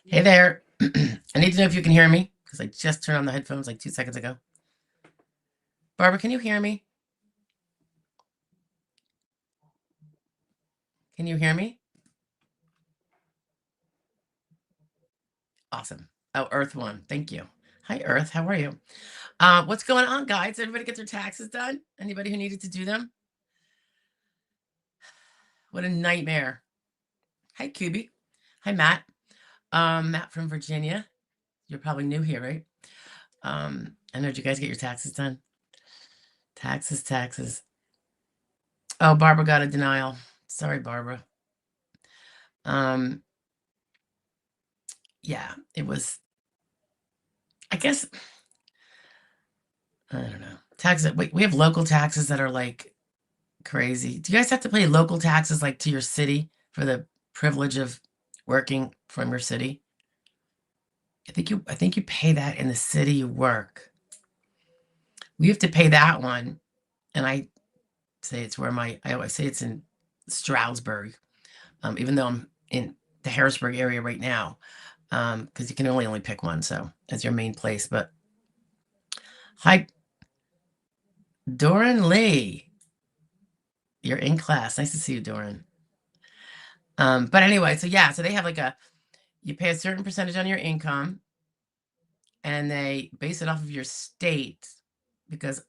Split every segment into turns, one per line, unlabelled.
Hey there. I need to know if you can hear me because I just turned on the headphones like 2 seconds ago. Barbara, can you hear me? Can you hear me? Awesome. Oh, Earth One. Thank you. Hi, Earth. How are you? What's going on, guys? Everybody get their taxes done? Anybody who needed to do them? What a nightmare. Hi, Kubi. Hi, Matt. Matt from Virginia. You're probably new here, right? I know. Did you guys get your taxes done? Taxes. Oh, Barbara got a denial. Sorry, Barbara. Yeah, it was, I guess, I don't know. Taxes. We have local taxes that are like crazy. Do you guys have to pay local taxes like to your city for the privilege of working from your city? I think you pay that in the city you work. We have to pay that one, and I say it's where I always say it's in Stroudsburg, even though I'm in the Harrisburg area right now, because you can only pick one, so that's your main place. But hi, Doran Lee. You're in class. Nice to see you, Doran. But anyway, so yeah, so they have like you pay a certain percentage on your income, and they base it off of your state, because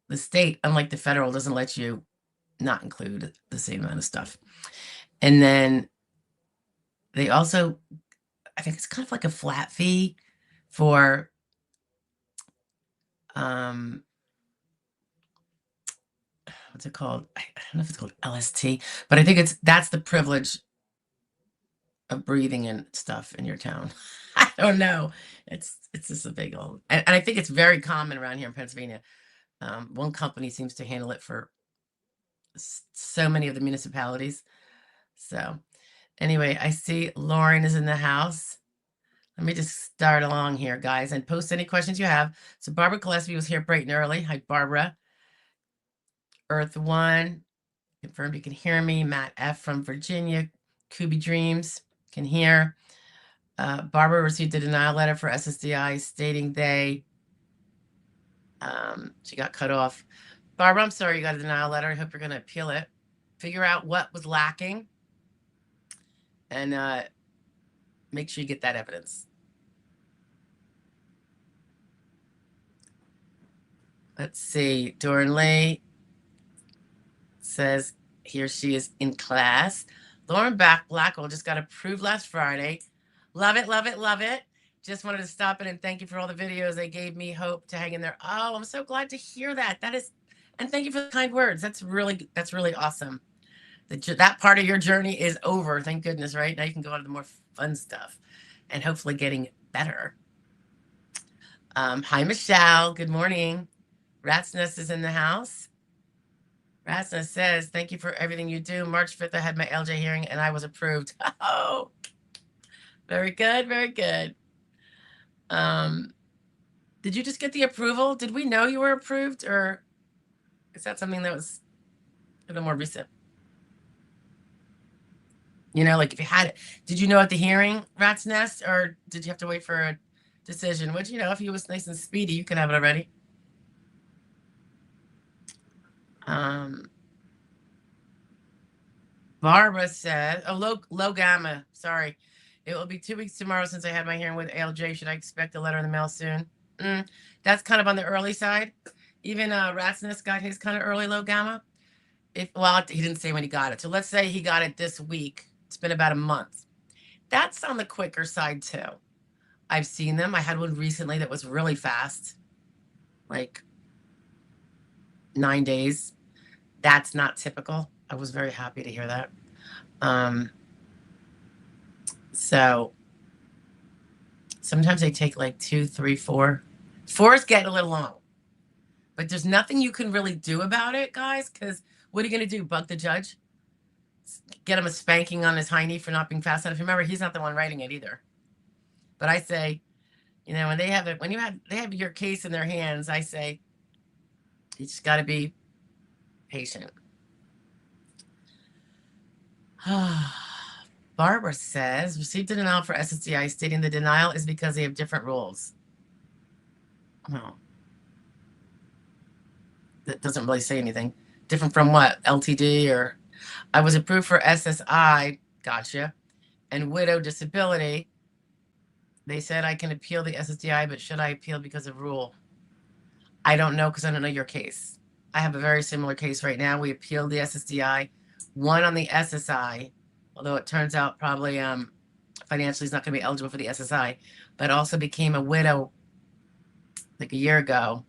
the state, unlike the federal, doesn't let you not include the same amount of stuff. And then they also, I think it's kind of like a flat fee for what's it called? I don't know if it's called LST, but I think that's the privilege of breathing and stuff in your town. I don't know. It's just a big old, and I think it's very common around here in Pennsylvania. One company seems to handle it for so many of the municipalities. So anyway, I see Lauren is in the house. Let me just start along here, guys, and post any questions you have. So Barbara Gillespie was here bright and early. Hi, Barbara. Earth One confirmed you can hear me. Matt F from Virginia. Kubi Dreams can hear. Barbara received a denial letter for SSDI stating she got cut off. Barbara, I'm sorry you got a denial letter. I hope you're going to appeal it. Figure out what was lacking, and make sure you get that evidence. Let's see. Doran Lee says he or she is in class. Lauren Blackwell just got approved last Friday. Love it, love it, love it. Just wanted to stop in and thank you for all the videos. They gave me hope to hang in there. Oh, I'm so glad to hear that. And thank you for the kind words. That's really awesome. That part of your journey is over. Thank goodness, right? Now you can go on to the more fun stuff and hopefully getting better. Hi, Michelle. Good morning. Rat's Nest is in the house. Rat's Nest says, thank you for everything you do. March 5th, I had my LJ hearing and I was approved. Oh, very good. Very good. Did you just get the approval? Did we know you were approved, or is that something that was a little more recent? You know, like if you had it, did you know at the hearing, Rat's Nest, or did you have to wait for a decision? Which, you know, if he was nice and speedy, you could have it already. Barbara said, oh, low gamma, sorry. It will be 2 weeks tomorrow since I had my hearing with ALJ. Should I expect a letter in the mail soon? That's kind of on the early side. Even Rat's Nest got his kind of early low gamma. Well, he didn't say when he got it. So let's say he got it this week. It's been about a month. That's on the quicker side too. I've seen them. I had one recently that was really fast, like 9 days. That's not typical. I was very happy to hear that. So sometimes they take like 2, 3, 4. 4 is getting a little long, but there's nothing you can really do about it, guys, because what are you going to do? Bug the judge? Get him a spanking on his hiney for not being fast enough? Remember, he's not the one writing it either. But I say, You know, when they have it, they have your case in their hands, I say, you just got to be patient. Barbara says, received a denial for SSDI, stating the denial is because they have different rules. Well, that doesn't really say anything. Different from what? LTD or... I was approved for SSI, gotcha, and widow disability. They said I can appeal the SSDI, but should I appeal because of rule? I don't know because I don't know your case. I have a very similar case right now. We appealed the SSDI, won on the SSI, although it turns out probably financially he's not going to be eligible for the SSI, but also became a widow like a year ago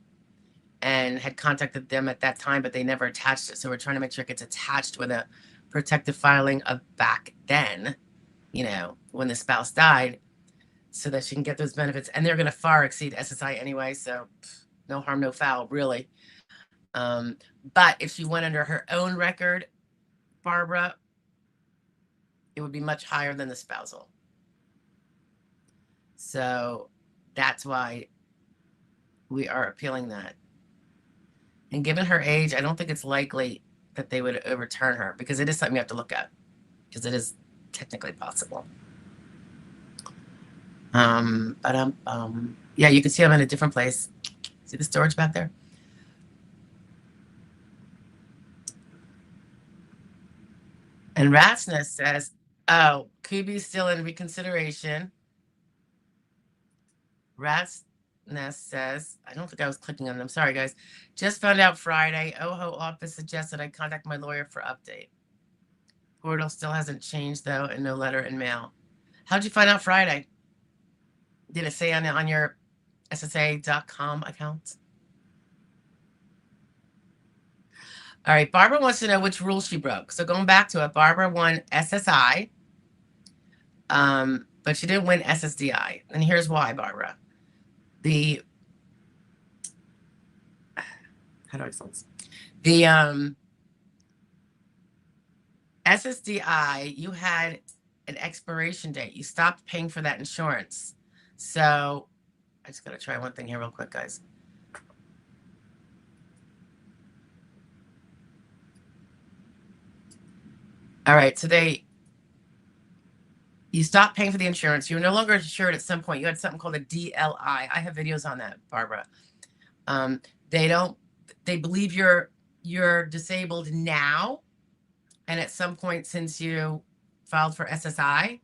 and had contacted them at that time, but they never attached it. So we're trying to make sure it gets attached with a protective filing of back then, you know, when the spouse died, so that she can get those benefits. And they're going to far exceed SSI anyway, so no harm, no foul, really. But if she went under her own record, Barbara, it would be much higher than the spousal. So that's why we are appealing that. And given her age, I don't think it's likely that they would overturn her, because it is something you have to look at, because it is technically possible. Yeah, you can see I'm in a different place. See the storage back there? And Ratsness says, oh, Kubi's still in reconsideration. Ratsness says, I don't think I was clicking on them. Sorry, guys. Just found out Friday. OHO office suggested I contact my lawyer for update. Portal still hasn't changed, though, and no letter in mail. How'd you find out Friday? Did it say on your SSA.com account? All right, Barbara wants to know which rule she broke. So going back to it, Barbara won SSI, but she didn't win SSDI. And here's why, Barbara. How do I explain this? The SSDI, you had an expiration date. You stopped paying for that insurance. So I just got to try one thing here real quick, guys. All right, so you stopped paying for the insurance. You were no longer insured at some point. You had something called a DLI. I have videos on that, Barbara. They believe you're disabled now, and at some point since you filed for SSI,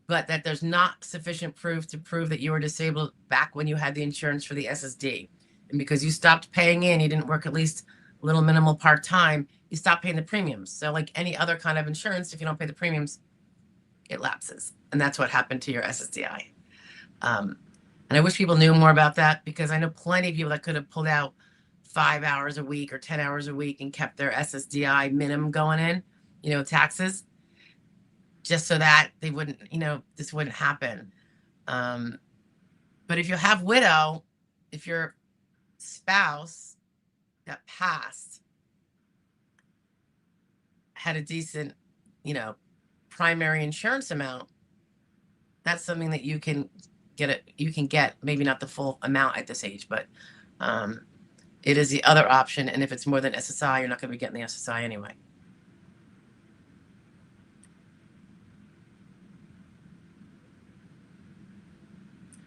but that there's not sufficient proof to prove that you were disabled back when you had the insurance for the SSD. And because you stopped paying in, you didn't work at least a little minimal part-time, you stop paying the premiums. So like any other kind of insurance, if you don't pay the premiums, it lapses. And that's what happened to your SSDI. And I wish people knew more about that, because I know plenty of people that could have pulled out 5 hours a week or 10 hours a week and kept their SSDI minimum going in, you know, taxes, just so that they wouldn't, you know, this wouldn't happen. But if you have widow, if your spouse that passed had a decent, you know, primary insurance amount, that's something that you can get, maybe not the full amount at this age, but it is the other option. And if it's more than SSI, you're not going to be getting the SSI anyway.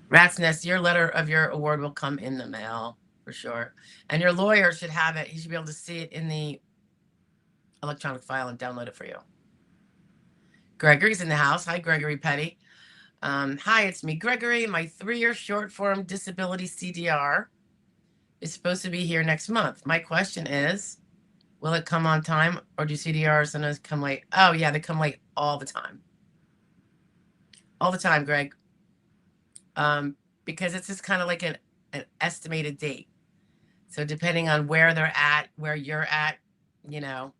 Rat's Nest, your letter of your award will come in the mail for sure. And your lawyer should have it. He should be able to see it in the electronic file and download it for you. Gregory's in the house. Hi, Gregory Petty. Hi, it's me, Gregory. My 3-year short form disability CDR is supposed to be here next month. My question is, will it come on time, or do CDRs sometimes come late? Oh, yeah, they come late all the time. All the time, Greg. Because it's just kind of like an estimated date. So depending on where they're at, where you're at, you know,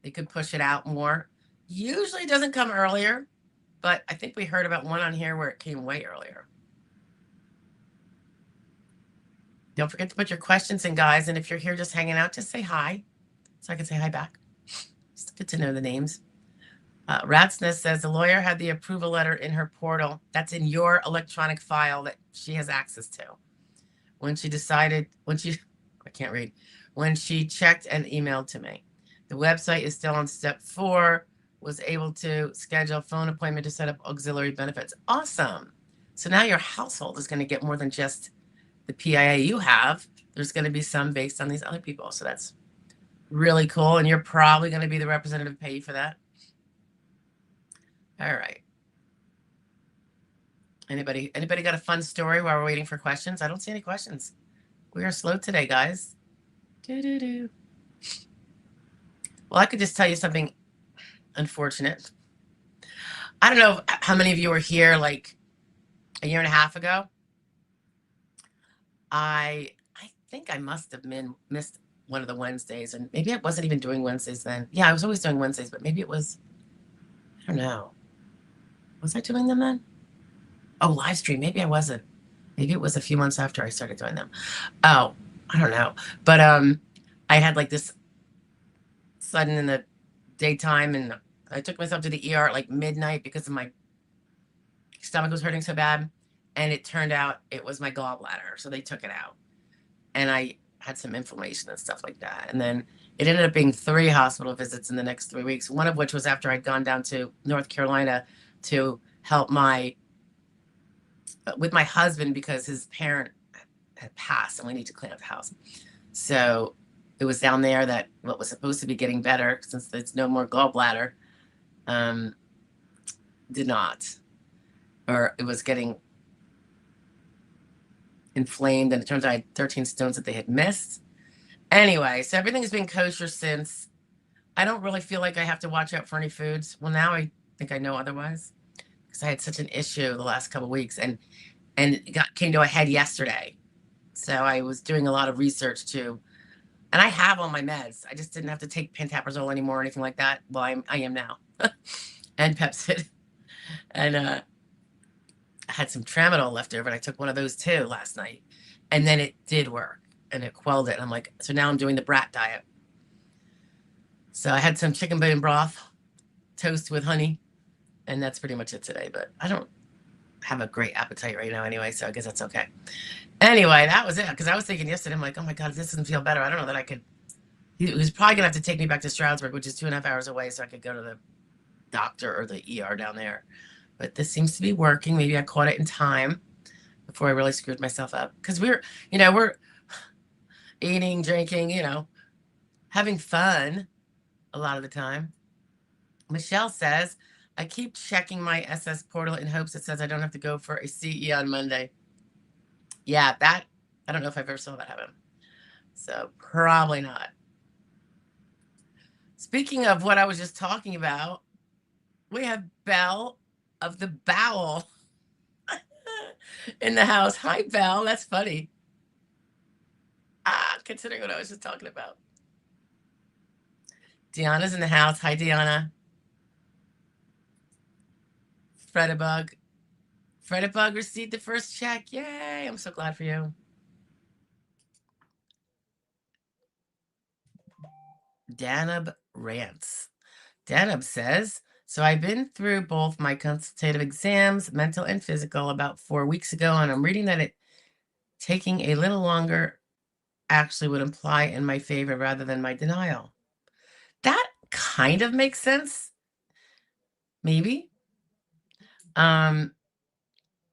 they could push it out more. Usually it doesn't come earlier, but I think we heard about one on here where it came way earlier. Don't forget to put your questions in, guys. And if you're here just hanging out, just say hi, so I can say hi back. It's good to know the names. Ratsness says the lawyer had the approval letter in her portal. That's in your electronic file that she has access to. When she I can't read, when she checked and emailed to me. The website is still on step 4, was able to schedule a phone appointment to set up auxiliary benefits. Awesome. So now your household is going to get more than just the PIA you have. There's going to be some based on these other people. So that's really cool. And you're probably going to be the representative payee for that. All right. Anybody got a fun story while we're waiting for questions? I don't see any questions. We are slow today, guys. Well, I could just tell you something unfortunate. I don't know how many of you were here like a year and a half ago. I think I must have missed one of the Wednesdays, and maybe I wasn't even doing Wednesdays then. Yeah, I was always doing Wednesdays, but maybe it was, I don't know. Was I doing them then? Oh, live stream. Maybe I wasn't. Maybe it was a few months after I started doing them. Oh, I don't know. But I had like this sudden in the daytime, and I took myself to the ER at like midnight because my stomach was hurting so bad. And it turned out it was my gallbladder. So they took it out. And I had some inflammation and stuff like that. And then it ended up being 3 hospital visits in the next 3 weeks, one of which was after I'd gone down to North Carolina to help with my husband because his parent had passed and we need to clean up the house. So it was down there that what was supposed to be getting better, since there's no more gallbladder, did not. Or it was getting inflamed, and it turns out I had 13 stones that they had missed. Anyway, so everything has been kosher since. I don't really feel like I have to watch out for any foods. Well, now I think I know otherwise, because I had such an issue the last couple of weeks, and it came to a head yesterday. So I was doing a lot of research too, and I have all my meds. I just didn't have to take pantaprazole anymore or anything like that. Well, I am now, and Pepsid, and I had some tramadol left over, and I took one of those too last night, and then it did work, and it quelled it. And I'm like, so now I'm doing the brat diet. So I had some chicken bone broth, toast with honey, and that's pretty much it today. But I don't have a great appetite right now anyway, so I guess that's okay. Anyway, that was it, because I was thinking yesterday, I'm like, oh my God, this doesn't feel better. I don't know that I could. He was probably going to have to take me back to Stroudsburg, which is 2.5 hours away, so I could go to the doctor or the ER down there. But this seems to be working. Maybe I caught it in time before I really screwed myself up. Because we're eating, drinking, having fun a lot of the time. Michelle says, I keep checking my SS portal in hopes it says I don't have to go for a CE on Monday. Yeah, I don't know if I've ever saw that happen. So probably not. Speaking of what I was just talking about, we have Belle of the Bowel in the house. Hi, Belle. That's funny. Considering what I was just talking about. Deanna's in the house. Hi, Deanna. Fredabug. Fredabug received the first check. Yay. I'm so glad for you. Danub rants. Danub says, so I've been through both my consultative exams, mental and physical, about 4 weeks ago, and I'm reading that it taking a little longer actually would imply in my favor rather than my denial. That kind of makes sense. Maybe. Although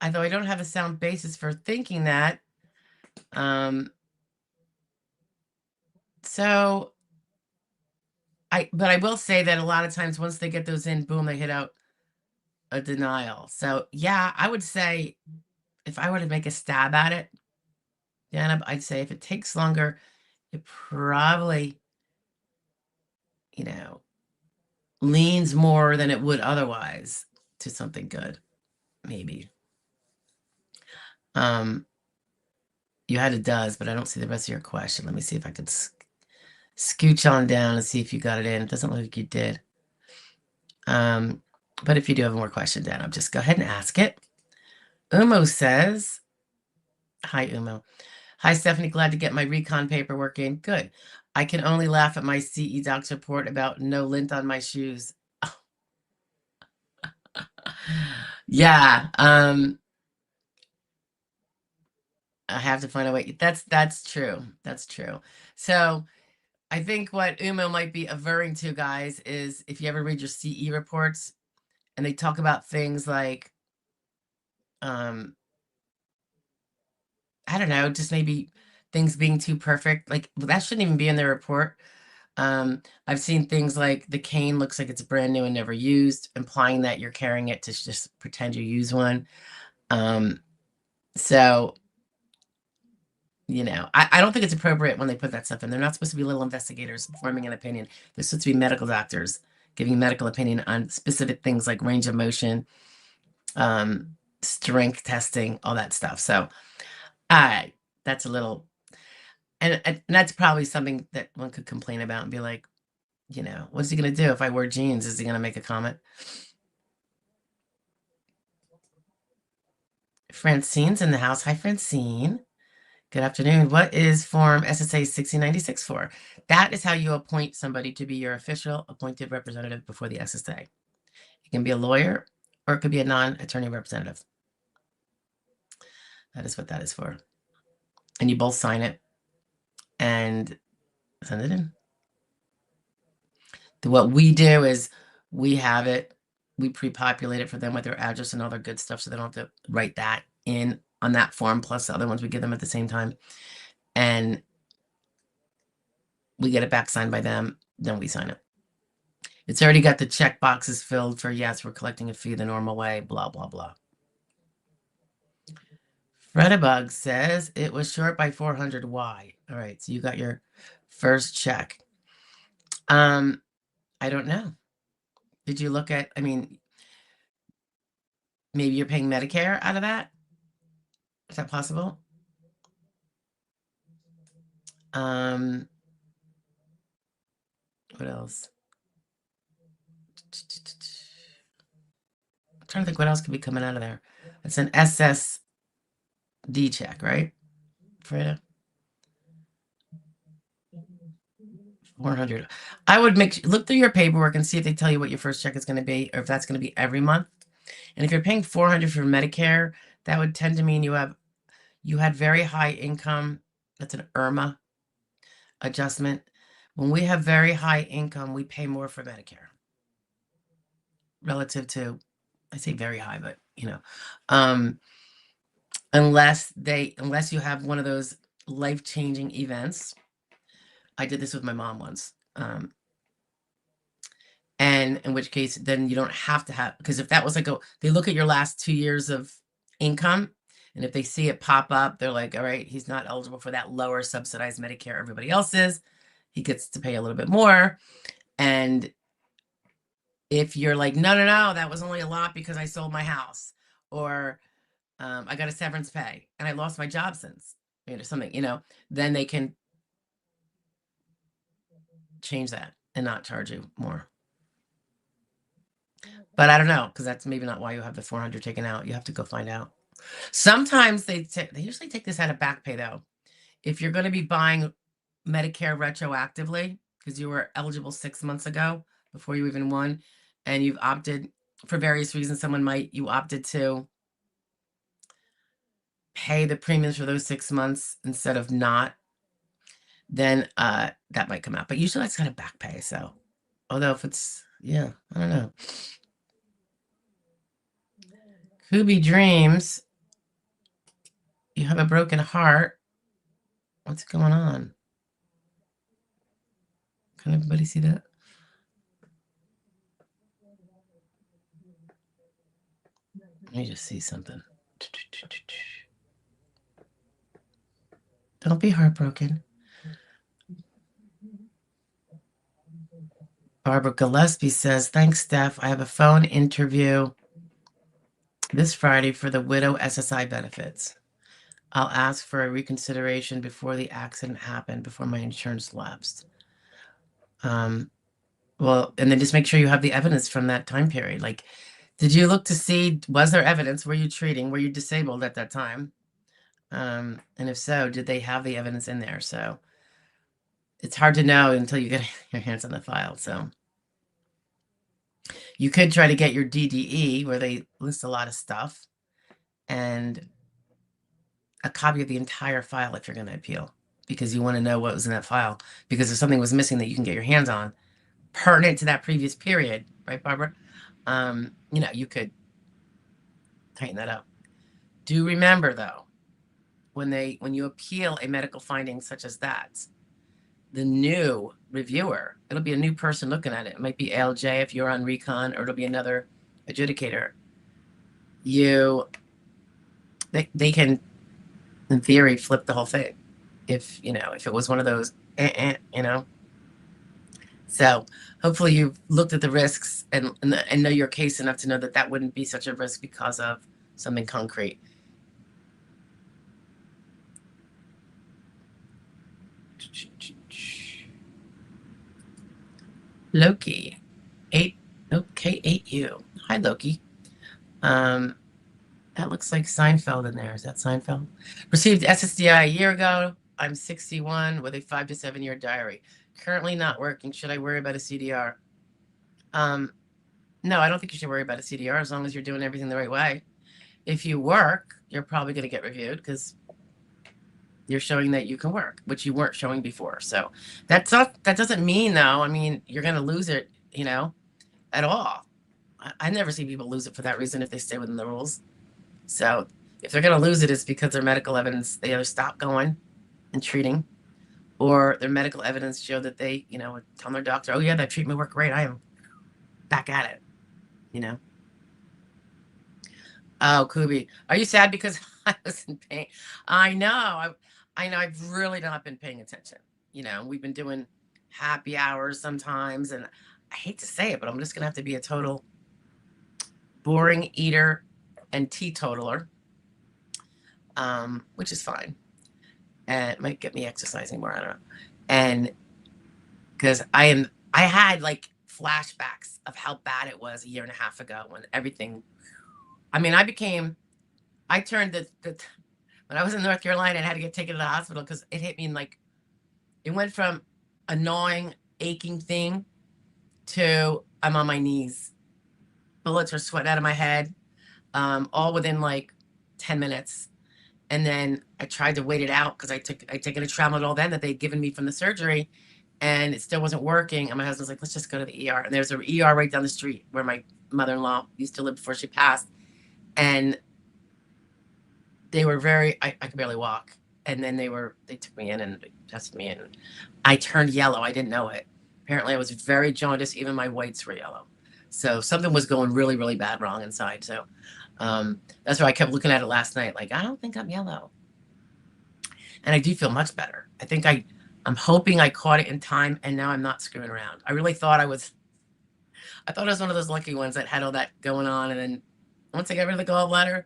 I don't have a sound basis for thinking that. But I will say that a lot of times once they get those in, boom, they hit out a denial. So yeah, I would say if I were to make a stab at it, Dana, I'd say if it takes longer, it probably, leans more than it would otherwise to something good, maybe. You had it does, but I don't see the rest of your question. Let me see if I could scooch on down and see if you got it in. It doesn't look like you did. But if you do have more questions, Dan, just go ahead and ask it. Umo says, hi, Umo. Hi, Stephanie. Glad to get my recon paperwork in. Good. I can only laugh at my CE doc's report about no lint on my shoes. Oh, Yeah. I have to find a way. That's true. That's true. So I think what Umo might be averring to, guys, is if you ever read your CE reports and they talk about things like, I don't know, just maybe things being too perfect. Like, well, that shouldn't even be in their report. I've seen things like the cane looks like it's brand new and never used, implying that you're carrying it to just pretend you use one. So, you know, I don't think it's appropriate when they put that stuff in. They're not supposed to be little investigators forming an opinion. They're supposed to be medical doctors giving medical opinion on specific things like range of motion, strength testing, all that stuff. So, that's a little, and that's probably something that one could complain about and be like, you know, what's he going to do if I wear jeans? Is he going to make a comment? Francine's in the house. Hi, Francine. Good afternoon. What is Form SSA 1696 for? That is how you appoint somebody to be your official appointed representative before the SSA. It can be a lawyer or it could be a non-attorney representative. That is what that is for. And you both sign it and send it in. What we do is we have it, we pre-populate it for them with their address and all their good stuff so they don't have to write that in on that form, plus the other ones we give them at the same time. And we get it back signed by them, then we sign it. It's already got the check boxes filled for, yes, we're collecting a fee the normal way, blah, blah, blah. Fredabug says it was short by 400. Why? All right, so you got your first check. I don't know. Did you look at, I mean, maybe you're paying Medicare out of that? Is that possible? What else? I'm trying to think what else could be coming out of there. It's an SSD check, right? Freda? 400. I would look through your paperwork and see if they tell you what your first check is going to be, or if that's going to be every month. And if you're paying 400 for Medicare, that would tend to mean you had very high income. That's an IRMA adjustment. When we have very high income, we pay more for Medicare relative to, I say very high, but you know, unless you have one of those life-changing events. I did this with my mom once. And in which case, then you don't have to have, because if that was like they look at your last 2 years of income, and if they see it pop up, they're like, all right, he's not eligible for that lower subsidized Medicare everybody else is. He gets to pay a little bit more. And if you're like, no, that was only a lot because I sold my house, or I got a severance pay and I lost my job since, something, then they can change that and not charge you more. But I don't know, because that's maybe not why you have the 400 taken out. You have to go find out. Sometimes they usually take this out of back pay, though. If you're going to be buying Medicare retroactively, because you were eligible 6 months ago before you even won, and you've opted for various reasons, you opted to pay the premiums for those 6 months instead of not, then that might come out. But usually that's kind of back pay. So, although if it's, yeah, I don't know. Kubi Dreams, you have a broken heart. What's going on? Can everybody see that? Let me just see something. Don't be heartbroken. Barbara Gillespie says, thanks, Steph. I have a phone interview this Friday for the widow SSI benefits. I'll ask for a reconsideration before the accident happened, before my insurance lapsed. Well, and then just make sure you have the evidence from that time period. Like, did you look to see, was there evidence? Were you treating? Were you disabled at that time? And if so, did they have the evidence in there? So it's hard to know until you get your hands on the file. So You could try to get your DDE, where they list a lot of stuff, and a copy of the entire file if you're going to appeal, because you want to know what was in that file. Because if something was missing that you can get your hands on, pertinent to that previous period, right, Barbara? You know, you could tighten that up. Do remember, though, when you appeal a medical finding such as that, the new reviewer, it'll be a new person looking at it. It might be ALJ if you're on recon, or it'll be another adjudicator. They can, in theory, flip the whole thing if it was one of those, you know. So hopefully you've looked at the risks and know your case enough to know that that wouldn't be such a risk because of something concrete. Loki, K8U. Hi, Loki. That looks like Seinfeld in there. Is that Seinfeld? Received SSDI a year ago. I'm 61 with a 5 to 7 year diary. Currently not working. Should I worry about a CDR? No, I don't think you should worry about a CDR as long as you're doing everything the right way. If you work, you're probably going to get reviewed because you're showing that you can work, which you weren't showing before. So that doesn't mean, though, I mean, you're going to lose it, at all. I never see people lose it for that reason if they stay within the rules. So if they're going to lose it, it's because their medical evidence, they either stop going and treating, or their medical evidence show that they, tell their doctor, oh yeah, that treatment worked great. I am back at it, Oh, Kubi, are you sad because I was in pain? I know. I've really not been paying attention. We've been doing happy hours sometimes, and I hate to say it, but I'm just going to have to be a total boring eater and teetotaler, which is fine. And it might get me exercising more. I don't know. And because I had like flashbacks of how bad it was a year and a half ago when everything, I turned when I was in North Carolina and had to get taken to the hospital because it hit me it went from a gnawing, aching thing to I'm on my knees. Bullets are sweating out of my head, all within 10 minutes. And then I tried to wait it out because I'd taken a Tramadol then that they'd given me from the surgery, and it still wasn't working. And my husband's like, let's just go to the ER. And there's an ER right down the street where my mother-in-law used to live before she passed. And they were I could barely walk. And then they took me in and tested me, and I turned yellow. I didn't know it. Apparently I was very jaundiced. Even my whites were yellow. So something was going really, really bad wrong inside. So that's why I kept looking at it last night. I don't think I'm yellow. And I do feel much better. I think I'm hoping I caught it in time, and now I'm not screwing around. I really thought I was one of those lucky ones that had all that going on. And then once I got rid of the gallbladder,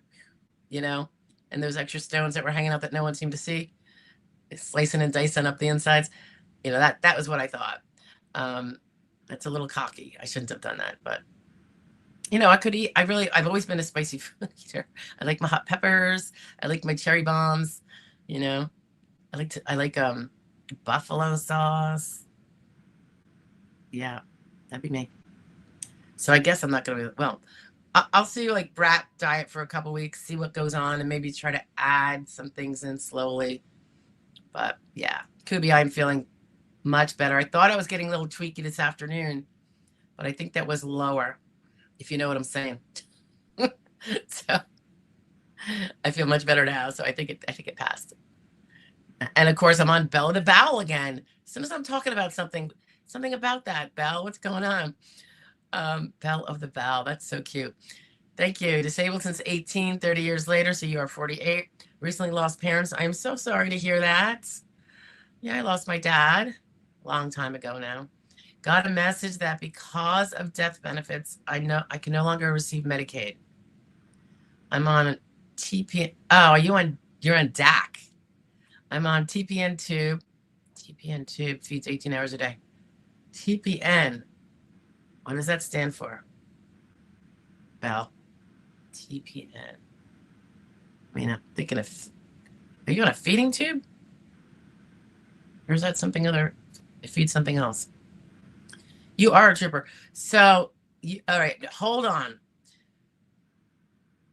and those extra stones that were hanging out that no one seemed to see, slicing and dicing up the insides, that was what I thought. That's a little cocky. I shouldn't have done that, but I could eat. I've always been a spicy food eater. I like my hot peppers. I like my cherry bombs. I like buffalo sauce. Yeah, that'd be me. So I guess I'm not gonna be, well, I'll see brat diet for a couple weeks, see what goes on, and maybe try to add some things in slowly. But yeah, Kubi, I'm feeling much better. I thought I was getting a little tweaky this afternoon, but I think that was lower, if you know what I'm saying. So I feel much better now. So I think it passed. And of course, I'm on Bell of the Bowel again. As soon as I'm talking about something about that, Bell, what's going on? Bell of the Bowel. That's so cute. Thank you. Disabled since 18, 30 years later. So you are 48. Recently lost parents. I'm so sorry to hear that. Yeah, I lost my dad a long time ago now. Got a message that because of death benefits, I can no longer receive Medicaid. I'm on TPN. Oh, you're on DAC. I'm on TPN tube. TPN tube feeds 18 hours a day. TPN. What does that stand for? Bell. TPN. I'm thinking of, are you on a feeding tube? Or is that something other? It feeds something else. You are a trooper. So all right, hold on.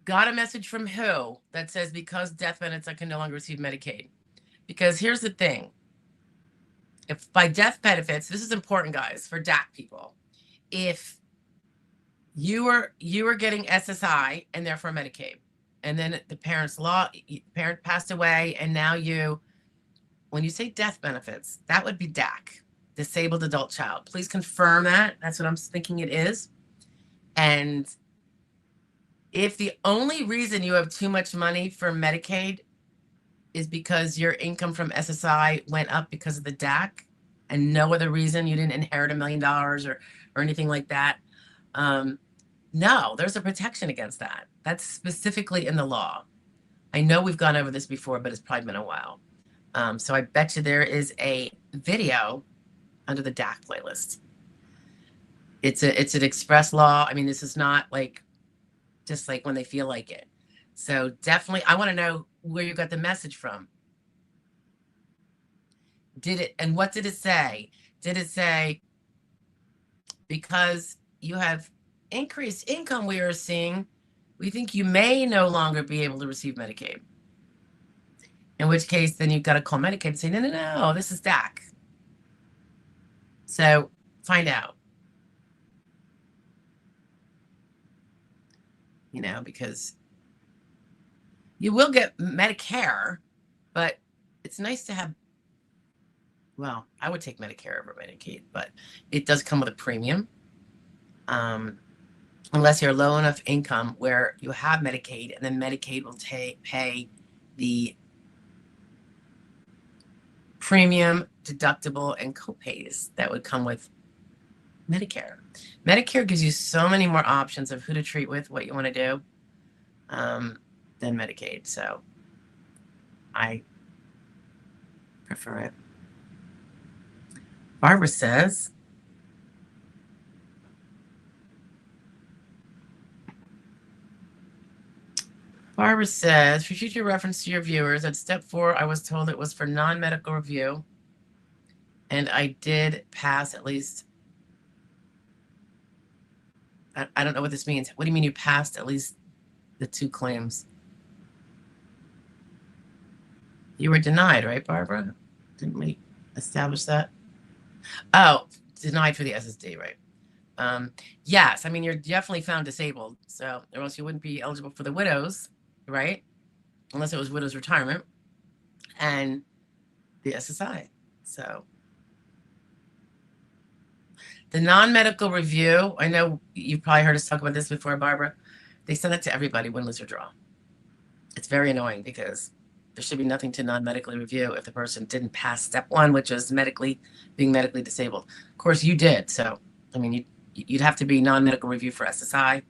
Got a message from who that says because death benefits, I can no longer receive Medicaid? Because here's the thing. If by death benefits, this is important, guys, for DAC people. If you were getting SSI and therefore Medicaid, and then the parent passed away, and now when you say death benefits, that would be DAC, disabled adult child. Please confirm that. That's what I'm thinking it is. And if the only reason you have too much money for Medicaid is because your income from SSI went up because of the DAC, and no other reason, you didn't inherit $1 million or anything like that, no, there's a protection against that. That's specifically in the law. I know we've gone over this before, but it's probably been a while. So I bet you there is a video under the DAC playlist. It's an express law. I mean, this is not like just like when they feel like it. So definitely, I want to know where you got the message from. And what did it say? Did it say, because you have increased income we are seeing, we think you may no longer be able to receive Medicaid? In which case, then you've got to call Medicaid and say, no, this is DAC. So find out. Because you will get Medicare, but it's nice to have, well, I would take Medicare over Medicaid, but it does come with a premium. Unless you're low enough income where you have Medicaid, and then Medicaid will pay the premium, deductible, and copays that would come with Medicare. Medicare gives you so many more options of who to treat with, what you want to do, than Medicaid. So I prefer it. Barbara says, for future reference to your viewers, at step 4, I was told it was for non-medical review, and I did pass at least. I don't know what this means. What do you mean you passed at least the 2 claims? You were denied, right, Barbara? Didn't we establish that? Oh, denied for the SSD, right? Yes, I mean, you're definitely found disabled, so or else you wouldn't be eligible for the widows, right? Unless it was widow's retirement and the SSI. So the non-medical review, I know you've probably heard us talk about this before, Barbara. They send it to everybody, win, lose, or draw. It's very annoying because there should be nothing to non-medically review if the person didn't pass step 1, which is being medically disabled. Of course, you did. So, I mean, you'd have to be non-medical review for SSI,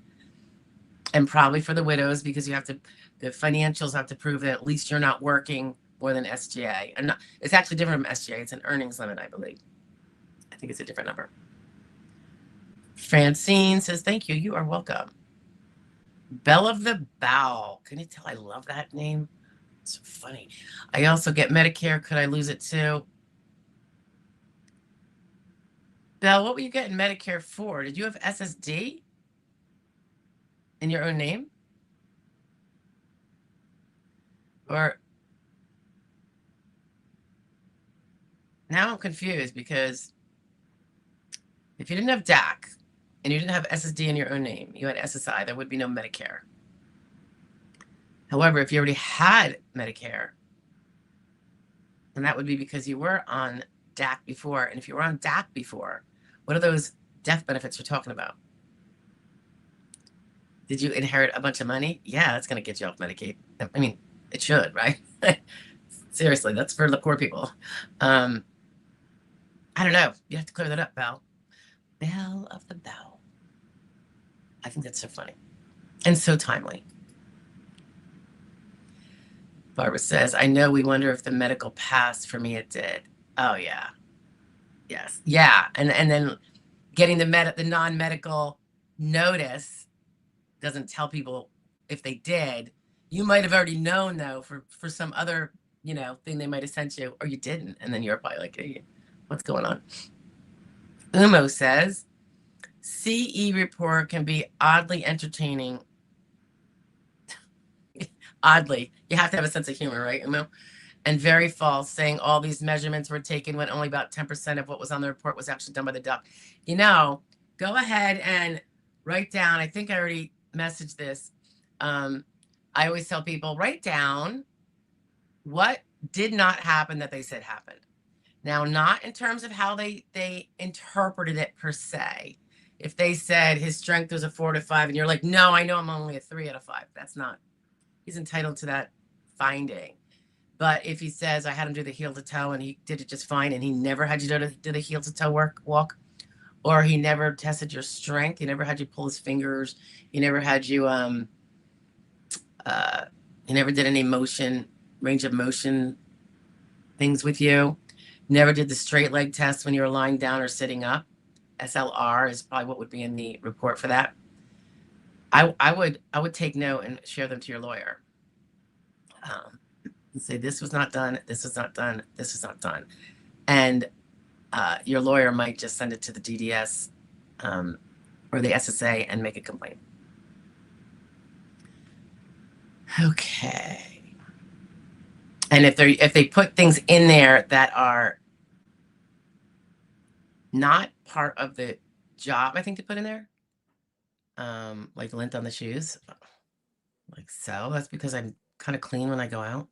and probably for the widows, because the financials have to prove that at least you're not working more than SGA. And it's actually different from SGA. It's an earnings limit, I believe. I think it's a different number. Francine says, thank you. You are welcome. Belle of the Bow. Can you tell I love that name? It's so funny. I also get Medicare. Could I lose it too? Belle, what were you getting Medicare for? Did you have SSD in your own name? Or now I'm confused, because if you didn't have DAC and you didn't have SSD in your own name, you had SSI, there would be no Medicare. However, if you already had Medicare, then that would be because you were on DAC before. And if you were on DAC before, what are those death benefits you're talking about? Did you inherit a bunch of money? Yeah, that's going to get you off Medicaid. I mean, it should, right? Seriously, that's for the poor people. I don't know. You have to clear that up, Belle. Belle of the Bow. I think that's so funny and so timely. Barbara says, I know we wonder if the medical passed. For me, it did. Oh, yeah. Yes. Yeah. And then getting the non-medical notice doesn't tell people if they did. You might have already known, though, for some other, thing they might have sent you, or you didn't. And then you're probably like, hey, what's going on? Umo says, CE report can be oddly entertaining. Oddly, you have to have a sense of humor, right, Emil? And very false, saying all these measurements were taken when only about 10% of what was on the report was actually done by the doc. You know, go ahead and write down, I think I already messaged this. I always tell people, write down what did not happen that they said happened. Now, not in terms of how they interpreted it per se. If they said his strength was a 4 to 5, and you're like, no, I know I'm only a 3 out of 5. That's not, he's entitled to that finding. But if he says, I had him do the heel to toe and he did it just fine, and he never had you do the heel to toe walk, or he never tested your strength, he never had you pull his fingers, he never had you, he never did any range of motion things with you, never did the straight leg test when you were lying down or sitting up. SLR is probably what would be in the report for that. I would take note and share them to your lawyer. And say, this was not done, this was not done, this was not done. And your lawyer might just send it to the DDS or the SSA and make a complaint. Okay. And if they put things in there that are not part of the job, I think they put in there, like lint on the shoes, like so, that's because I'm kind of clean when I go out.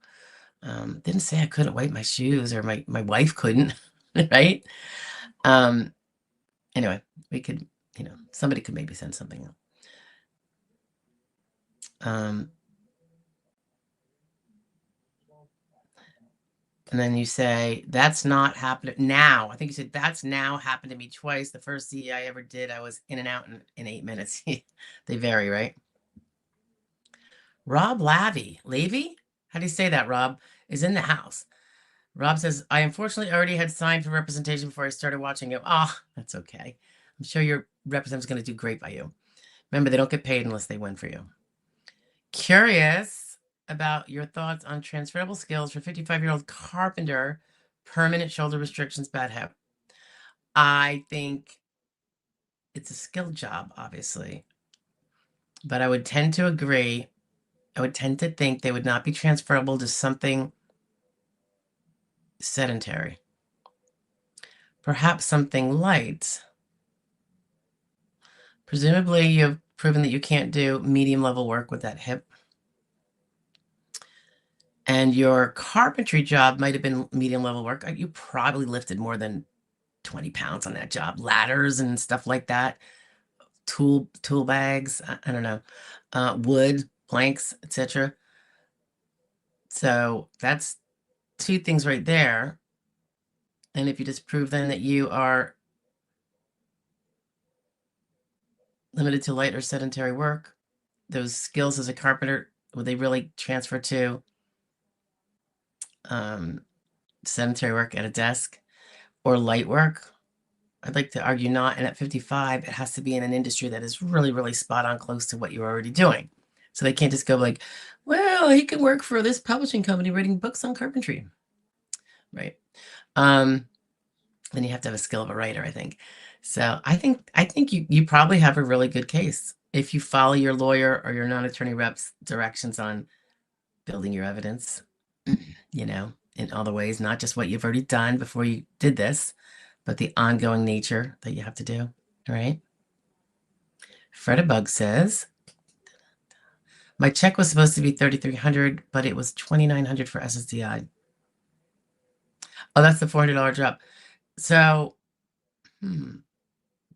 Didn't say I couldn't wipe my shoes, or my wife couldn't, right? Anyway, we could, somebody could maybe send something out. And then you say, that's not happened now. I think you said, that's now happened to me twice. The first CE I ever did, I was in and out in 8 minutes. They vary, right? Rob Levy? How do you say that, Rob? Is in the house. Rob says, I unfortunately already had signed for representation before I started watching it. Oh, that's okay. I'm sure your representative's going to do great by you. Remember, they don't get paid unless they win for you. Curious about your thoughts on transferable skills for 55-year-old carpenter, permanent shoulder restrictions, bad hip. I think it's a skilled job, obviously, but I would tend to agree. I would tend to think they would not be transferable to something sedentary. Perhaps something light. Presumably, you've proven that you can't do medium-level work with that hip. And your carpentry job might have been medium-level work. You probably lifted more than 20 pounds on that job. Ladders and stuff like that. Tool bags. I don't know. Wood, planks, etc. So that's 2 things right there. And if you just prove then that you are limited to light or sedentary work, those skills as a carpenter, would they really transfer to sedentary work at a desk or light work? I'd like to argue not. And at 55, it has to be in an industry that is really, really spot on close to what you're already doing. So they can't just go like, well, he can work for this publishing company writing books on carpentry. Right. Then you have to have a skill of a writer, I think. So I think you probably have a really good case if you follow your lawyer or your non-attorney rep's directions on building your evidence, in all the ways, not just what you've already done before you did this, but the ongoing nature that you have to do, right? Fredabug says, my check was supposed to be $3,300, but it was $2,900 for SSDI. Oh, that's the $400 drop. So,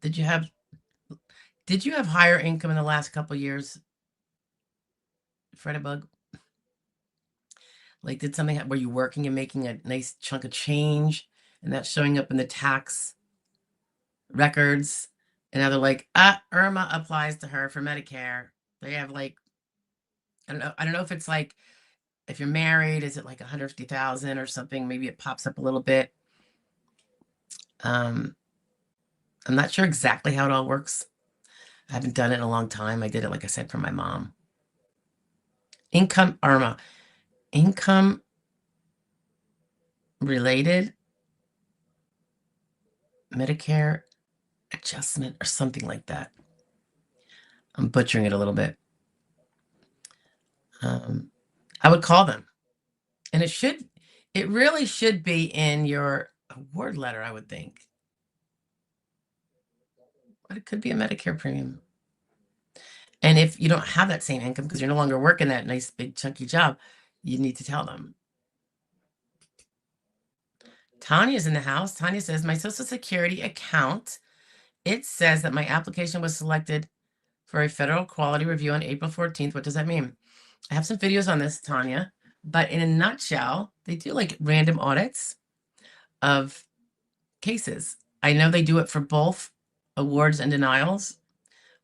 did you have higher income in the last couple of years, Fredabug? Like, did something, were you working and making a nice chunk of change, and that's showing up in the tax records? And now they're like, Irma applies to her for Medicare. They have like, I don't know if it's like, if you're married, is it like 150,000 or something? Maybe it pops up a little bit. I'm not sure exactly how it all works. I haven't done it in a long time. I did it, like I said, for my mom. Income, Irma, income related Medicare adjustment or something like that. I'm butchering it a little bit. I would call them. And it really should be in your award letter, I would think. But it could be a Medicare premium. And if you don't have that same income because you're no longer working that nice big chunky job, you need to tell them. Tanya's in the house. Tanya says, my Social Security account, it says that my application was selected for a federal quality review on April 14th. What does that mean? I have some videos on this, Tanya, but in a nutshell, they do like random audits of cases. I know they do it for both awards and denials.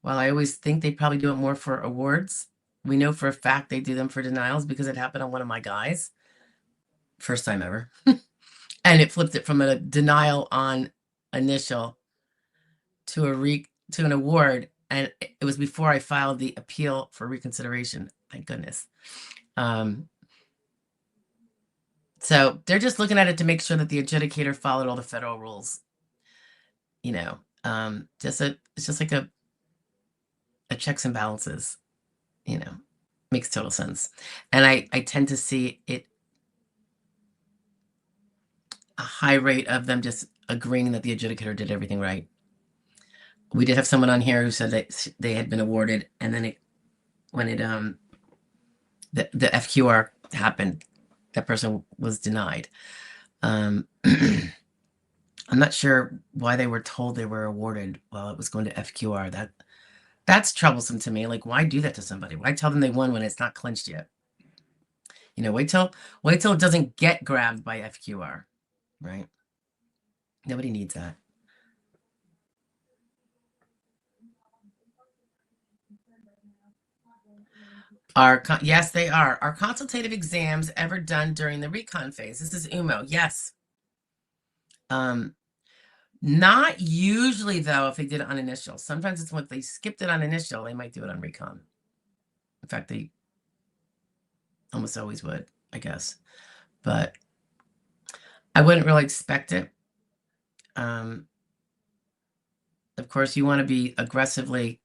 While I always think they probably do it more for awards, we know for a fact they do them for denials because it happened on one of my guys. First time ever. And it flipped it from a denial on initial to an award. And it was before I filed the appeal for reconsideration. Thank goodness. So they're just looking at it to make sure that the adjudicator followed all the federal rules. You know, it's just like a checks and balances, you know, makes total sense. And I tend to see it a high rate of them just agreeing that the adjudicator did everything right. We did have someone on here who said that they had been awarded, and then the FQR happened, that person was denied. I'm not sure why they were told they were awarded while it was going to FQR. That's troublesome to me. Like, why do that to somebody? Why tell them they won when it's not clinched yet? You know, wait till it doesn't get grabbed by FQR, right? Nobody needs that. Yes, they are. Are consultative exams ever done during the recon phase? This is Umo. Yes. Not usually, though, if they did it on initial. Sometimes it's when they skipped it on initial, they might do it on recon. In fact, they almost always would, I guess. But I wouldn't really expect it. Of course, you want to be aggressively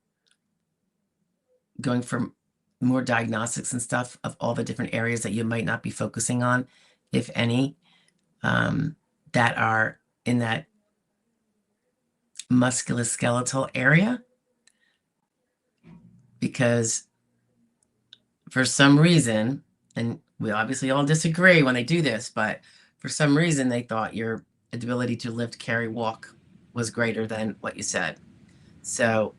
going for more diagnostics and stuff of all the different areas that you might not be focusing on, if any, that are in that musculoskeletal area. Because for some reason, and we obviously all disagree when they do this, but for some reason they thought your ability to lift, carry, walk was greater than what you said. So,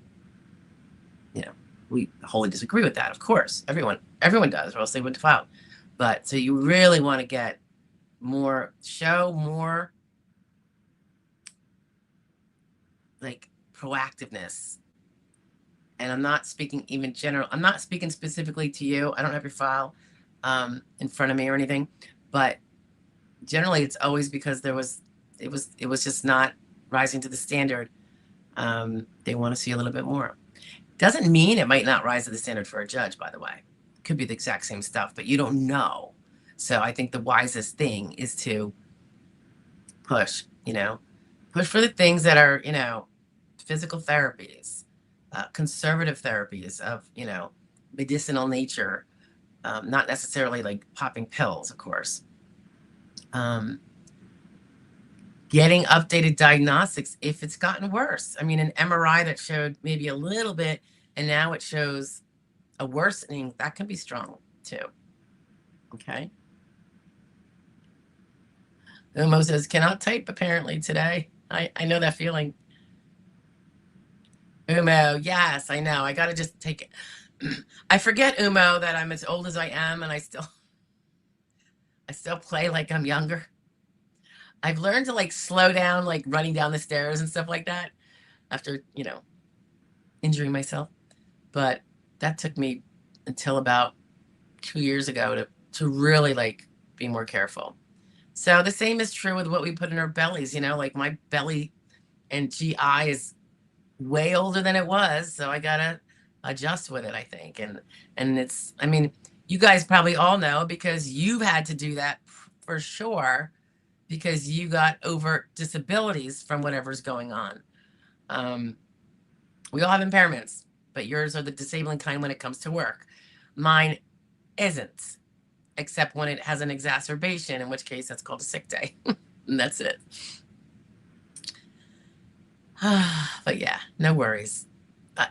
you know, we wholly disagree with that, of course. Everyone does, or else they wouldn't file. But so you really want to get show more like proactiveness. And I'm not speaking even general. I'm not speaking specifically to you. I don't have your file in front of me or anything, but generally it's always because it was just not rising to the standard. They want to see a little bit more. Doesn't mean it might not rise to the standard for a judge, by the way. It could be the exact same stuff, but you don't know. So I think the wisest thing is to push for the things that are, physical therapies, conservative therapies of, medicinal nature, not necessarily like popping pills, of course. Getting updated diagnostics if it's gotten worse. I mean, an MRI that showed maybe a little bit and now it shows a worsening, that can be strong too. Okay. Umo says, cannot type apparently today. I know that feeling. Umo, yes, I know. I got to just take it. I forget, Umo, that I'm as old as I am and I still play like I'm younger. I've learned to like slow down, like running down the stairs and stuff like that after, injuring myself. But that took me until about 2 years ago to really like be more careful. So the same is true with what we put in our bellies, like my belly and GI is way older than it was. So I got to adjust with it, I think. And it's, I mean, you guys probably all know because you've had to do that for sure, because you got overt disabilities from whatever's going on. We all have impairments, but yours are the disabling kind when it comes to work. Mine isn't, except when it has an exacerbation, in which case that's called a sick day. And that's it. But yeah, no worries.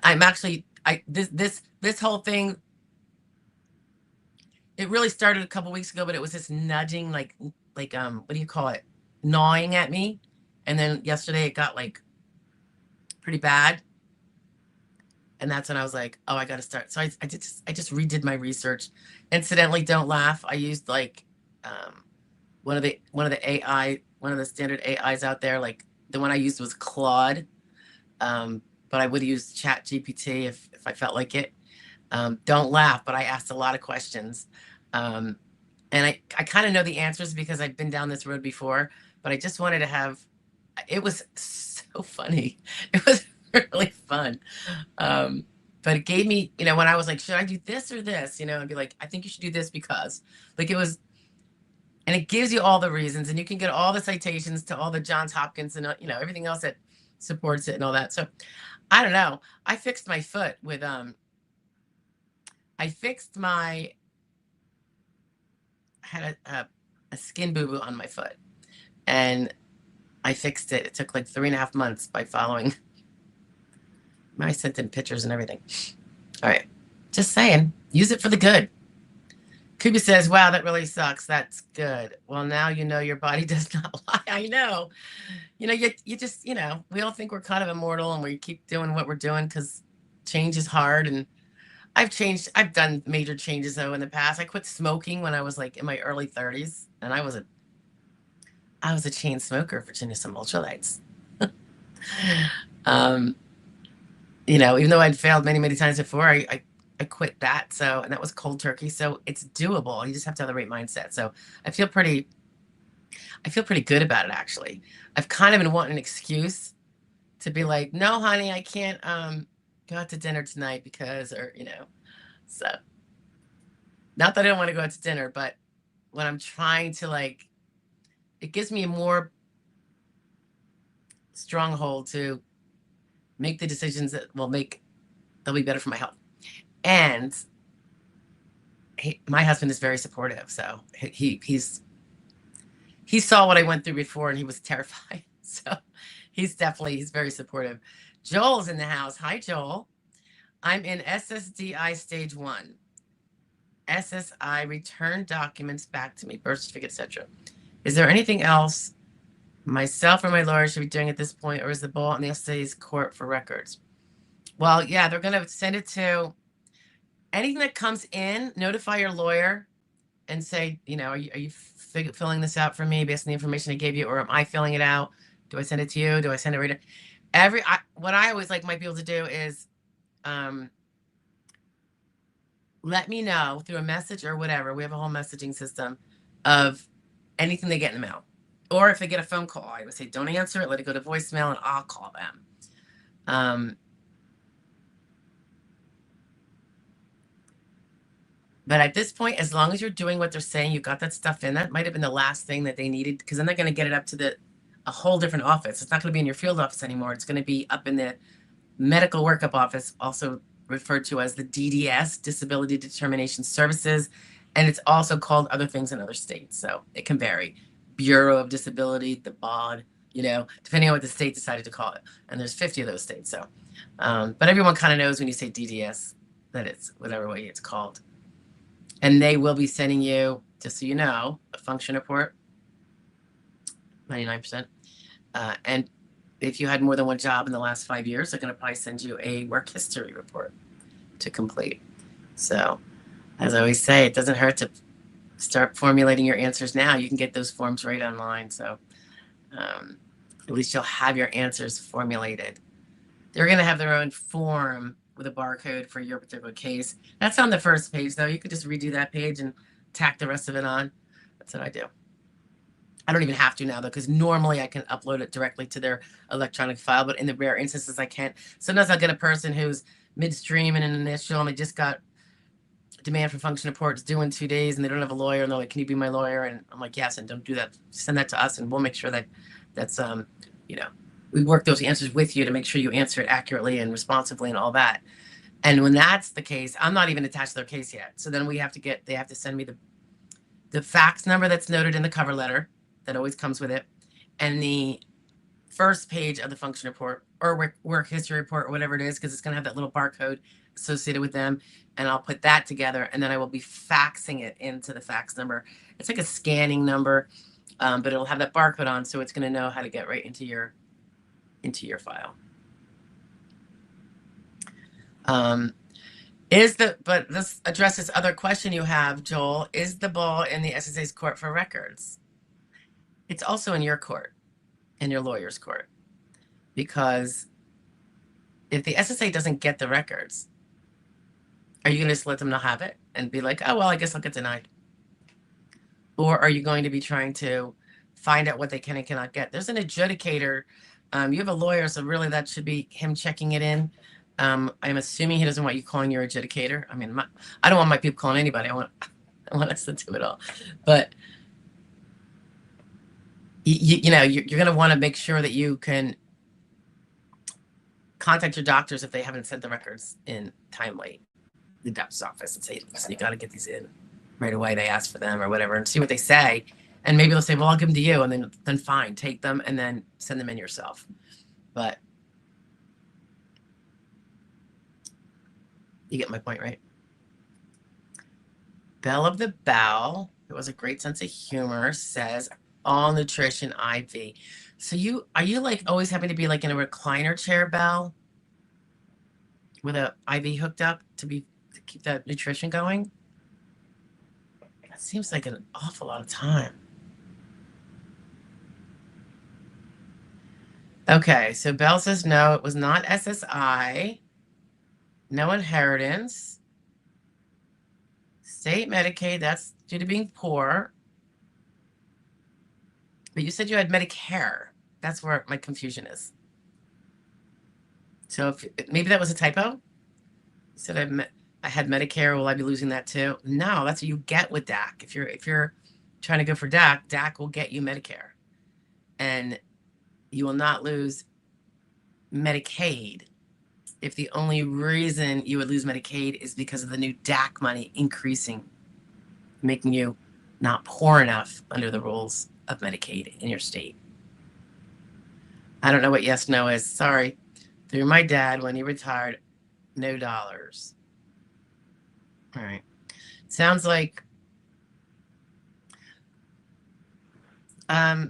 I'm actually, this whole thing, it really started a couple weeks ago, but it was this nudging, like what do you call it? Gnawing at me. And then yesterday it got like pretty bad. And that's when I was like, oh, I got to start. So I just redid my research. Incidentally, don't laugh. I used like one of the standard AIs out there. Like the one I used was Claude, but I would use Chat GPT if I felt like it. Don't laugh, but I asked a lot of questions, and I kind of know the answers because I've been down this road before. But I just wanted to have. It was so funny. It was really fun. But it gave me, when I was like, should I do this or this? And be like, I think you should do this because, like, it was, and it gives you all the reasons, and you can get all the citations to all the Johns Hopkins and everything else that supports it and all that. So I don't know. I fixed my foot with I had a skin boo-boo on my foot, and I fixed it. It took like 3.5 months by following. I sent in pictures and everything. All right. Just saying. Use it for the good. Kubi says, wow, that really sucks. That's good. Well, now you know your body does not lie. I know. You just, we all think we're kind of immortal and we keep doing what we're doing because change is hard. And I've done major changes, though, in the past. I quit smoking when I was like in my early 30s. And I was a chain smoker for some ultralights. Even though I'd failed many, many times before, I quit that. So, and that was cold turkey. So it's doable. You just have to have the right mindset. So I feel pretty good about it, actually. I've kind of been wanting an excuse to be like, no, honey, I can't go out to dinner tonight because, so not that I don't want to go out to dinner, but when I'm trying to it gives me a more stronghold to make the decisions that they'll be better for my health. And my husband is very supportive. So he saw what I went through before and he was terrified. So he's very supportive. Joel's in the house. Hi, Joel. I'm in SSDI stage 1. SSI return documents back to me, birth certificate, etc. Is there anything else myself or my lawyer should be doing at this point, or is the ball in the SSA's court for records? Well, yeah, they're going to send it to anything that comes in. Notify your lawyer and say, are you filling this out for me based on the information I gave you, or am I filling it out? Do I send it to you? Do I send it right to what I always might be able to do is let me know through a message or whatever. We have a whole messaging system of anything they get in the mail. Or if they get a phone call, I would say, don't answer it, let it go to voicemail, and I'll call them. But at this point, as long as you're doing what they're saying, you got that stuff in, that might have been the last thing that they needed, because then they're going to get it up to a whole different office. It's not going to be in your field office anymore. It's going to be up in the medical workup office, also referred to as the DDS, Disability Determination Services. And it's also called other things in other states. So it can vary. Bureau of Disability, the BOD, depending on what the state decided to call it. And there's 50 of those states. So, but everyone kind of knows when you say DDS that it's whatever way it's called. And they will be sending you, just so you know, a function report, 99%. And if you had more than one job in the last 5 years, they're going to probably send you a work history report to complete. So, as I always say, it doesn't hurt to start formulating your answers now. You can get those forms right online. So at least you'll have your answers formulated. They're going to have their own form with a barcode for your particular case. That's on the first page, though. You could just redo that page and tack the rest of it on. That's what I do. I don't even have to now, though, because normally I can upload it directly to their electronic file, but in the rare instances I can't. Sometimes I'll get a person who's midstream in an initial and they just got demand for function reports due in 2 days and they don't have a lawyer, and they're like, can you be my lawyer? And I'm like, yes, and don't do that. Send that to us and we'll make sure that that's we we work those answers with you to make sure you answer it accurately and responsibly and all that. And when that's the case, I'm not even attached to their case yet. So then they have to send me the fax number that's noted in the cover letter that always comes with it, and the first page of the function report or work history report or whatever it is, because it's going to have that little barcode associated with them. And I'll put that together, and then I will be faxing it into the fax number. It's like a scanning number, but it'll have that barcode on, so it's going to know how to get right into your file. But this addresses other question you have, Joel. Is the ball in the SSA's court for records? It's also in your court, in your lawyer's court, because if the SSA doesn't get the records, are you going to just let them not have it and be like, oh, well, I guess I'll get denied? Or are you going to be trying to find out what they can and cannot get? There's an adjudicator. You have a lawyer, so really that should be him checking it in. I'm assuming he doesn't want you calling your adjudicator. I mean, I don't want my people calling anybody. I want us to do it all. But you know, you're going to want to make sure that you can contact your doctors if they haven't sent the records in timely. The doctor's office and say, listen, you got to get these in right away. They ask for them or whatever, and see what they say. And maybe they'll say, well, I'll give them to you, and then fine, take them and then send them in yourself. But you get my point, right? Belle of the Bow, it was a great sense of humor, says all nutrition IV. So are you like always having to be like in a recliner chair, Belle, with a IV hooked up to keep that nutrition going? That seems like an awful lot of time. Okay, so Belle says no, it was not SSI. No inheritance. State Medicaid, that's due to being poor. But you said you had Medicare. That's where my confusion is. So maybe that was a typo. You said I had Medicare. Will I be losing that too? No, that's what you get with DAC. If you're trying to go for DAC, DAC will get you Medicare, and you will not lose Medicaid. If the only reason you would lose Medicaid is because of the new DAC money increasing, making you not poor enough under the rules of Medicaid in your state. I don't know what yes, no is. Sorry. Through my dad, when he retired, no dollars. All right. Sounds like so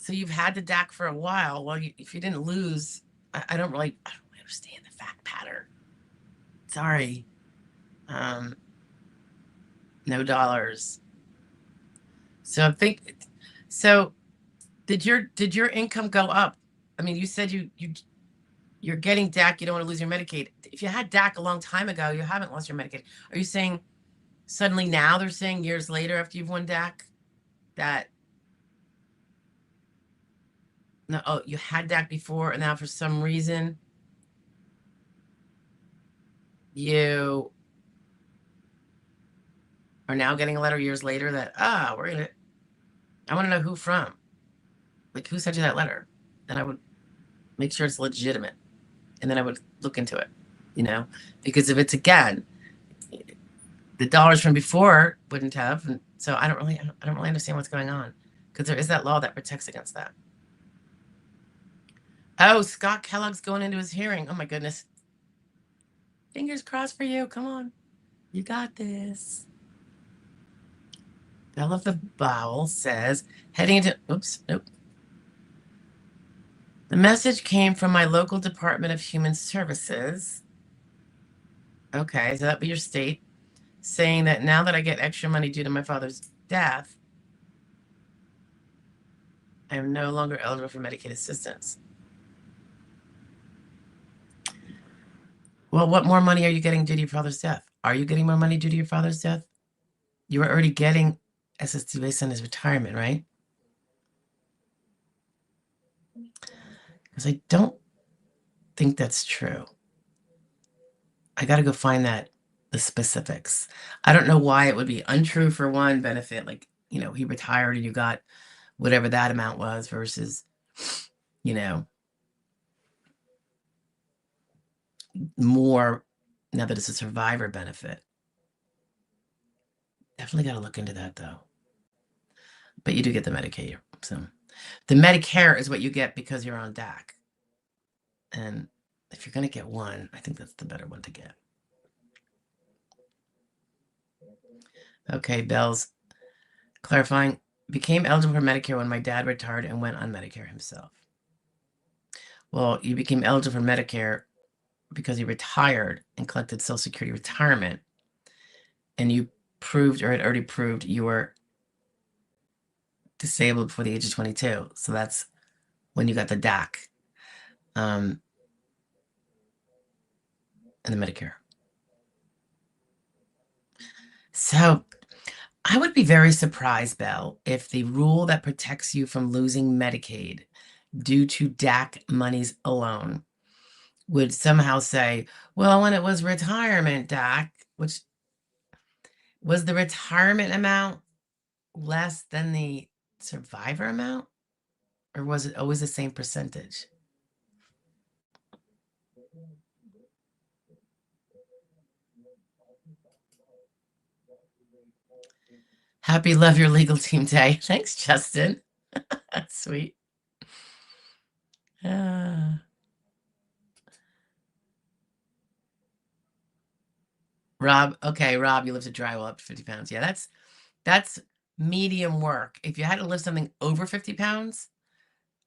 you've had the DAC for a while. Well, if you didn't lose, I don't really understand the fact pattern. Sorry. No dollars. So I think, so did your income go up? I mean, you said you're getting DAC, you don't want to lose your Medicaid. If you had DAC a long time ago, you haven't lost your Medicaid. Are you saying suddenly now they're saying years later after you've won DAC that no, oh, you had DAC before, and now for some reason you are now getting a letter years later that, I want to know who from. Like, who sent you that letter? And I would make sure it's legitimate. And then I would look into it, you know, because if it's again, the dollars from before wouldn't have. And so I don't really understand what's going on, because there is that law that protects against that. Oh, Scott Kellogg's going into his hearing. Oh my goodness. Fingers crossed for you. Come on. You got this. Belle of the Bowel says, heading into, oops, nope. The message came from my local Department of Human Services. Okay, so that'd be your state, saying that now that I get extra money due to my father's death, I am no longer eligible for Medicaid assistance. Well, what more money are you getting due to your father's death? Are you getting more money due to your father's death? You were already getting SSD based on his retirement, right? Because I don't think that's true. I got to go find the specifics. I don't know why it would be untrue for one benefit, like, you know, he retired and you got whatever that amount was, versus you know, more now that it's a survivor benefit. Definitely got to look into that though. But you do get the Medicaid. So the Medicare is what you get because you're on DAC. And if you're going to get one, I think that's the better one to get. Okay, Bell's clarifying. Became eligible for Medicare when my dad retired and went on Medicare himself. Well, you became eligible for Medicare because he retired and collected Social Security retirement. And you proved or had already proved you were disabled before the age of 22. So that's when you got the DAC and the Medicare. So I would be very surprised, Belle, if the rule that protects you from losing Medicaid due to DAC monies alone would somehow say, well, when it was retirement DAC, which was the retirement amount less than the survivor amount? Or was it always the same percentage? Happy Love Your Legal Team Day. Thanks, Justin. That's sweet. Rob, okay, Rob, you lift a drywall up to 50 pounds. Yeah, that's medium work. If you had to lift something over 50 pounds,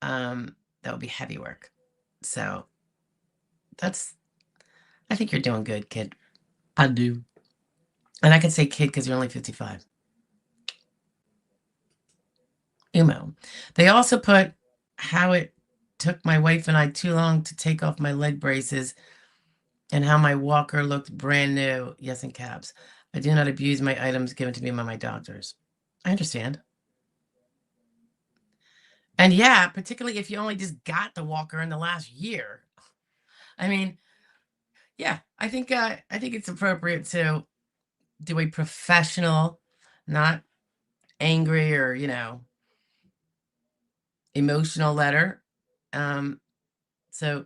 that would be heavy work. So I think you're doing good, kid. I do. And I can say kid because you're only 55. Umo. They also put how it took my wife and I too long to take off my leg braces and how my walker looked brand new. Yes, in caps. I do not abuse my items given to me by my doctors. I understand. And yeah, particularly if you only just got the walker in the last year. I mean, yeah, I think it's appropriate to do a professional, not angry or, emotional letter. So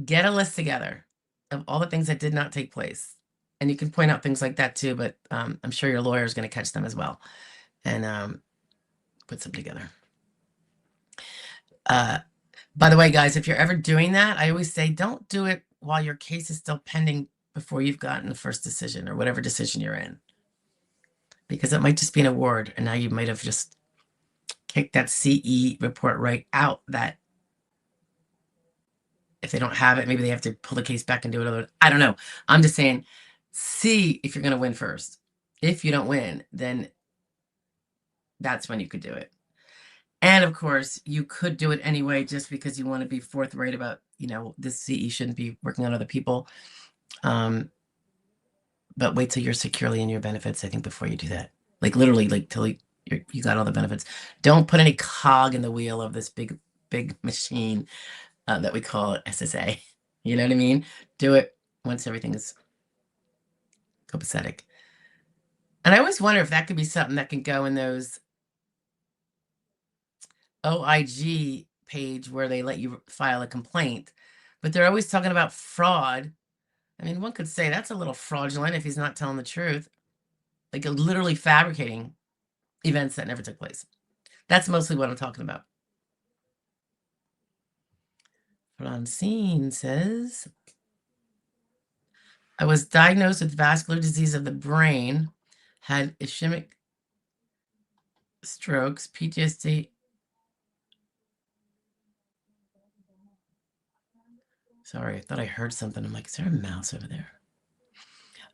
get a list together of all the things that did not take place. And you can point out things like that too, but I'm sure your lawyer is going to catch them as well and put some together. By the way, guys, if you're ever doing that, I always say don't do it while your case is still pending before you've gotten the first decision or whatever decision you're in. Because it might just be an award, and now you might have just kicked that CE report right out. That if they don't have it, maybe they have to pull the case back and do it. I don't know. I'm just saying, see if you're going to win first. If you don't win, then that's when you could do it. And of course, you could do it anyway, just because you want to be forthright about, this CE shouldn't be working on other people. But wait till you're securely in your benefits, I think, before you do that. Like literally, like till you got all the benefits. Don't put any cog in the wheel of this big machine that we call SSA. You know what I mean? Do it once everything is copacetic. And I always wonder if that could be something that can go in those OIG page where they let you file a complaint. But they're always talking about fraud. I mean, one could say that's a little fraudulent if he's not telling the truth. Like literally fabricating events that never took place. That's mostly what I'm talking about. Francine says, I was diagnosed with vascular disease of the brain, had ischemic strokes, PTSD. Sorry, I thought I heard something. I'm like, is there a mouse over there?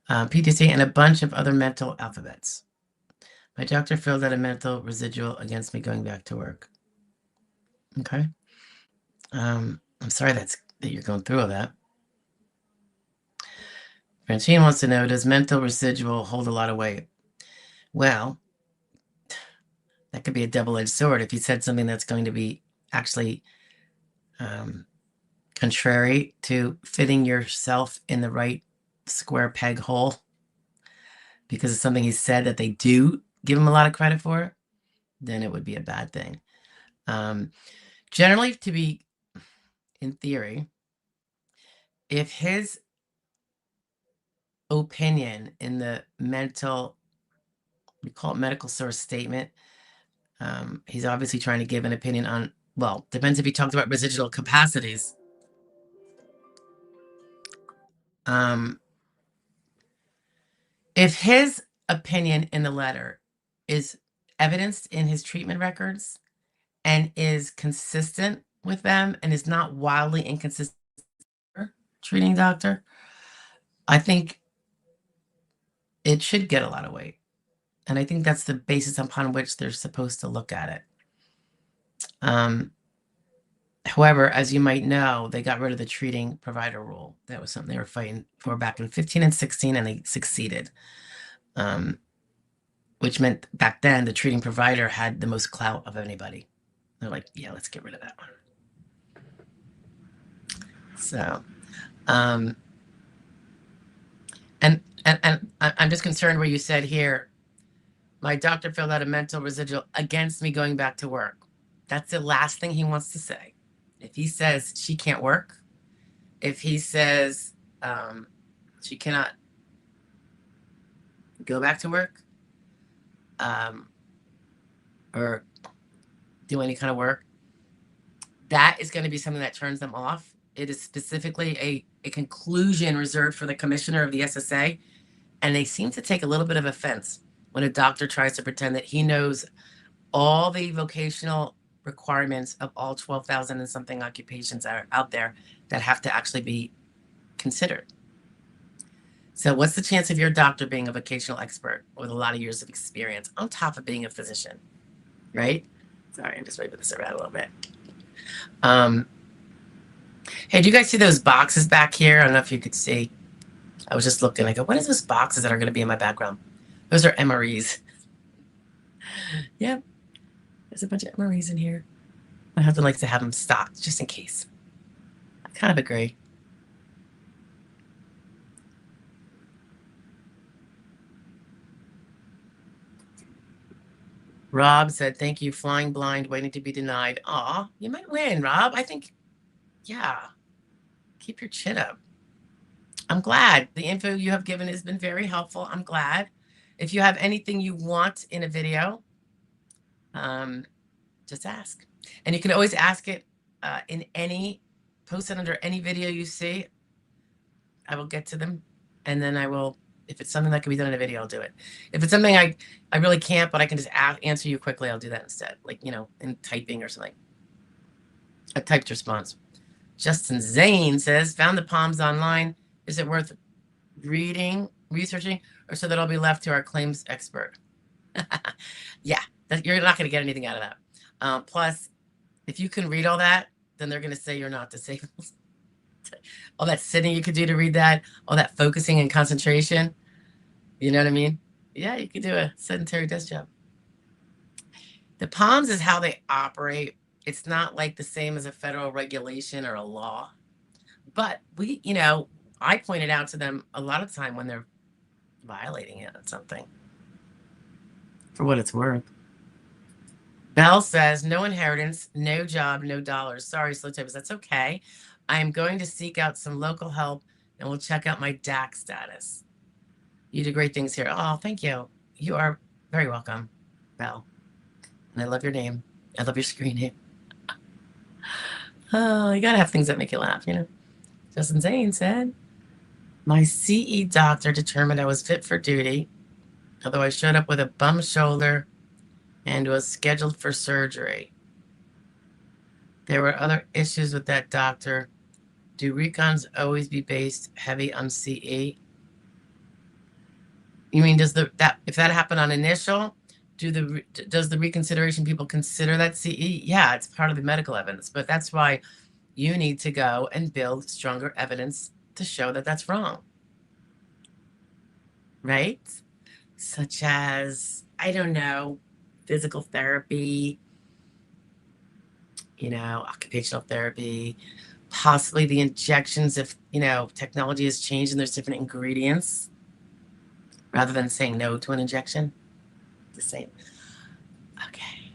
PTSD and a bunch of other mental alphabets. My doctor filled out a mental residual against me going back to work. Okay. I'm sorry that you're going through all that. Francine wants to know, does mental residual hold a lot of weight? Well, that could be a double-edged sword. If you said something that's going to be actually contrary to fitting yourself in the right square peg hole because of something he said that they do give him a lot of credit for, then it would be a bad thing. Generally, to be in theory, if his opinion in the we call it medical source statement, he's obviously trying to give an opinion on, well, depends if he talks about residual capacities. If his opinion in the letter is evidenced in his treatment records and is consistent with them and is not wildly inconsistent treating doctor, I think it should get a lot of weight. And I think that's the basis upon which they're supposed to look at it. However, as you might know, they got rid of the treating provider rule. That was something they were fighting for back in 15 and 16, and they succeeded. Which meant back then the treating provider had the most clout of anybody. They're like, yeah, let's get rid of that one. So, and I'm just concerned where you said here, my doctor filled out a mental residual against me going back to work. That's the last thing he wants to say. If he says she can't work, if he says she cannot go back to work, or do any kind of work, that is going to be something that turns them off. It is specifically a conclusion reserved for the commissioner of the SSA, and they seem to take a little bit of offense when a doctor tries to pretend that he knows all the vocational requirements of all 12,000 and something occupations are out there that have to actually be considered. So what's the chance of your doctor being a vocational expert with a lot of years of experience on top of being a physician, right? Sorry, I'm just waving this around a little bit. Hey, do you guys see those boxes back here? I don't know if you could see. I was just looking. I go, what is those boxes that are going to be in my background? Those are MREs. Yep. There's a bunch of MREs in here. My husband likes to have them stocked just in case. I kind of agree. Rob said, thank you. Flying blind, waiting to be denied. Aw, you might win, Rob. I think, yeah. Keep your chin up. I'm glad. The info you have given has been very helpful. I'm glad. If you have anything you want in a video, just ask. And you can always ask it in any, post it under any video you see. I will get to them. And then I will, if it's something that can be done in a video, I'll do it. If it's something I really can't, but I can just answer you quickly, I'll do that instead. Like, you know, in typing or something. A typed response. Justin Zane says, found the POMS online. Is it worth reading, researching, or so that I'll be left to our claims expert? Yeah, you're not going to get anything out of that. Plus, if you can read all that, then they're going to say you're not disabled. All that sitting you could do to read that, all that focusing and concentration. You know what I mean? Yeah, you could do a sedentary desk job. The POMS is how they operate. It's not like the same as a federal regulation or a law. But we, you know, I pointed out to them a lot of time when they're violating it on something. For what it's worth. Bell says, no inheritance, no job, no dollars. Sorry, slow typist. That's okay. I am going to seek out some local help and we'll check out my DAC status. You do great things here. Oh, thank you. You are very welcome, Bell. And I love your name. I love your screen name. Oh, you gotta have things that make you laugh, you know. Justin Zane said, my CE doctor determined I was fit for duty, although I showed up with a bum shoulder and was scheduled for surgery. There were other issues with that doctor. Do recons always be based heavy on CE? You mean if that happened on initial, does the reconsideration people consider that CE? Yeah, it's part of the medical evidence, but that's why you need to go and build stronger evidence to show that that's wrong. Right? Such as, I don't know, physical therapy, you know, occupational therapy, possibly the injections if, you know, technology has changed and there's different ingredients, rather than saying no to an injection. The same. Okay.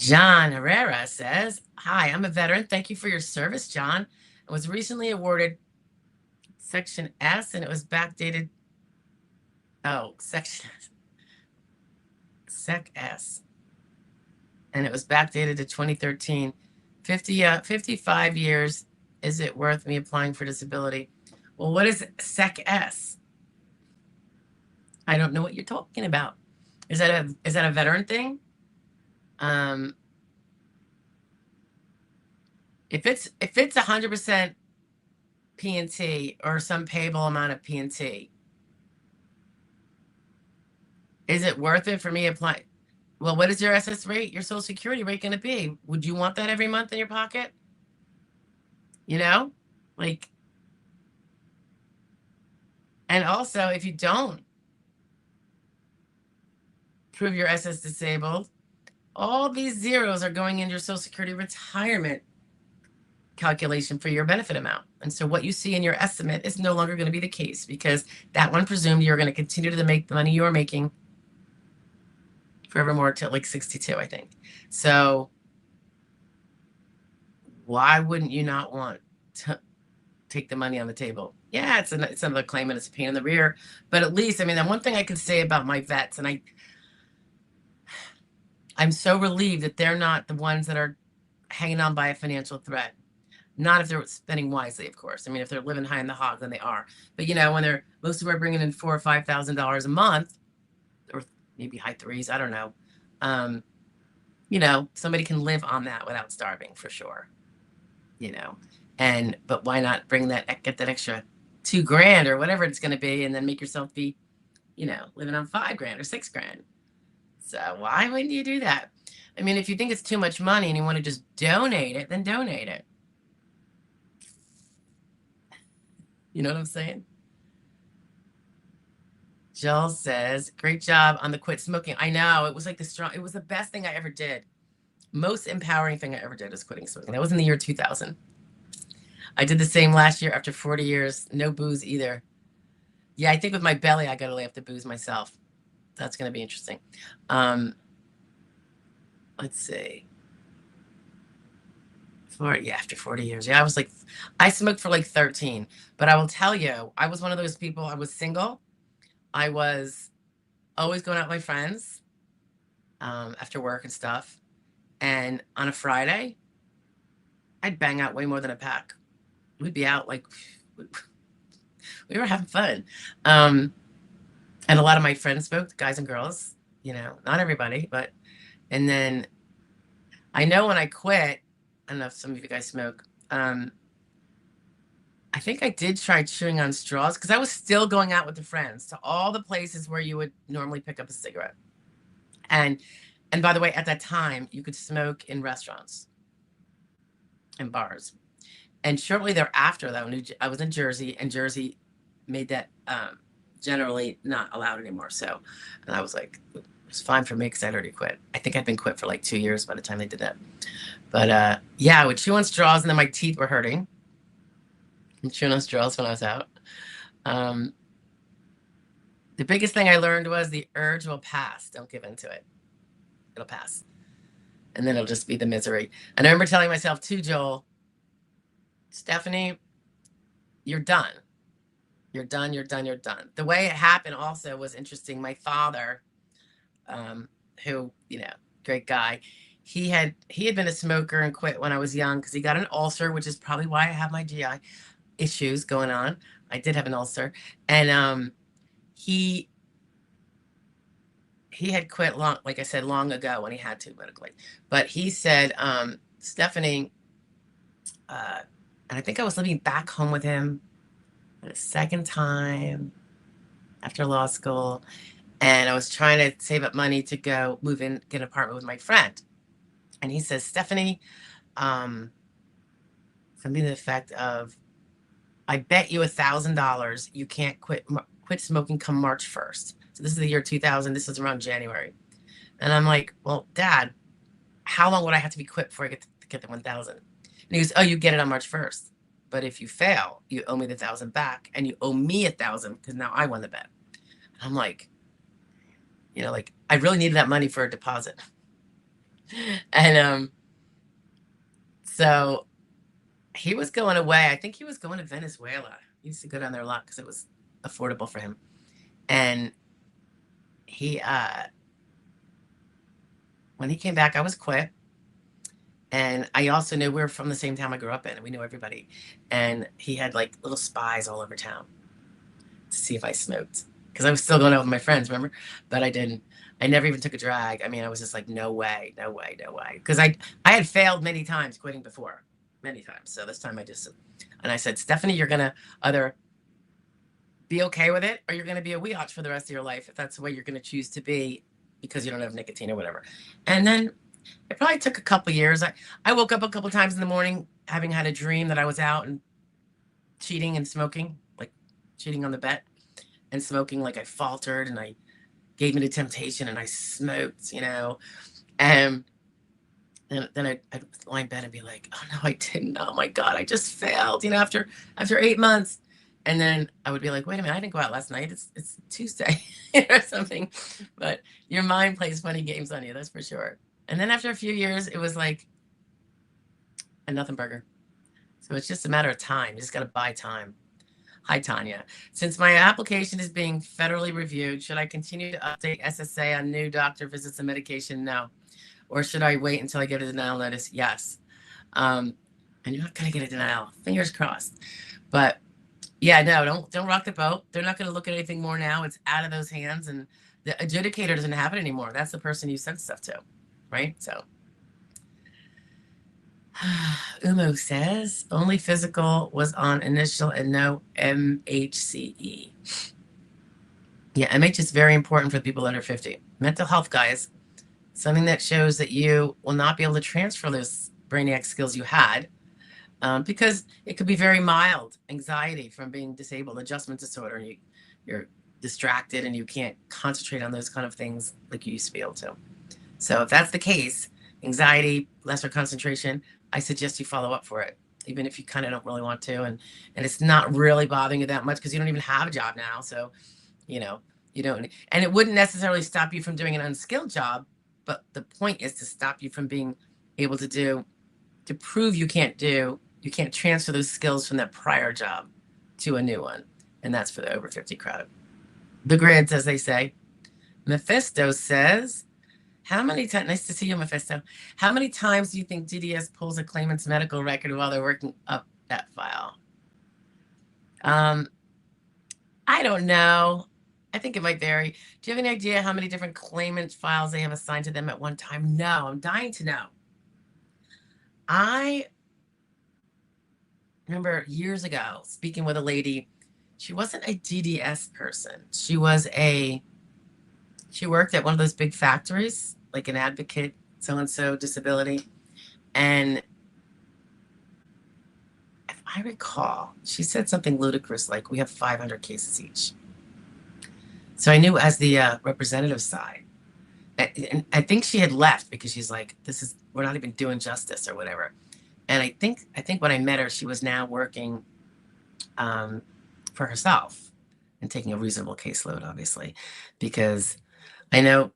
John Herrera says, hi, I'm a veteran. Thank you for your service, John. I was recently awarded Section S, and it was backdated. Oh, Sec S. And it was backdated to 2013. 55 years. Is it worth me applying for disability? Well, what is Sec S? I don't know what you're talking about. Is that a veteran thing? If it's 100% P&T or some payable amount of P&T, is it worth it for me applying? Well, what is your SS rate, your Social Security rate going to be? Would you want that every month in your pocket? You know, like, and also if you don't prove your SS disabled, all these zeros are going into your Social Security retirement calculation for your benefit amount. And so what you see in your estimate is no longer going to be the case, because that one presumed you're going to continue to make the money you're making forevermore till like 62, I think. So why wouldn't you not want to take the money on the table? Yeah, it's another claim and it's a pain in the rear, but at least, I mean, the one thing I can say about my vets, and I'm so relieved that they're not the ones that are hanging on by a financial thread. Not if they're spending wisely, of course. I mean, if they're living high in the hog, then they are. But you know, when most of them are bringing in $4,000 or $5,000 a month, or maybe high threes, I don't know. You know, somebody can live on that without starving for sure. You know, but why not get that extra $2,000 or whatever it's going to be, and then make yourself be, you know, living on $5,000 or $6,000. So why wouldn't you do that? I mean, if you think it's too much money and you want to just donate it, then donate it. You know what I'm saying? Jill says, great job on the quit smoking. I know, it was like it was the best thing I ever did. Most empowering thing I ever did was quitting smoking. That was in the year 2000. I did the same last year after 40 years. No booze either. Yeah, I think with my belly, I got to lay off the booze myself. That's going to be interesting. Let's see. After 40 years. Yeah, I smoked for like 13. But I will tell you, I was one of those people. I was single. I was always going out with my friends after work and stuff. And on a Friday, I'd bang out way more than a pack. We'd be out like, we were having fun. And a lot of my friends smoked, guys and girls, you know, not everybody, but, and then I know when I quit, I don't know if some of you guys smoke, I think I did try chewing on straws, because I was still going out with the friends to all the places where you would normally pick up a cigarette. And by the way, at that time, you could smoke in restaurants and bars. And shortly thereafter, though, I was in Jersey, and Jersey made that generally not allowed anymore. So, and I was like, it was fine for me because I'd already quit. I think I'd been quit for like 2 years by the time they did that. But yeah, I would chew on straws, and then my teeth were hurting. I'm chewing on straws when I was out. The biggest thing I learned was the urge will pass. Don't give into it. It'll pass. And then it'll just be the misery. And I remember telling myself too, Joel, Stephanie, you're done. You're done, you're done, you're done. The way it happened also was interesting. My father, who, you know, great guy, he had been a smoker and quit when I was young because he got an ulcer, which is probably why I have my GI issues going on. I did have an ulcer. And he had quit like I said, long ago when he had to medically. But he said, Stephanie, and I think I was living back home with him a second time after law school, and I was trying to save up money to go move in, get an apartment with my friend. And he says, Stephanie, something to the effect of, I bet you $1,000 you can't quit smoking come March 1st. So this is the year 2000. This is around January. And I'm like, well, Dad, how long would I have to be quit before I get the 1,000? And he goes, oh, you get it on March 1st. But if you fail, you owe me the 1,000 back, and you owe me 1,000 because now I won the bet. And I'm like, you know, like I really needed that money for a deposit. And so he was going away. I think he was going to Venezuela. He used to go down there a lot because it was affordable for him. And he when he came back, I was quit. And I also knew we were from the same town I grew up in, and we knew everybody. And he had like little spies all over town to see if I smoked, because I was still going out with my friends, remember? But I didn't. I never even took a drag. I mean, I was just like, no way, no way, no way. Because I had failed many times quitting before, many times. So this time and I said, Stephanie, you're gonna either be okay with it, or you're gonna be a weotch for the rest of your life if that's the way you're gonna choose to be, because you don't have nicotine or whatever. And then it probably took a couple years. I woke up a couple times in the morning having had a dream that I was out and cheating and smoking, like cheating on the bet and smoking. Like I faltered and I gave me the temptation and I smoked, and then I'd lie in bed and be like, oh no, I didn't. Oh my God, I just failed, after 8 months. And then I would be like, wait a minute, I didn't go out last night. It's Tuesday or something. But your mind plays funny games on you, that's for sure. And then after a few years, it was like a nothing burger. So it's just a matter of time. You just got to buy time. Hi, Tanya. Since my application is being federally reviewed, should I continue to update SSA on new doctor visits and medication? No. Or should I wait until I get a denial notice? Yes. And you're not going to get a denial. Fingers crossed. But yeah, no, don't rock the boat. They're not going to look at anything more now. It's out of those hands. And the adjudicator doesn't have it anymore. That's the person you sent stuff to. Right? So Umo says only physical was on initial and no MHCE. Yeah, MH is very important for people under 50. Mental health, guys, something that shows that you will not be able to transfer those brainiac skills you had, because it could be very mild anxiety from being disabled, adjustment disorder, and you're distracted and you can't concentrate on those kind of things like you used to be able to. So if that's the case, anxiety, lesser concentration, I suggest you follow up for it, even if you kind of don't really want to. And it's not really bothering you that much because you don't even have a job now. So, you don't, and it wouldn't necessarily stop you from doing an unskilled job. But the point is to stop you from being able to prove you can't transfer those skills from that prior job to a new one. And that's for the over 50 crowd. The grids, as they say. Mephisto says, how many times, nice to see you, Mephisto. How many times do you think DDS pulls a claimant's medical record while they're working up that file? I don't know. I think it might vary. Do you have any idea how many different claimant files they have assigned to them at one time? No, I'm dying to know. I remember years ago speaking with a lady. She wasn't a DDS person. She worked at one of those big factories, like an advocate, so-and-so disability. And if I recall, she said something ludicrous like, we have 500 cases each. So I knew as the representative side, and I think she had left because she's like, we're not even doing justice or whatever. And I think when I met her, she was now working for herself and taking a reasonable caseload, obviously, because I know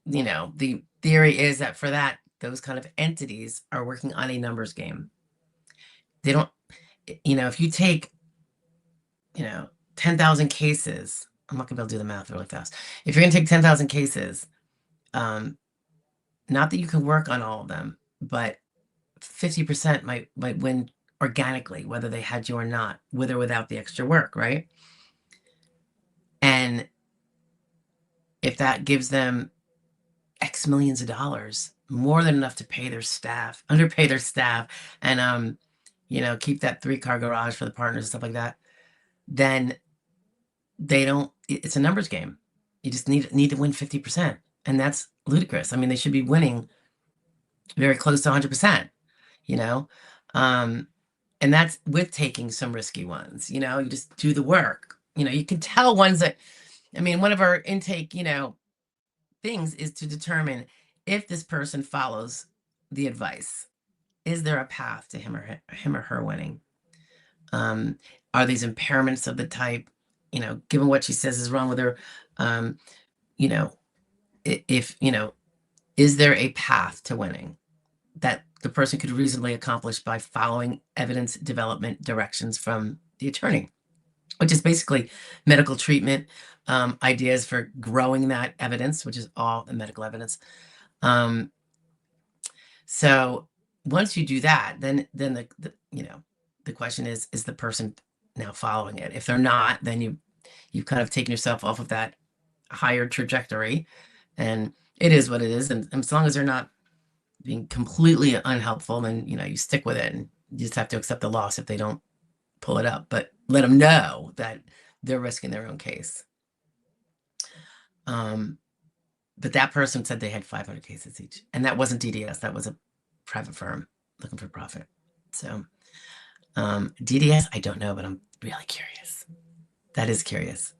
the theory is that for that, those kind of entities are working on a numbers game. They don't, if you take, 10,000 cases, I'm not gonna be able to do the math really fast. If you're gonna take 10,000 cases, not that you can work on all of them, but 50% might win organically, whether they had you or not, with or without the extra work, right? And if that gives them X millions of dollars, more than enough to pay their staff, underpay their staff, and keep that 3-car garage for the partners and stuff like that, then it's a numbers game. You just need to win 50%. And that's ludicrous. I mean, they should be winning very close to 100%, and that's with taking some risky ones, you just do the work. You can tell ones that, one of our intake, things is to determine if this person follows the advice. Is there a path to him or her winning? Are these impairments of the type, given what she says is wrong with her, if Is there a path to winning that the person could reasonably accomplish by following evidence development directions from the attorney, which is basically medical treatment, ideas for growing that evidence, which is all the medical evidence. So once you do that, then the the question is the person now following it? If they're not, then you've kind of taken yourself off of that higher trajectory, and it is what it is. And as long as they're not being completely unhelpful, then you stick with it, and you just have to accept the loss if they don't pull it up, but let them know that they're risking their own case. But that person said they had 500 cases each, and that wasn't DDS. That was a private firm looking for profit. So DDS, I don't know, but I'm really curious. That is curious.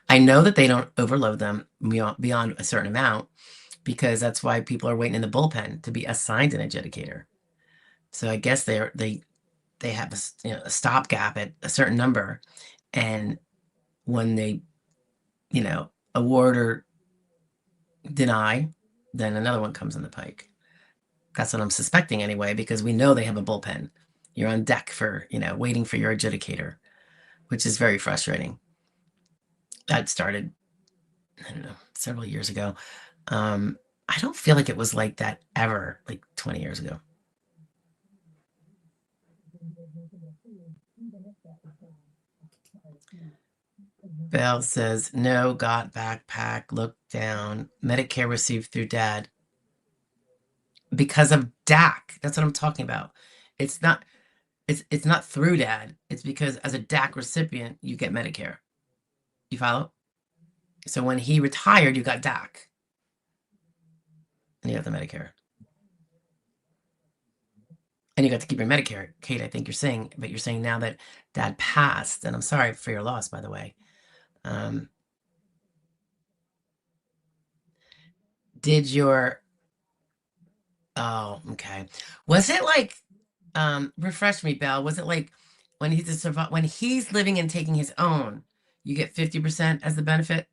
I know that they don't overload them beyond a certain amount, because that's why people are waiting in the bullpen to be assigned an adjudicator. So I guess they have a stopgap at a certain number, and when they award or deny, then another one comes in the pike. That's what I'm suspecting anyway, because we know they have a bullpen. You're on deck for waiting for your adjudicator, which is very frustrating. That started, I don't know, several years ago. I don't feel like it was like that ever, like 20 years ago. Bell says, no, got backpack, look down. Medicare received through dad. Because of DAC. That's what I'm talking about. It's not through dad. It's because as a DAC recipient, you get Medicare. You follow? So when he retired, you got DAC. And you got the Medicare. And you got to keep your Medicare, Kate, I think you're saying, but you're saying now that dad passed, and I'm sorry for your loss, by the way. Did your, oh, okay. Was it like, refresh me, Belle, was it like when he's living and taking his own, you get 50% as the benefit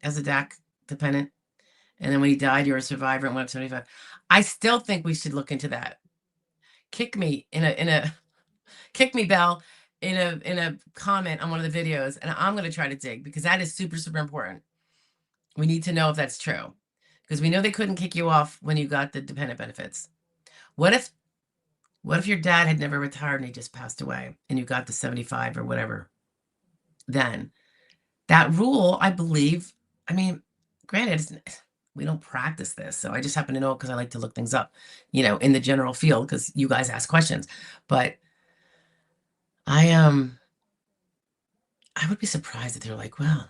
as a DAC dependent? And then when he died, you're a survivor and went up to 75. I still think we should look into that. Kick me kick me, Belle, in a comment on one of the videos, and I'm going to try to dig, because that is super, super important. We need to know if that's true, because we know they couldn't kick you off when you got the dependent benefits. What if your dad had never retired and he just passed away and you got the 75 or whatever? Then that rule, I believe, I mean, granted, we don't practice this, so I just happen to know it because I like to look things up, in the general field, because you guys ask questions. But I would be surprised if they're like, well,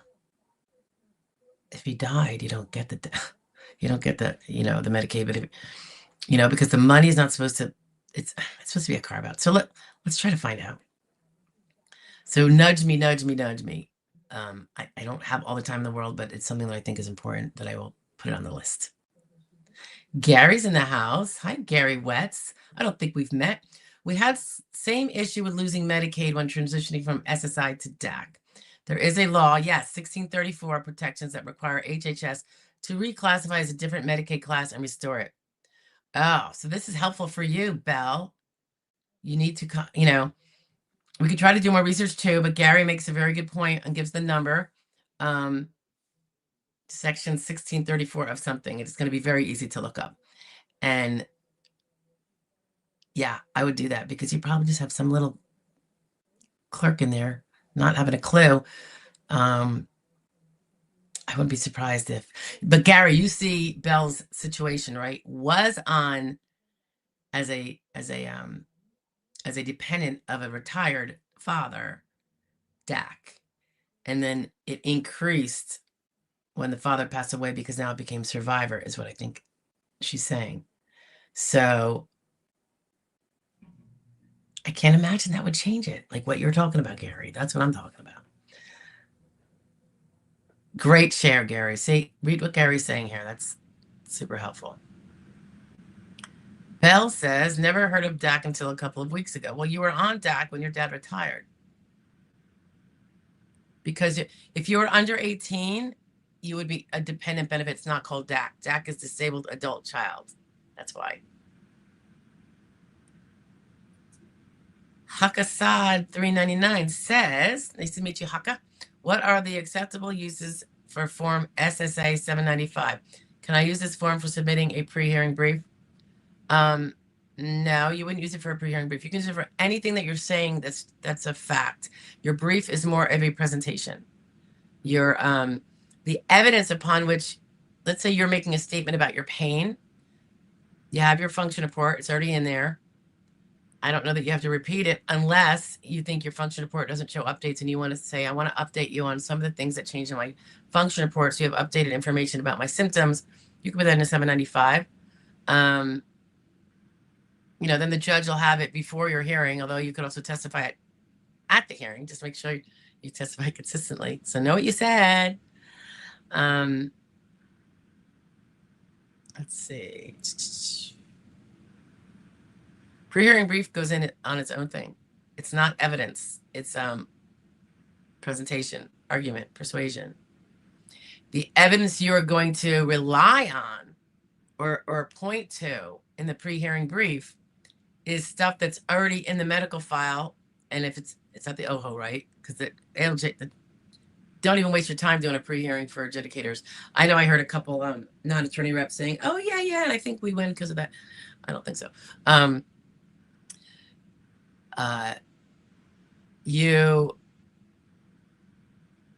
if he died, you don't get the the Medicaid, but if, because the money is not supposed to, it's supposed to be a carve out. So let's try to find out. So nudge me. I don't have all the time in the world, but it's something that I think is important, that I will put it on the list. Gary's in the house. Hi, Gary Wetz. I don't think we've met. We had same issue with losing Medicaid when transitioning from SSI to DAC. There is a law, yes, 1634, protections that require HHS to reclassify as a different Medicaid class and restore it. Oh, so this is helpful for you, Belle. You need to, we could try to do more research too, but Gary makes a very good point and gives the number. Section 1634 of something. It's going to be very easy to look up. And yeah, I would do that, because you probably just have some little clerk in there not having a clue. I wouldn't be surprised if, but Gary, you see Belle's situation, right? Was on as a dependent of a retired father, DAC. And then it increased when the father passed away, because now it became survivor, is what I think she's saying. So I can't imagine that would change it. Like what you're talking about, Gary. That's what I'm talking about. Great share, Gary. See, read what Gary's saying here. That's super helpful. Belle says, never heard of DAC until a couple of weeks ago. Well, you were on DAC when your dad retired. Because if you were under 18, you would be a dependent benefit. It's not called DAC. DAC is disabled adult child. That's why. Hakasad 399 says, nice to meet you, Haka. What are the acceptable uses for Form SSA 795? Can I use this form for submitting a pre-hearing brief? No, you wouldn't use it for a pre-hearing brief. You can use it for anything that you're saying that's a fact. Your brief is more of a presentation. Your the evidence upon which, let's say you're making a statement about your pain. You have your function report. It's already in there. I don't know that you have to repeat it unless you think your function report doesn't show updates and you want to say, I want to update you on some of the things that changed in my function report. So you have updated information about my symptoms. You can put that in a 795. You know, then the judge will have it before your hearing, although you could also testify it at the hearing. Just make sure you testify consistently. So know what you said. Let's see. Pre-hearing brief goes in on its own thing. It's not evidence. It's presentation, argument, persuasion. The evidence you are going to rely on or point to in the pre-hearing brief is stuff that's already in the medical file. And if it's not the OHO, right? Because the ALJ, don't even waste your time doing a pre-hearing for adjudicators. I know I heard a couple non-attorney reps saying, oh, yeah, and I think we win because of that. I don't think so. You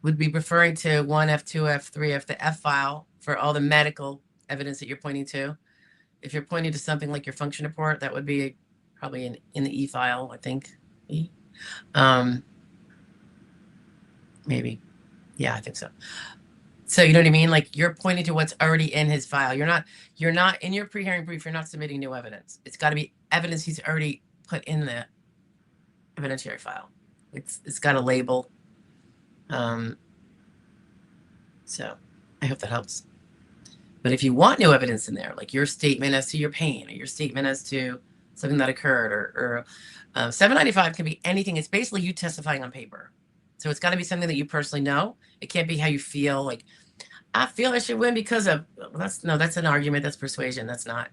would be referring to 1F, 2F, 3F, the F file for all the medical evidence that you're pointing to. If you're pointing to something like your function report, that would be probably in the E file, I think. E. Maybe. Yeah, I think so. So you know what I mean? Like you're pointing to what's already in his file. You're not in your pre-hearing brief, you're not submitting new evidence. It's got to be evidence he's already put in the evidentiary file. It's got a label. So I hope that helps. But if you want new evidence in there, like your statement as to your pain or your statement as to something that occurred or 795 can be anything. It's basically you testifying on paper. So it's got to be something that you personally know. It can't be how you feel. Like, I feel I should win because of, well, that's an argument. That's persuasion. That's not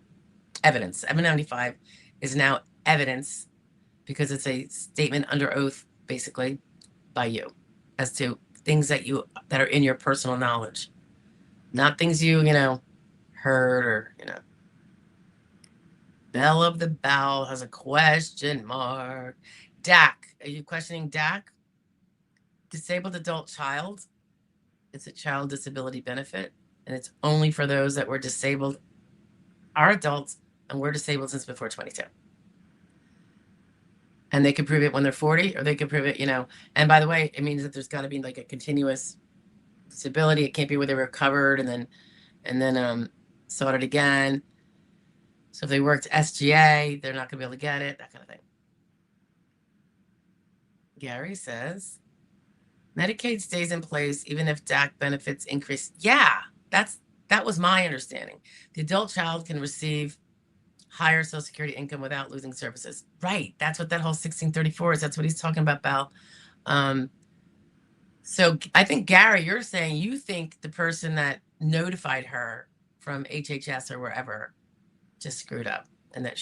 evidence. 795 is now evidence because it's a statement under oath, basically, by you as to things that are in your personal knowledge, not things you heard or Bell of the Bell has a question mark. DAC, are you questioning DAC? Disabled adult child. It's a child disability benefit, and it's only for those that were disabled, are adults, and were disabled since before 22. And they can prove it when they're 40, or they can prove it, and by the way, it means that there's got to be like a continuous disability. It can't be where they were covered and then sought it again. So if they worked SGA, they're not going to be able to get it, that kind of thing. Gary says, Medicaid stays in place even if DAC benefits increase. Yeah, that was my understanding. The adult child can receive higher Social Security income without losing services. Right. That's what that whole 1634 is. That's what he's talking about, Bal. So I think, Gary, you're saying you think the person that notified her from HHS or wherever just screwed up and that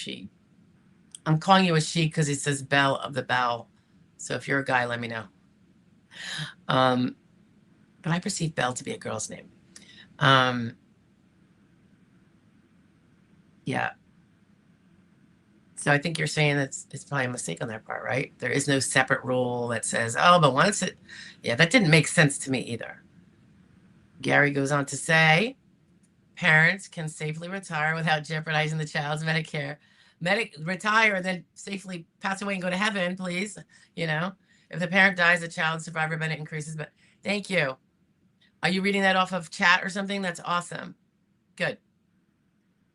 I'm calling you a she because it says Bell of the Bell. So if you're a guy, let me know. But I perceive Bell to be a girl's name. Yeah. So I think you're saying it's probably a mistake on their part, right? There is no separate rule that says, oh, but once that didn't make sense to me either. Gary goes on to say, parents can safely retire without jeopardizing the child's Medicare. Retire and then safely pass away and go to heaven, please. If the parent dies, the child's survivor benefit increases. But thank you. Are you reading that off of chat or something? That's awesome. Good.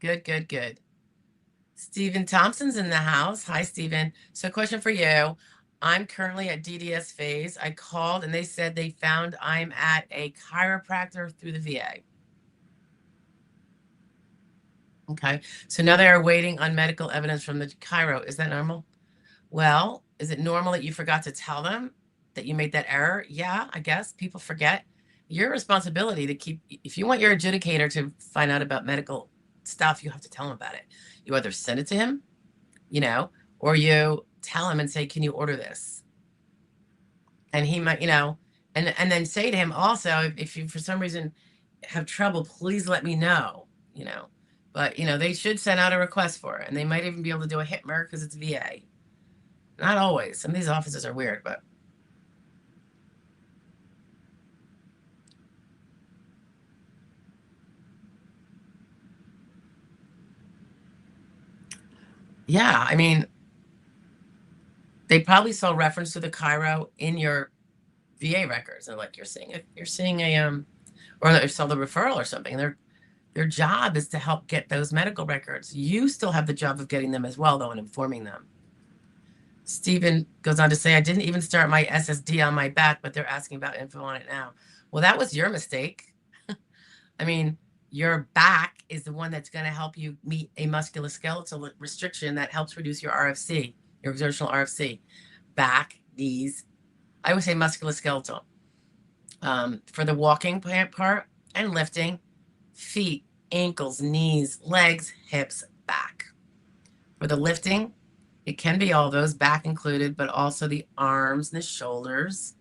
Good. Stephen Thompson's in the house. Hi, Stephen. So question for you. I'm currently at DDS phase. I called and they said they found I'm at a chiropractor through the VA. Okay. So now they are waiting on medical evidence from the chiro. Is that normal? Well, is it normal that you forgot to tell them that you made that error? Yeah, I guess people forget. your responsibility to keep, if you want your adjudicator to find out about medical stuff, you have to tell him about it. You either send it to him, you know, or you tell him and say, can you order this? And he might, you know, and then say to him also, if you for some reason have trouble, please let me know, you know. But, you know, they should send out a request for it, and they might even be able to do a HITMER because it's VA. Not always. Some of these offices are weird, but. Yeah, I mean, they probably saw reference to the Cairo in your VA records, and like you're seeing a or they saw the referral or something. Their job is to help get those medical records. You still have the job of getting them as well, though, and informing them. Stephen goes on to say, I didn't even start my SSD on my back, but they're asking about info on it now. Well, that was your mistake. I mean, your back is the one that's going to help you meet a musculoskeletal restriction that helps reduce your RFC, your exertional RFC. Back, knees, I would say musculoskeletal. For the walking part and lifting, feet, ankles, knees, legs, hips, back. For the lifting, it can be all those, back included, but also the arms and the shoulders.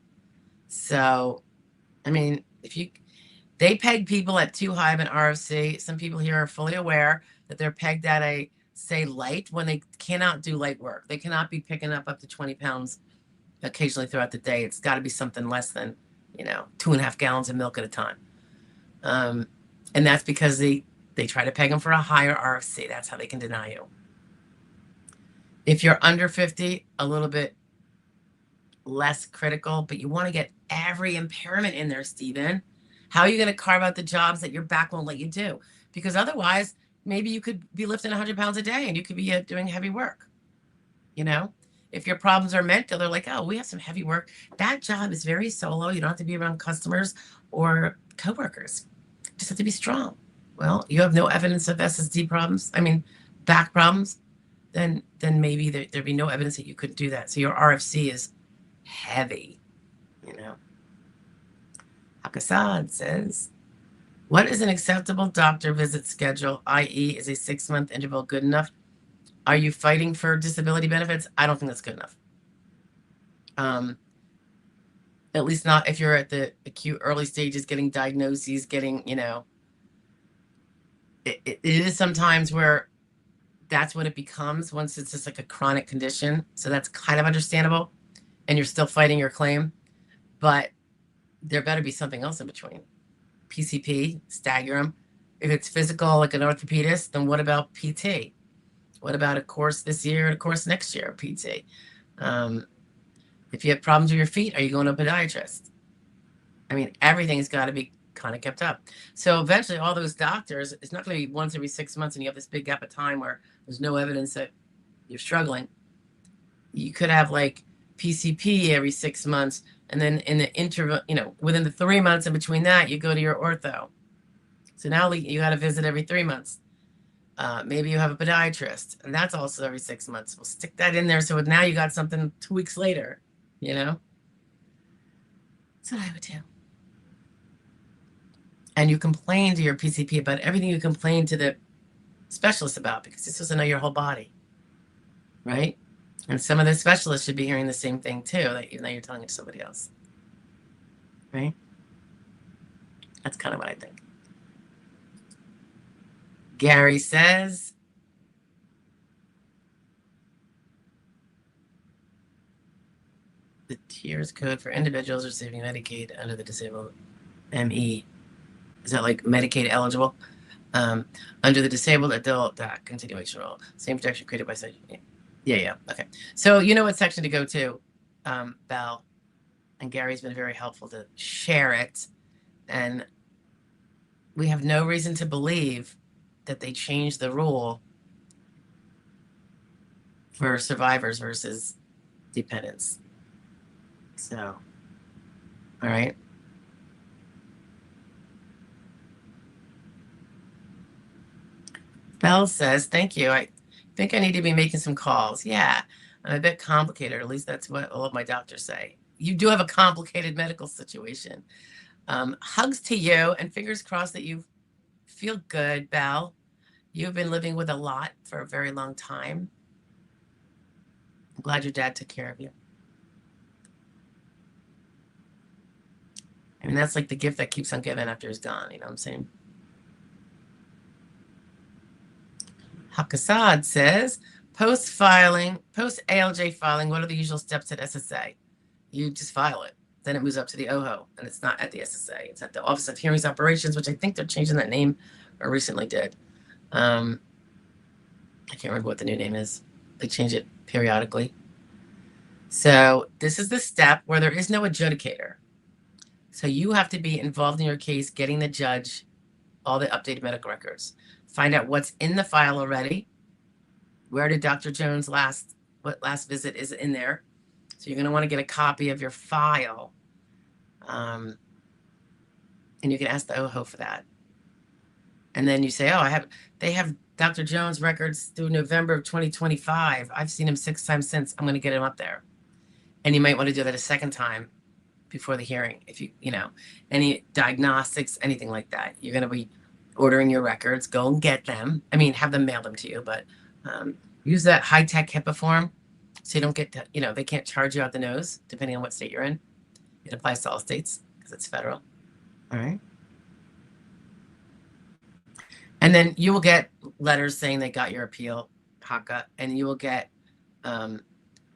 So, I mean, they peg people at too high of an RFC. Some people here are fully aware that they're pegged at a, say, light when they cannot do light work. They cannot be picking up to 20 pounds occasionally throughout the day. It's got to be something less than, 2.5 gallons of milk at a time. And that's because they try to peg them for a higher RFC. That's how they can deny you. If you're under 50, a little bit less critical, but you want to get every impairment in there, Stephen. How are you going to carve out the jobs that your back won't let you do? Because otherwise, maybe you could be lifting 100 pounds a day and you could be doing heavy work. If your problems are mental, they're like, oh, we have some heavy work. That job is very solo. You don't have to be around customers or coworkers. You just have to be strong. Well, you have no evidence of SSD problems. I mean, back problems. Then maybe there'd be no evidence that you couldn't do that. So your RFC is heavy, Hakasad says, what is an acceptable doctor visit schedule, i.e. is a 6-month interval good enough? Are you fighting for disability benefits? I don't think that's good enough. At least not if you're at the acute early stages, getting diagnoses, getting, it is sometimes where that's what it becomes once it's just like a chronic condition. So that's kind of understandable. And you're still fighting your claim. But there better be something else in between. PCP, stagger. If it's physical, like an orthopedist, then what about PT? What about a course this year and a course next year, PT? If you have problems with your feet, are you going to a podiatrist? I mean, everything's got to be kind of kept up. So eventually all those doctors, it's not going to be once every 6 months and you have this big gap of time where there's no evidence that you're struggling. You could have like PCP every 6 months, and then in the interval, within the 3 months in between that, you go to your ortho. So now you got to visit every 3 months. Maybe you have a podiatrist, and that's also every 6 months. We'll stick that in there so now you got something 2 weeks later, That's what I would do. And you complain to your PCP about everything you complain to the specialist about, because you're supposed to know your whole body, right? And some of the specialists should be hearing the same thing too, even though you're telling it to somebody else, right? That's kind of what I think. Gary says, the tiers code for individuals receiving Medicaid under the disabled ME. Is that like Medicaid eligible? Under the disabled adult DAC continuation rule. Same protection created by section. Yeah. Okay. So you know what section to go to, Val. And Gary's been very helpful to share it. And we have no reason to believe that they changed the rule for survivors versus dependents. So, all right. Bell says, thank you. I think I need to be making some calls. Yeah, I'm a bit complicated. At least that's what all of my doctors say. You do have a complicated medical situation. Hugs to you, and fingers crossed that you feel good, Belle. You've been living with a lot for a very long time. I'm glad your dad took care of you. I mean, that's like the gift that keeps on giving after he's gone. You know what I'm saying? Hakasad says, post ALJ filing, what are the usual steps at SSA? You just file it. Then it moves up to the OHO, and it's not at the SSA. It's at the Office of Hearings Operations, which I think they're changing that name, or recently did. I can't remember what the new name is. They change it periodically. So this is the step where there is no adjudicator. So you have to be involved in your case, getting the judge all the updated medical records. Find out what's in the file already. Where did Dr. Jones what last visit is in there? So you're going to want to get a copy of your file. And you can ask the OHO for that. And then you say, oh, they have Dr. Jones records through November of 2025. I've seen him 6 times since. I'm going to get him up there. And you might want to do that a second time before the hearing. If you any diagnostics, anything like that, you're going to be ordering your records, go and get them. I mean, have them mail them to you, but use that high-tech HIPAA form so you don't get to, they can't charge you out the nose depending on what state you're in. It applies to all states because it's federal. All right. And then you will get letters saying they got your appeal, HACA, and you will get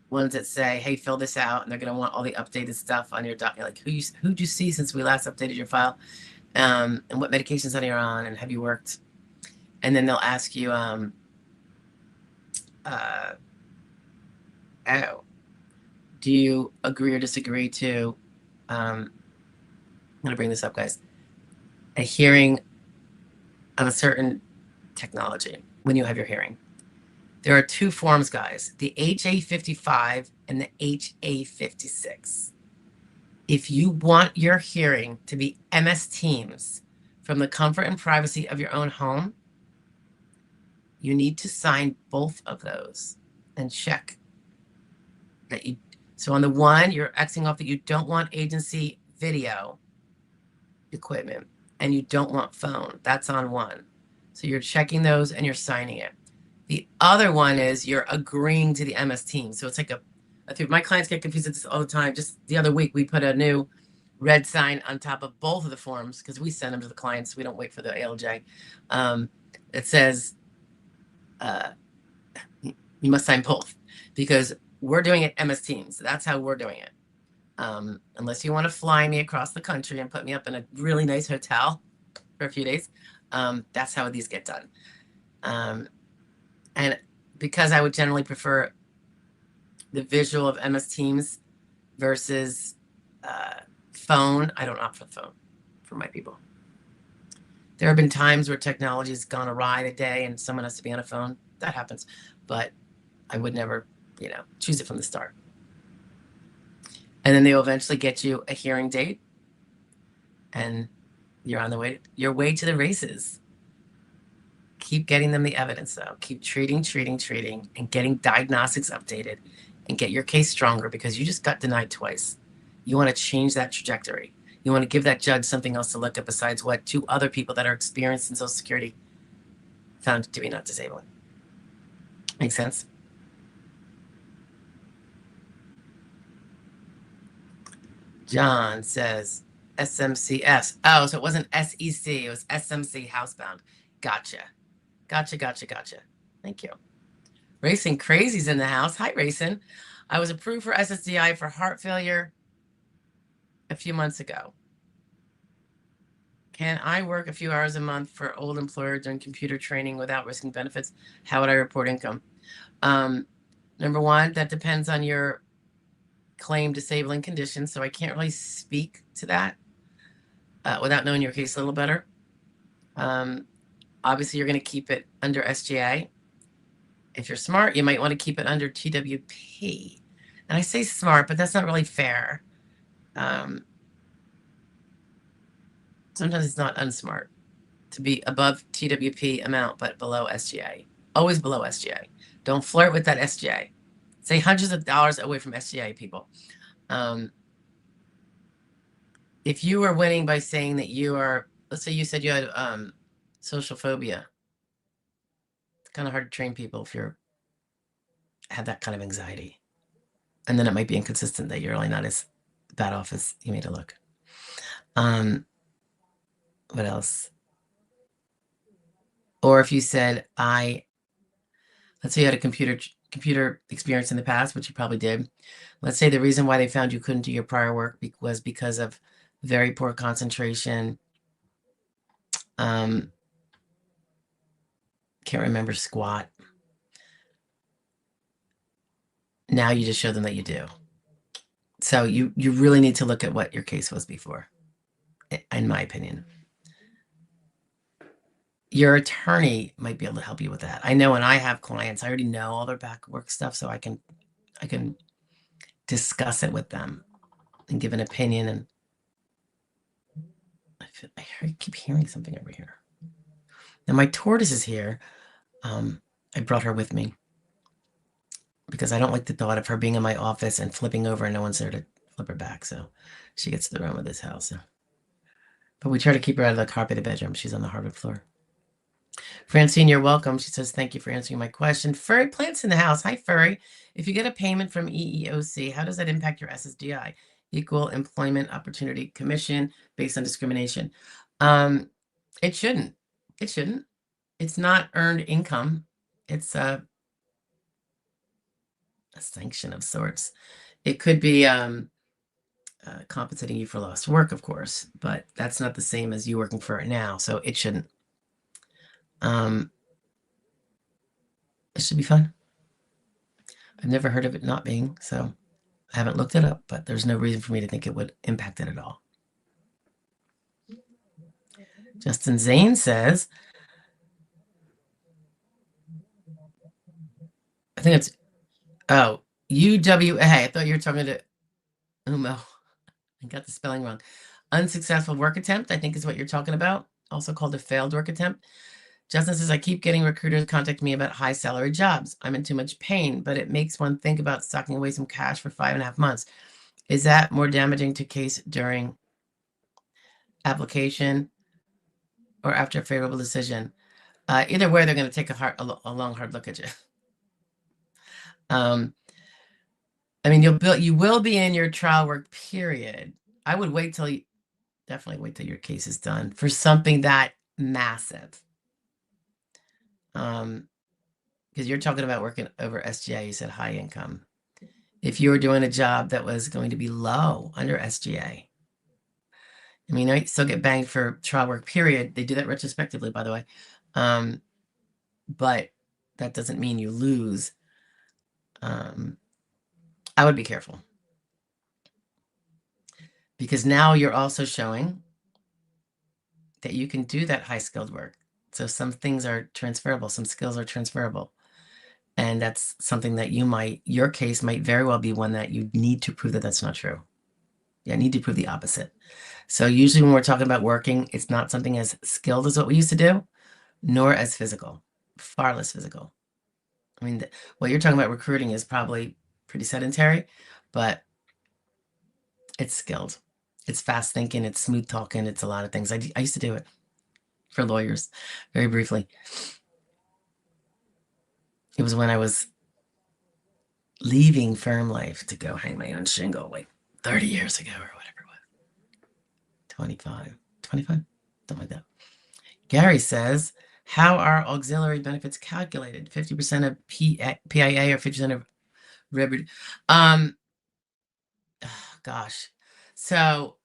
ones that say, hey, fill this out, and they're going to want all the updated stuff on your document, like who'd you see since we last updated your file, and what medications are you on, and have you worked? And then they'll ask you, do you agree or disagree to, I'm going to bring this up, guys, a hearing of a certain technology when you have your hearing. There are 2 forms, guys, the HA55 and the HA56. If you want your hearing to be MS Teams from the comfort and privacy of your own home, you need to sign both of those and check that you. So on the one, you're Xing off that you don't want agency video equipment and you don't want phone. That's on one. So you're checking those and you're signing it. The other one is you're agreeing to the MS Teams. So it's like my clients get confused with this all the time. Just the other week, we put a new red sign on top of both of the forms because we send them to the clients. We don't wait for the ALJ. It says you must sign both because we're doing it MS Teams. That's how we're doing it. Unless you want to fly me across the country and put me up in a really nice hotel for a few days. That's how these get done. And because I would generally prefer the visual of MS Teams versus phone, I don't opt for the phone for my people. There have been times where technology has gone awry a day and someone has to be on a phone. That happens. But I would never, choose it from the start. And then they'll eventually get you a hearing date. And you're on your way to the races. Keep getting them the evidence, though. Keep treating, and getting diagnostics updated and get your case stronger because you just got denied twice. You want to change that trajectory. You want to give that judge something else to look at besides what 2 other people that are experienced in Social Security found to be not disabling. Make sense? John says SMCS. Oh, so it wasn't SEC. It was SMC housebound. Gotcha. Thank you. Racing Crazy's in the house. Hi, Racing. I was approved for SSDI for heart failure a few months ago. Can I work a few hours a month for old employer during computer training without risking benefits? How would I report income? Number one, that depends on your claim disabling condition, so I can't really speak to that without knowing your case a little better. Obviously, you're going to keep it under SGA. If you're smart, you might want to keep it under TWP. And I say smart, but that's not really fair. Sometimes it's not unsmart to be above TWP amount, but below SGA. Always below SGA. Don't flirt with that SGA. Say hundreds of dollars away from SGA, people. if you were winning by saying that you are, let's say you said you had social phobia, it's kind of hard to train people if you're have that kind of anxiety. And then it might be inconsistent that you're really not as bad off as you made it look. What else? Or if you said, let's say you had a computer experience in the past, which you probably did. Let's say the reason why they found you couldn't do your prior work was because of very poor concentration. Can't remember squat. Now you just show them that you do. So you really need to look at what your case was before, in my opinion. Your attorney might be able to help you with that. I know when I have clients, I already know all their back work stuff, so I can discuss it with them and give an opinion. And I keep hearing something over here. Now my tortoise is here. I brought her with me because I don't like the thought of her being in my office and flipping over and no one's there to flip her back. So she gets the room of this house. But we try to keep her out of the carpeted bedroom. She's on the hardwood floor. Francine, you're welcome. She says, thank you for answering my question. Furry Plants in the house. Hi, Furry. If you get a payment from EEOC, how does that impact your SSDI? Equal Employment Opportunity Commission based on discrimination. It shouldn't. It shouldn't. It's not earned income. It's a sanction of sorts. It could be compensating you for lost work, of course, but that's not the same as you working for it now, so it shouldn't. It should be fun. I've never heard of it not being, so I haven't looked it up, but there's no reason for me to think it would impact it at all. Justin Zane says, I think it's, UWA. I thought you were talking to Umo. I got the spelling wrong. Unsuccessful work attempt, I think is what you're talking about. Also called a failed work attempt. Justin says, I keep getting recruiters contact me about high salary jobs. I'm in too much pain, but it makes one think about stocking away some cash for 5.5 months. Is that more damaging to case during application or after a favorable decision? Either way, they're going to take a long, hard look at you. I mean, you will be in your trial work period. I would definitely wait till your case is done for something that massive. Because you're talking about working over SGA, you said high income. If you were doing a job that was going to be low under SGA, I mean, I still get banged for trial work period. They do that retrospectively, by the way. But that doesn't mean you lose. I would be careful. Because now you're also showing that you can do that high skilled work. So some things are transferable, some skills are transferable. And that's something that your case might very well be one that you need to prove that that's not true. You need to prove the opposite. So usually when we're talking about working, it's not something as skilled as what we used to do, nor as physical, far less physical. I mean, what you're talking about recruiting is probably pretty sedentary, but it's skilled. It's fast thinking, it's smooth talking, it's a lot of things. I used to do it for lawyers very briefly. It was when I was leaving firm life to go hang my own shingle like 30 years ago or whatever it was. 25, something like that. Gary says, how are auxiliary benefits calculated? 50% of PIA or 50% of RIB? Gosh. So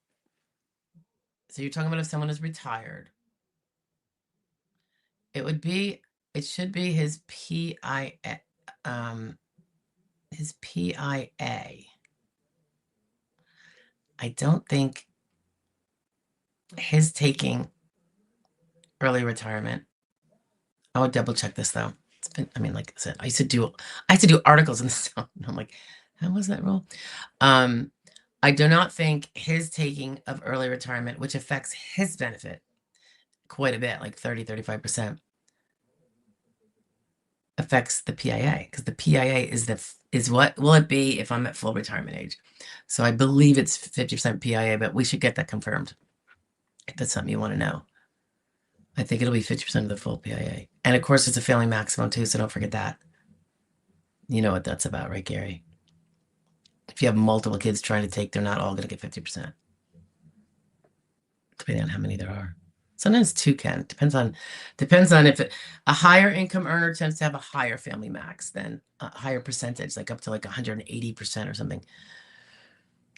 you're talking about if someone is retired. It should be his PIA. His PIA. I don't think his taking early retirement. I would double check this though. It's been, I mean, like I said, I used to do articles in this town. And I'm like, how was that rule? I do not think his taking of early retirement, which affects his benefit quite a bit, like 30, 35%. affects the PIA, because the PIA is what will it be if I'm at full retirement age. So I believe it's 50% PIA, but we should get that confirmed if that's something you want to know. I think it'll be 50% of the full PIA. And of course, it's a family maximum too, so don't forget that. You know what that's about, right, Gary? If you have multiple kids trying to take, they're not all going to get 50%. Depending on how many there are. Sometimes two can. Depends on if a higher income earner tends to have a higher family max than a higher percentage, like up to like 180% or something.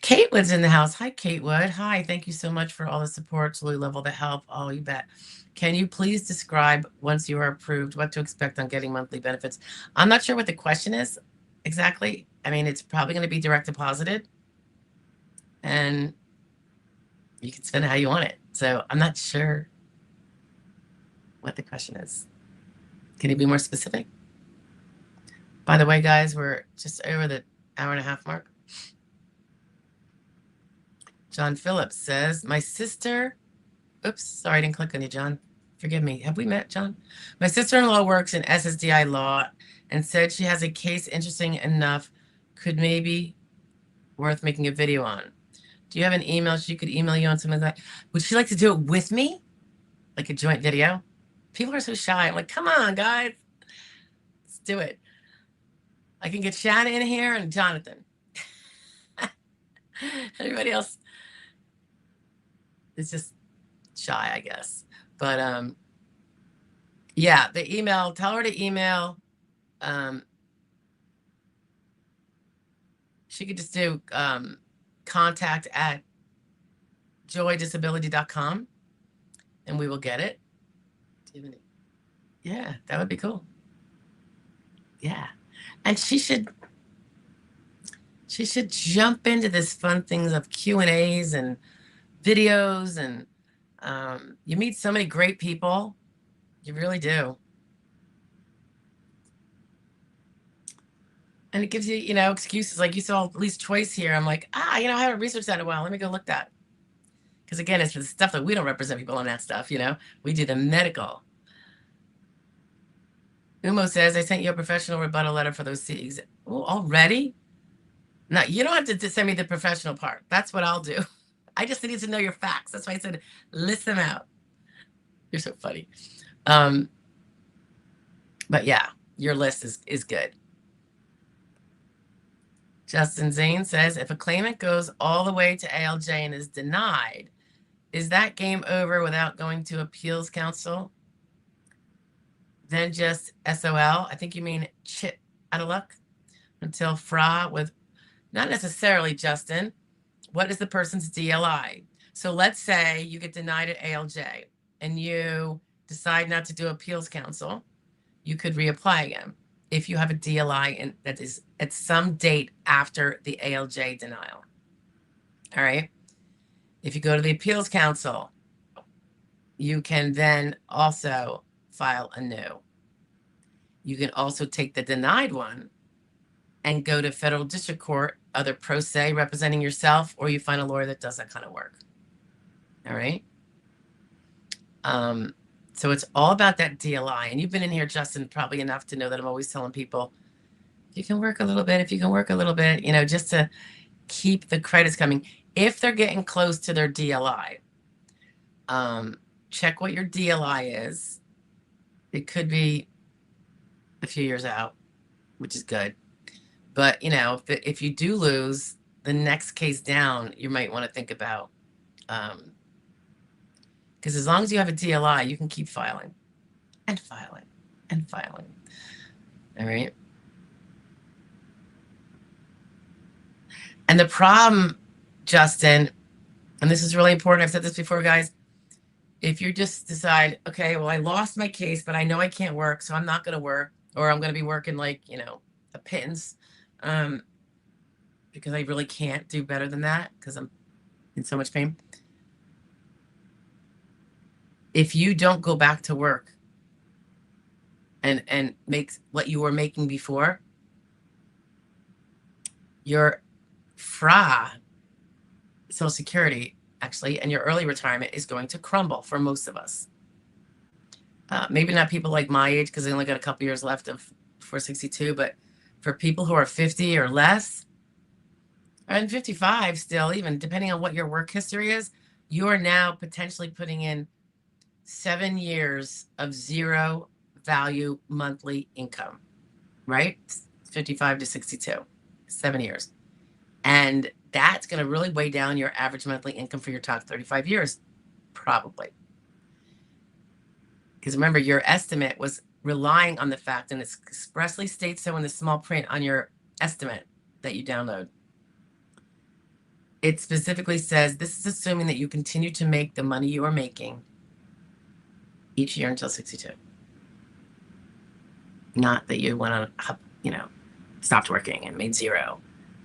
Kate Wood's in the house. Hi, Kate Wood. Hi, thank you so much for all the support, to level the help. Oh, you bet. Can you please describe, once you are approved, what to expect on getting monthly benefits? I'm not sure what the question is exactly. I mean, it's probably going to be direct deposited, and you can spend it how you want it. So I'm not sure what the question is. Can you be more specific? By the way, guys, we're just over the hour-and-a-half mark. John Phillips says, my sister, oops, sorry, I didn't click on you, John. Forgive me. Have we met, John? My sister-in-law works in SSDI law and said she has a case interesting enough, could maybe worth making a video on. Do you have an email she could email you on something like that? Would she like to do it with me? Like a joint video? People are so shy. I'm like, come on, guys. Let's do it. I can get Shannon in here and Jonathan. Everybody else is just shy, I guess. But yeah, the email, tell her to email. She could just do contact@joydisability.com and we will get it. Yeah, that would be cool. Yeah. And she should jump into this fun things of Q&As and videos, and you meet so many great people. You really do. And it gives you, excuses. Like you saw Lee's Choice here. I'm like, I haven't researched that in a while. Let me go look that. Because again, it's for the stuff that we don't represent people on that stuff, We do the medical. Umo says, I sent you a professional rebuttal letter for those CEs. Oh, already? No, you don't have to send me the professional part. That's what I'll do. I just need to know your facts. That's why I said, list them out. You're so funny. But yeah, your list is good. Justin Zane says, if a claimant goes all the way to ALJ and is denied, is that game over without going to appeals council? Then just SOL? I think you mean chit out of luck until FRA with, not necessarily, Justin. What is the person's DLI? So let's say you get denied at ALJ and you decide not to do appeals council. You could reapply again if you have a DLI that is at some date after the ALJ denial. All right. If you go to the appeals council, you can then also file anew. You can also take the denied one and go to federal district court, either pro se representing yourself, or you find a lawyer that does that kind of work. All right. So it's all about that DLI. And you've been in here, Justin, probably enough to know that I'm always telling people, if you can work a little bit, just to keep the credits coming. If they're getting close to their DLI, check what your DLI is. It could be a few years out, which is good. But, if you do lose the next case down, you might want to think about, because as long as you have a DLI, you can keep filing and filing and filing. All right. And the problem, Justin, and this is really important, I've said this before, guys, if you just decide, okay, well, I lost my case, but I know I can't work, so I'm not going to work, or I'm going to be working like, a pittance, because I really can't do better than that because I'm in so much pain. If you don't go back to work and make what you were making before, your FRA, Social Security, actually, and your early retirement is going to crumble for most of us. Maybe not people like my age, because they only got a couple years left of before 62, but for people who are 50 or less, and 55 still, even depending on what your work history is, you are now potentially putting in 7 years of zero value monthly income, right? 55 to 62, 7 years. And that's going to really weigh down your average monthly income for your top 35 years, probably. Because remember, your estimate was relying on the fact, and it expressly states so in the small print on your estimate that you download. It specifically says this is assuming that you continue to make the money you are making each year until 62. Not that you went on, stopped working and made zero.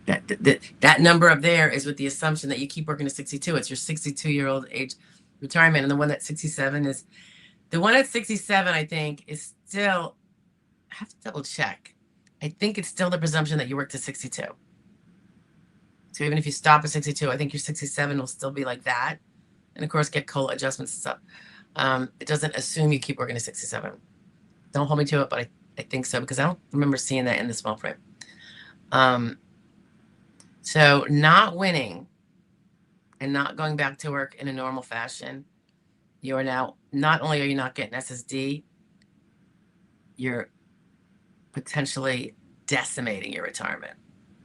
That number up there is with the assumption that you keep working to 62. It's your 62-year-old age retirement. And the one that's 67 is, the one at 67, I think, is still, I have to double check. I think it's still the presumption that you work to 62. So even if you stop at 62, I think your 67 will still be like that. And of course, get COLA adjustments and stuff. It doesn't assume you keep working to 67. Don't hold me to it, but I think so, because I don't remember seeing that in the small print. So not winning and not going back to work in a normal fashion, you are now, not only are you not getting SSD, you're potentially decimating your retirement.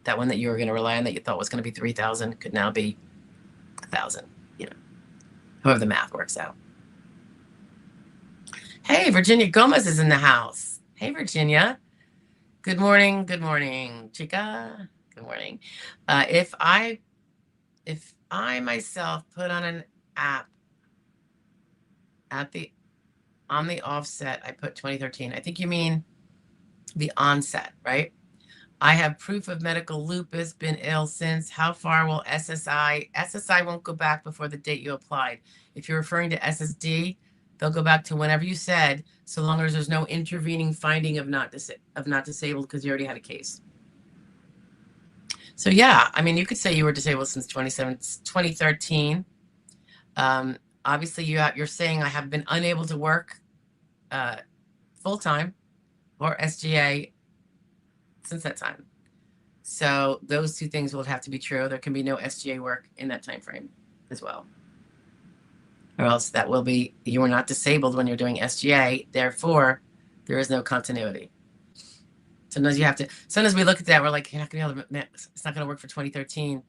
That one that you were going to rely on that you thought was going to be 3,000 could now be 1,000, however the math works out. Hey, Virginia Gomez is in the house. Hey, Virginia. Good morning. Good morning, chica. Good morning. If I myself put on an app on the offset, I put 2013. I think you mean the onset, right? I have proof of medical lupus, been ill since. How far will SSI? SSI won't go back before the date you applied. If you're referring to SSD, they'll go back to whenever you said, so long as there's no intervening finding of not disabled because you already had a case. So yeah, I mean, you could say you were disabled since 2013. Obviously, you're saying I have been unable to work full-time or SGA since that time. So those two things will have to be true. There can be no SGA work in that time frame as well. Or else that will be, you were not disabled when you're doing SGA, therefore there is no continuity. Sometimes we look at that, we're like, you're not gonna be able to, it's not gonna work for 2013.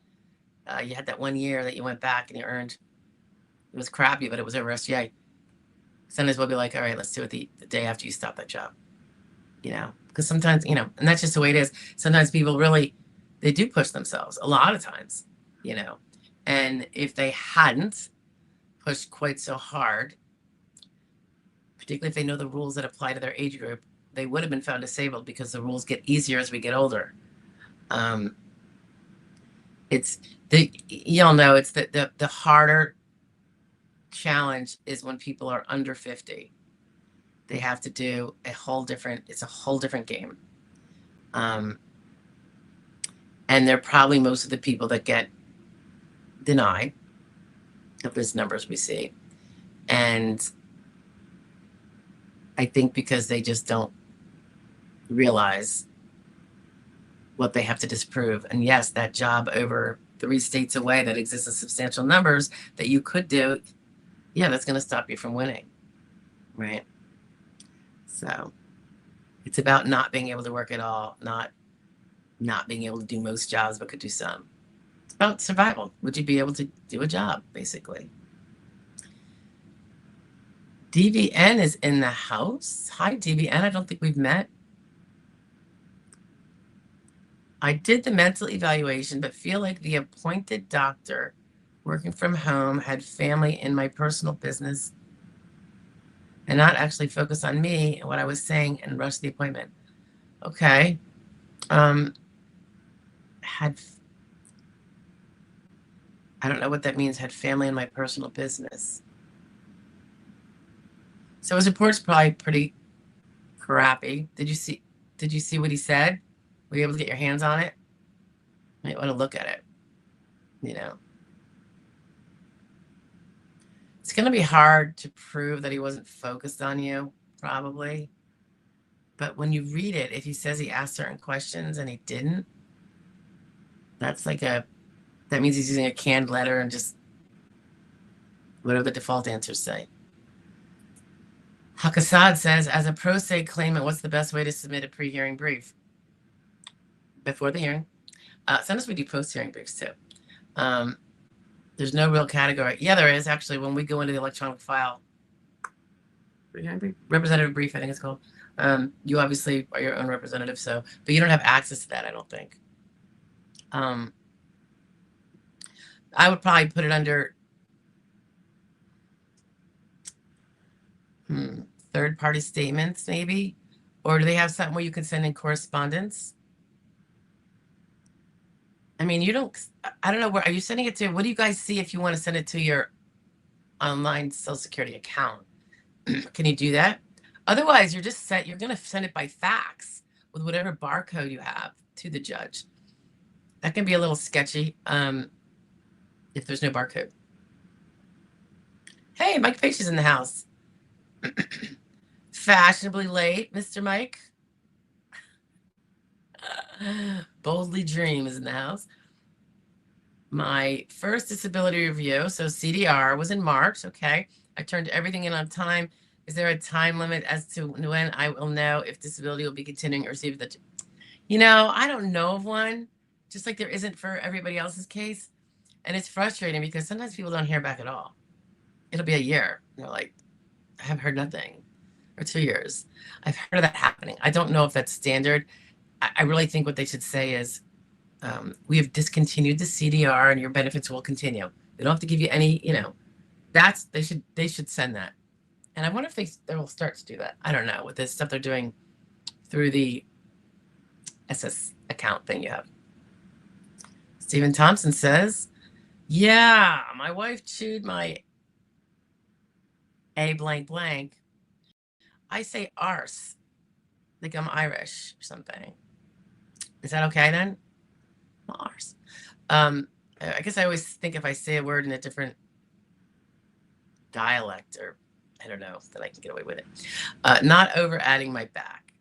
You had that 1 year that you went back and you earned, it was crappy, but it was over SGA. Sometimes we'll be like, all right, let's do it the day after you stop that job. Because sometimes, and that's just the way it is. Sometimes people really, they do push themselves a lot of times, and if they hadn't pushed quite so hard, particularly if they know the rules that apply to their age group, they would have been found disabled because the rules get easier as we get older. It's the harder challenge is when people are under 50. They have to do it's a whole different game. And they're probably most of the people that get denied of those numbers we see. And I think because they just don't realize what they have to disprove. And yes, that job over 3 states away that exists in substantial numbers that you could do, yeah, that's going to stop you from winning, right? So it's about not being able to work at all, not being able to do most jobs, but could do some. It's about survival. Would you be able to do a job, basically? DVN is in the house. Hi, DVN. I don't think we've met. I did the mental evaluation, but feel like the appointed doctor working from home had family in my personal business and not actually focus on me and what I was saying and rush the appointment. Okay. I don't know what that means, had family in my personal business. So his report's probably pretty crappy. Did you see what he said? Were you able to get your hands on it? You might want to look at it. It's going to be hard to prove that he wasn't focused on you, probably. But when you read it, if he says he asked certain questions and he didn't, that's like that means he's using a canned letter and just whatever the default answers say. Hakasad says, as a pro se claimant, what's the best way to submit a pre-hearing brief? Before the hearing. Sometimes we do post-hearing briefs too. There's no real category. Yeah, there is actually. When we go into the electronic file, representative brief, I think it's called. You obviously are your own representative, so, but you don't have access to that, I don't think. I would probably put it under third-party statements, maybe, or do they have something where you can send in correspondence? I mean, you don't. I don't know where are you sending it to. What do you guys see if you want to send it to your online Social Security account? Can you do that? Otherwise, you're just set. You're going to send it by fax with whatever barcode you have to the judge. That can be a little sketchy if there's no barcode. Hey, Mike Page is in the house. Fashionably late, Mr. Mike. Boldly Dream is in the house. My first disability review, so CDR, was in March. Okay. I turned everything in on time. Is there a time limit as to when I will know if disability will be continuing or receive the... You know, I don't know of one, just like there isn't for everybody else's case. And it's frustrating because sometimes people don't hear back at all. It'll be a year. They're like, I haven't heard nothing. Or 2 years. I've heard of that happening. I don't know if that's standard. I really think what they should say is, we have discontinued the CDR and your benefits will continue. They don't have to give you any, you know, they should send that. And I wonder if they will start to do that. I don't know, with this stuff they're doing through the SS account thing you have. Stephen Thompson says, yeah, my wife chewed my A blank blank. I say arse, like I'm Irish or something. Is that okay then? Arse. I guess I always think if I say a word in a different dialect, or I don't know, that I can get away with it. Not over adding my back.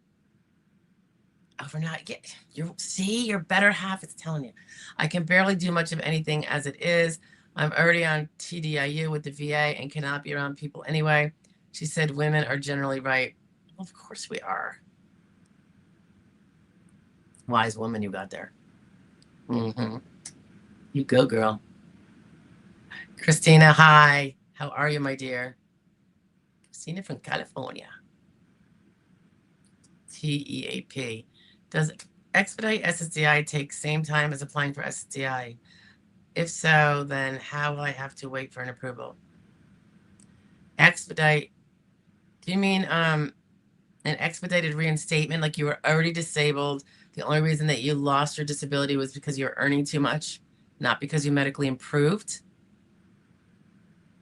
Over not get your better half is telling you. I can barely do much of anything as it is. I'm already on TDIU with the VA and cannot be around people anyway. She said women are generally right. Well, of course we are. Wise woman you got there. You go, girl. Christina, hi. How are you, my dear? Christina from California. TEAP. Does expedite SSDI take same time as applying for SSDI? If so, then how will I have to wait for an approval? Expedite. Do you mean an expedited reinstatement, like you were already disabled? The only reason that you lost your disability was because you were earning too much, not because you medically improved?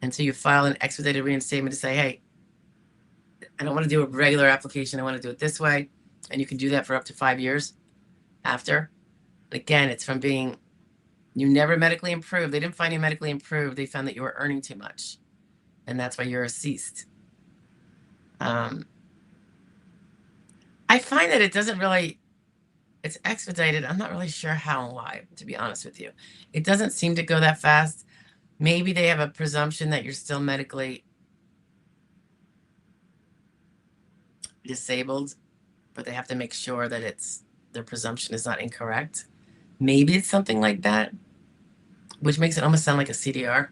And so you file an expedited reinstatement to say, hey, I don't want to do a regular application. I want to do it this way. And you can do that for up to 5 years after. Again, it's from being, you never medically improved. They didn't find you medically improved. They found that you were earning too much. And that's why you're ceased. I find that it doesn't really, it's expedited. I'm not really sure how and why, to be honest with you. It doesn't seem to go that fast. Maybe they have a presumption that you're still medically disabled, but they have to make sure that their presumption is not incorrect. Maybe it's something like that, which makes it almost sound like a CDR.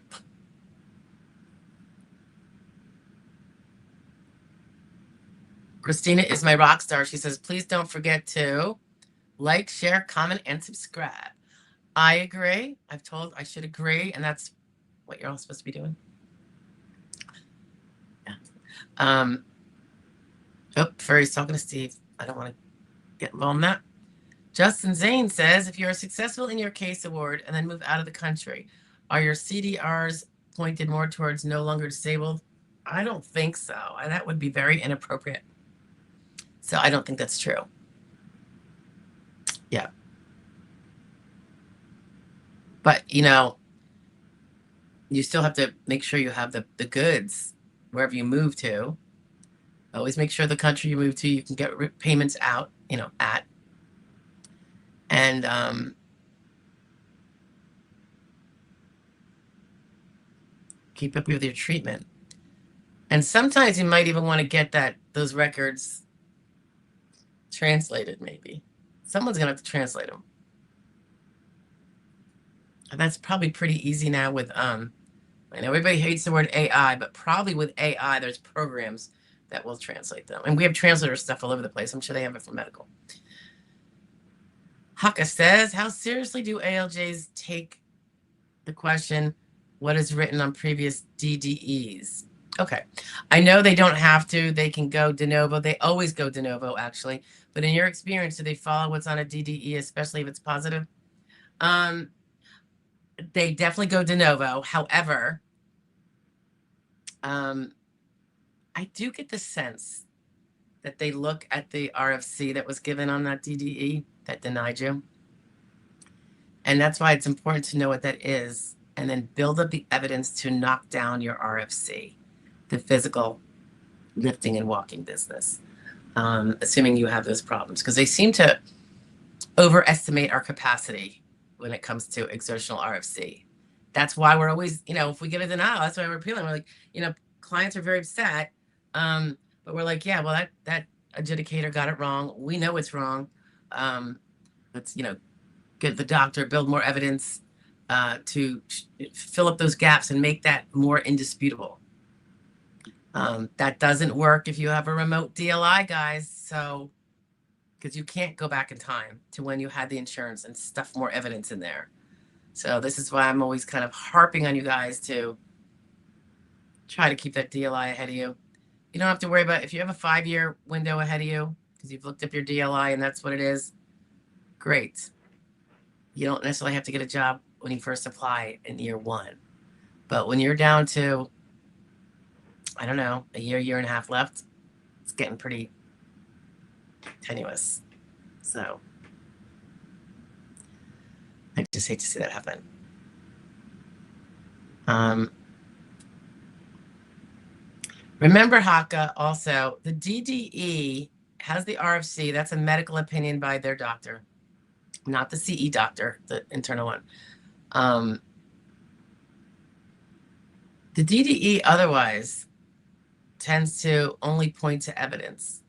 Christina is my rock star. She says, please don't forget to like, share, comment, and subscribe. I agree. I should agree, and that's what you're all supposed to be doing. Yeah. Oh, Furry's talking to Steve. I don't want to get involved in that. Justin Zane says, if you're successful in your case award and then move out of the country, are your CDRs pointed more towards no longer disabled? I don't think so. That would be very inappropriate. So I don't think that's true. Yeah. But, you know, you still have to make sure you have the goods wherever you move to. Always make sure the country you move to, you can get payments out, at. And keep up with your treatment. And sometimes you might even want to get those records translated, maybe. Someone's going to have to translate them. And that's probably pretty easy now with, I know everybody hates the word AI, but probably with AI, there's programs that will translate them. And we have translator stuff all over the place. I'm sure they have it for medical. Haka says, how seriously do ALJs take the question, what is written on previous DDEs? Okay. I know they don't have to. They can go de novo. They always go de novo, actually. But in your experience, do they follow what's on a DDE, especially if it's positive? They definitely go de novo. However, I do get the sense that they look at the RFC that was given on that DDE that denied you. And that's why it's important to know what that is and then build up the evidence to knock down your RFC, the physical lifting and walking business, assuming you have those problems, because they seem to overestimate our capacity when it comes to exertional RFC. That's why we're always, if we get a denial, that's why we're appealing. We're like, clients are very upset, but we're like, yeah, well, that adjudicator got it wrong. We know it's wrong. Let's, get the doctor, build more evidence to fill up those gaps and make that more indisputable. That doesn't work if you have a remote DLI, guys. So, because you can't go back in time to when you had the insurance and stuff more evidence in there. So this is why I'm always kind of harping on you guys to try to keep that DLI ahead of you. You don't have to worry about if you have a 5-year window ahead of you because you've looked up your DLI and that's what it is. Great. You don't necessarily have to get a job when you first apply in year 1. But when you're down to, I don't know, a year and a half left, it's getting pretty tenuous. So I just hate to see that happen. Remember, Haka, also, the DDE has the RFC. That's a medical opinion by their doctor, not the CE doctor, the internal one. The DDE otherwise tends to only point to evidence.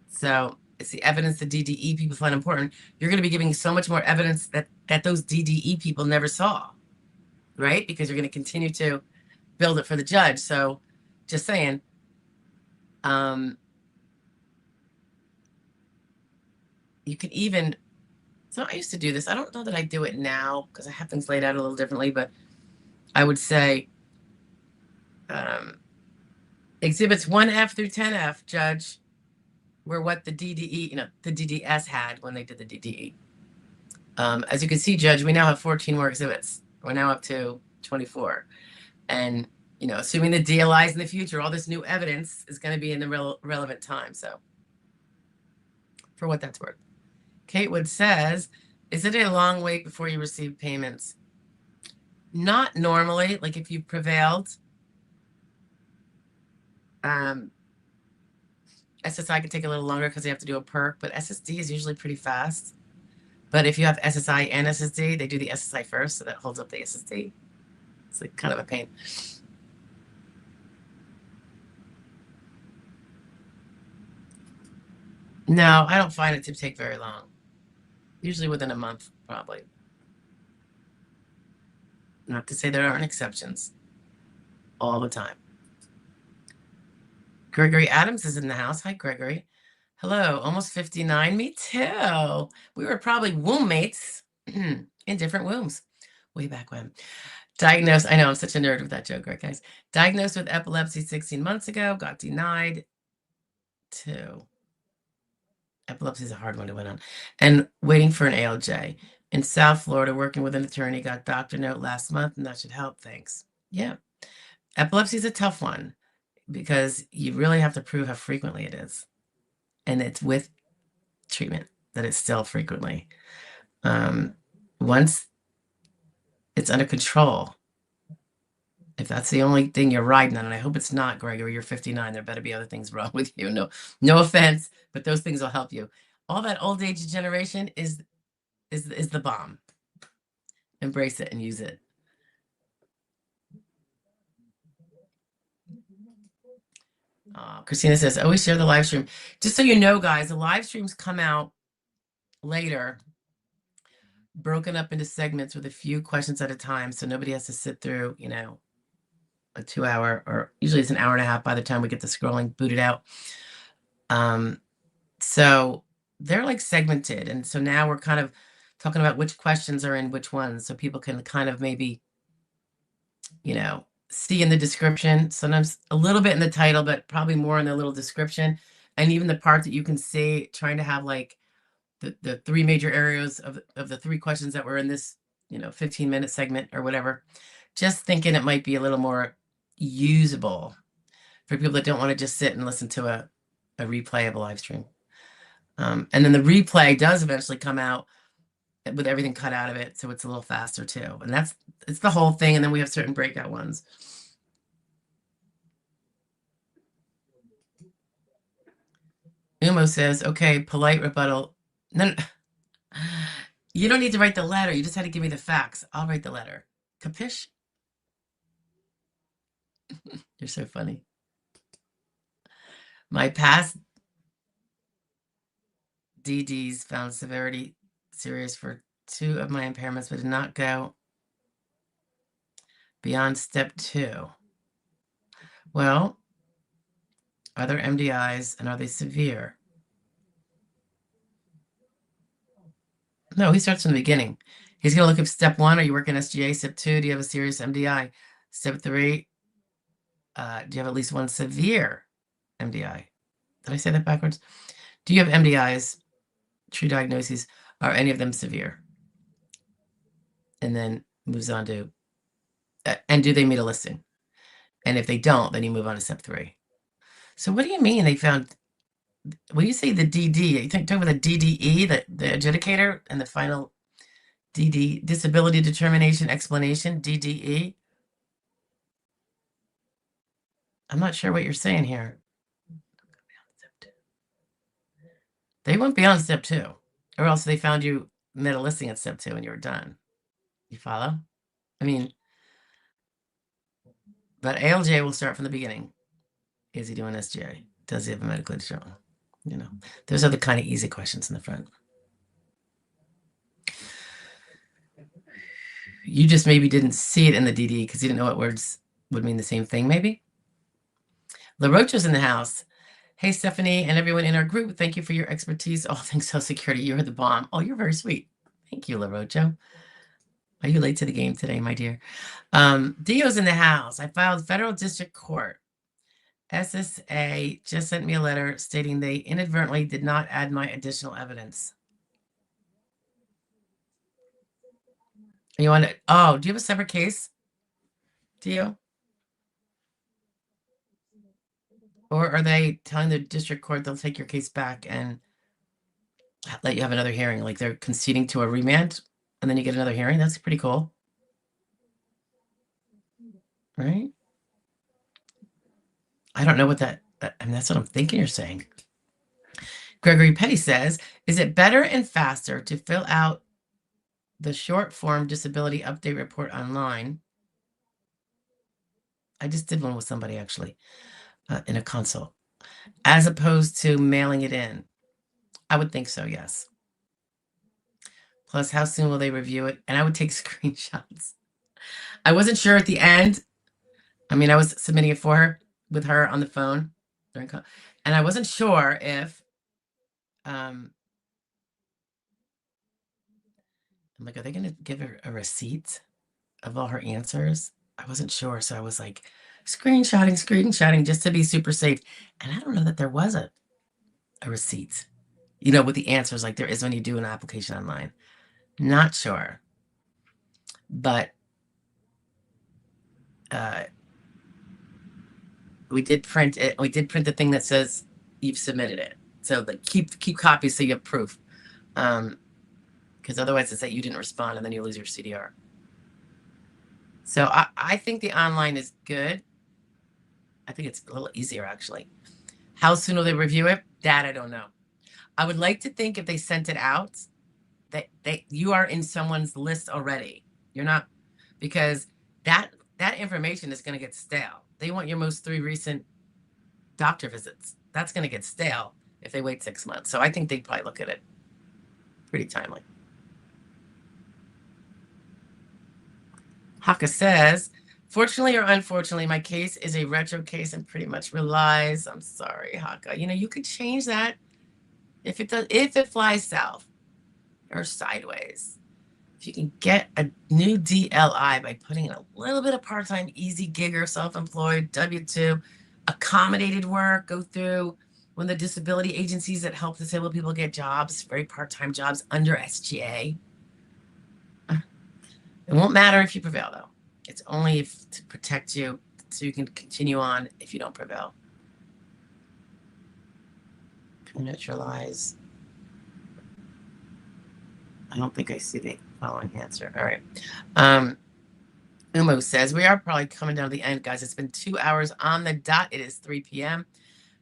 So it's the evidence the DDE people find important. You're going to be giving so much more evidence that those DDE people never saw, right? Because you're going to continue to build it for the judge. So just saying, you can even, so I used to do this. I don't know that I do it now because I have things laid out a little differently, but I would say exhibits 1F through 10F, judge, were what the DDE, the DDS had when they did the DDE. As you can see, judge, we now have 14 more exhibits. We're now up to 24. And, assuming the DLIs in the future, all this new evidence is going to be in the relevant time. So for what that's worth. Kate Wood says, is it a long wait before you receive payments? Not normally. Like if you've prevailed, SSI can take a little longer because you have to do a perk, but SSD is usually pretty fast. But if you have SSI and SSD, they do the SSI first, so that holds up the SSD. It's like kind of a pain. No, I don't find it to take very long. Usually within a month, probably. Not to say there aren't exceptions. All the time. Gregory Adams is in the house. Hi, Gregory. Hello, almost 59. Me too. We were probably womb mates in different wombs way back when. Diagnosed, I know I'm such a nerd with that joke, right, guys? Diagnosed with epilepsy 16 months ago, got denied too. Epilepsy is a hard one to win on. And waiting for an ALJ. In South Florida, working with an attorney, got doctor note last month, and that should help. Thanks. Yeah. Epilepsy is a tough one because you really have to prove how frequently it is. And it's with treatment that it's still frequently. Once it's under control, If that's the only thing you're riding on, and I hope it's not, Gregory, you're 59. There better be other things wrong with you. No offense, but those things will help you. All that old age generation is the bomb. Embrace it and use it. Christina says, always share the live stream. Just so you know, guys, the live streams come out later, broken up into segments with a few questions at a time, so nobody has to sit through, a 2-hour, or usually it's an hour and a half by the time we get the scrolling booted out. So they're like segmented, and so now we're kind of talking about which questions are in which ones, so people can kind of maybe, see in the description, sometimes a little bit in the title, but probably more in the little description, and even the part that you can see, trying to have like the 3 major areas of the 3 questions that were in this 15-minute segment or whatever. Just thinking it might be a little more usable for people that don't want to just sit and listen to a replay of a live stream. And then the replay does eventually come out with everything cut out of it, so it's a little faster too. And it's the whole thing, and then we have certain breakout ones. Umo says, okay, polite rebuttal. No, you don't need to write the letter. You just had to give me the facts. I'll write the letter. Capish? You're so funny. My past DDs found severity serious for 2 of my impairments, but did not go beyond step 2. Well, are there MDIs, and are they severe? No, he starts from the beginning. He's going to look at step 1. Are you working SGA? Step 2, do you have a serious MDI? Step 3, do you have at least one severe MDI? Did I say that backwards? Do you have MDIs, true diagnoses? Are any of them severe? And then moves on to, and do they meet a listing? And if they don't, then you move on to step 3. So what do you mean they found, when you say the DD, you talking about the DDE, the adjudicator, and the final DD, disability determination explanation, DDE? I'm not sure what you're saying here. They went beyond step 2, or else they found you met a listing at step 2 and you were done. You follow? I mean, but ALJ will start from the beginning. Is he doing SGA? Does he have a medical insurance? Those are the kind of easy questions in the front. You just maybe didn't see it in the DD because you didn't know what words would mean the same thing, maybe. LaRocha's in the house. Hey, Stephanie and everyone in our group, thank you for your expertise. All things Social Security. You're the bomb. Oh, you're very sweet. Thank you, LaRocha. Are you late to the game today, my dear? Dio's in the house. I filed federal district court. SSA just sent me a letter stating they inadvertently did not add my additional evidence. You want to, oh, do you have a separate case, Dio? Or are they telling the district court they'll take your case back and let you have another hearing? Like they're conceding to a remand and then you get another hearing? That's pretty cool. Right? I don't know what that, I mean, that's what I'm thinking you're saying. Gregory Petty says, is it better and faster to fill out the short form disability update report online? I just did one with somebody actually in a consult, as opposed to mailing it in. I would think so, yes. Plus, how soon will they review it? And I would take screenshots. I wasn't sure at the end. I mean, I was submitting it for her with her on the phone during, and I wasn't sure if I'm like, are they going to give her a receipt of all her answers? I wasn't sure, so I was like screenshotting just to be super safe. And I don't know that there was a receipt, with the answers like there is when you do an application online. Not sure, but we did print it. We did print the thing that says you've submitted it. So like keep copies so you have proof. Because otherwise it's that you didn't respond and then you lose your CDR. So I think the online is good. I think it's a little easier, actually. How soon will they review it? That I don't know. I would like to think if they sent it out, that you are in someone's list already. You're not, because that information is going to get stale. They want your most 3 recent doctor visits. That's going to get stale if they wait 6 months. So I think they'd probably look at it pretty timely. Haka says, fortunately or unfortunately, my case is a retro case and pretty much relies. I'm sorry, Haka. You know, you could change that if it flies south or sideways. If you can get a new DLI by putting in a little bit of part-time easy gig or self-employed W-2, accommodated work, go through one of the disability agencies that help disabled people get jobs, very part-time jobs under SGA. It won't matter if you prevail, though. It's only to protect you so you can continue on if you don't prevail. Neutralize. I don't think I see the following answer. All right. Umo says, we are probably coming down to the end, guys. It's been 2 hours on the dot. It is 3 p.m.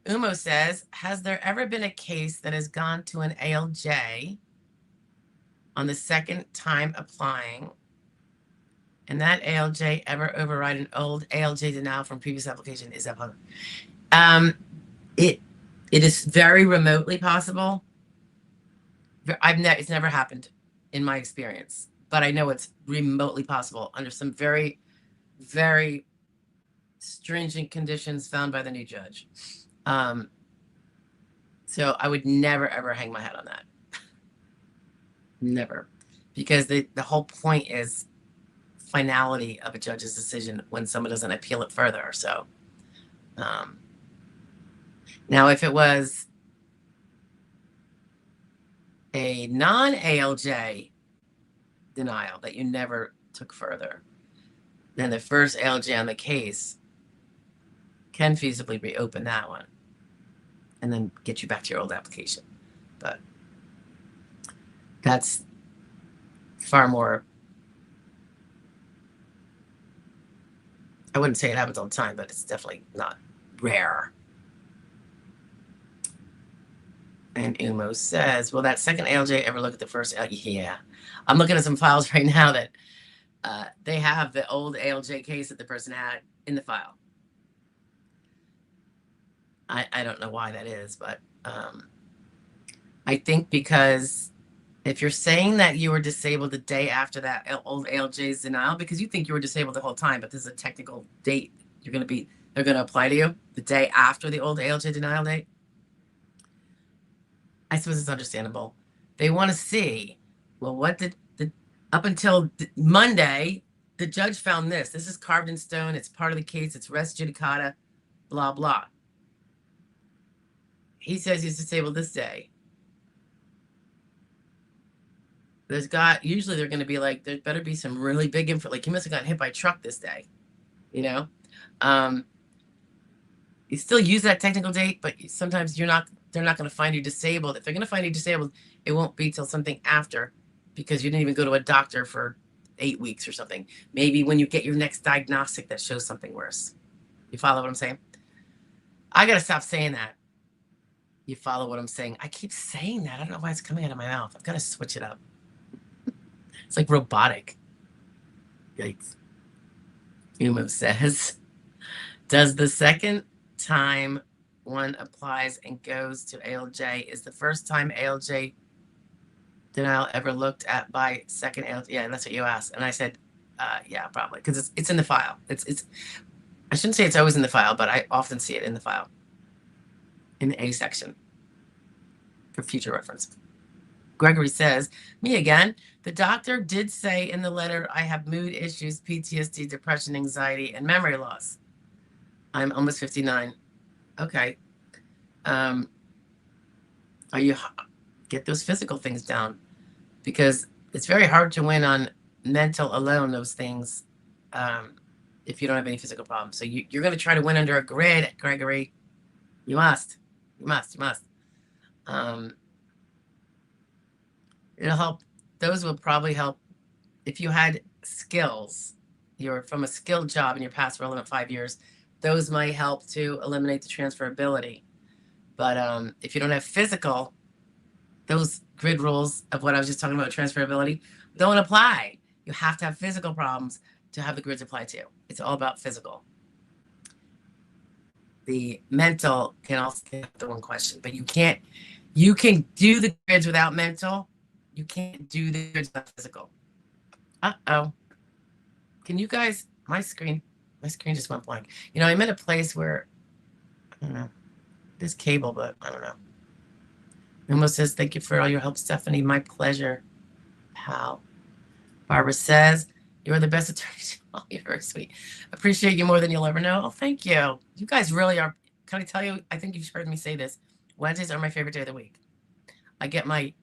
Umo says, has there ever been a case that has gone to an ALJ on the second time applying, and that ALJ ever override an old ALJ denial from previous application? Is that possible? It is very remotely possible. It's never happened in my experience, but I know it's remotely possible under some very, very stringent conditions found by the new judge. So I would never, ever hang my hat on that. Never. Because the whole point is finality of a judge's decision when someone doesn't appeal it further. So now if it was a non-ALJ denial that you never took further, then the first ALJ on the case can feasibly reopen that one and then get you back to your old application. But that's far more, I wouldn't say it happens all the time, but it's definitely not rare. And Umo says, will that second ALJ ever look at the first? Yeah. I'm looking at some files right now that they have the old ALJ case that the person had in the file. I don't know why that is, but I think because if you're saying that you were disabled the day after that old ALJ's denial, because you think you were disabled the whole time, but this is a technical date they're going to apply to you the day after the old ALJ denial date, I suppose it's understandable. They want to see, well, what did up until Monday, the judge found this. This is carved in stone. It's part of the case. It's res judicata, blah, blah. He says he's disabled this day. Usually they're going to be like, there better be some really big info. Like, he must have gotten hit by a truck this day, you know? You still use that technical date, but sometimes they're not going to find you disabled. If they're going to find you disabled, it won't be till something after, because you didn't even go to a doctor for 8 weeks or something. Maybe when you get your next diagnostic that shows something worse. You follow what I'm saying? I got to stop saying that. You follow what I'm saying? I keep saying that. I don't know why it's coming out of my mouth. I've got to switch it up. It's like robotic. Yikes. Umo says, does the second time one applies and goes to ALJ is the first time ALJ denial ever looked at by second ALJ? Yeah, that's what you asked. And I said, yeah, probably, because it's in the file. It's I shouldn't say it's always in the file, but I often see it in the file, in the A section, for future reference. Gregory says, me again. The doctor did say in the letter, I have mood issues, PTSD, depression, anxiety, and memory loss. I'm almost 59. Okay. Are you get those physical things down? Because it's very hard to win on mental alone, those things, if you don't have any physical problems. So you're going to try to win under a grid, Gregory. You must. It'll help. Those will probably help if you had skills you're from a skilled job in your past relevant 5 years, those might help to eliminate the transferability. But if you don't have physical, those grid rules of what I was just talking about, transferability, don't apply. You have to have physical problems to have the grids apply to. It's all about physical. The mental can also be the one question, but you can do the grids without mental. You can't do the grids without physical. Uh-oh. Can you guys, my screen just went blank. You know, I'm in a place where, I don't know, this cable, but I don't know. Mimo says, thank you for all your help, Stephanie. My pleasure, pal. Barbara says, you're the best attorney. Oh, you're very sweet. Appreciate you more than you'll ever know. Oh, thank you. You guys really are. Can I tell you, I think you've heard me say this. Wednesdays are my favorite day of the week. I get my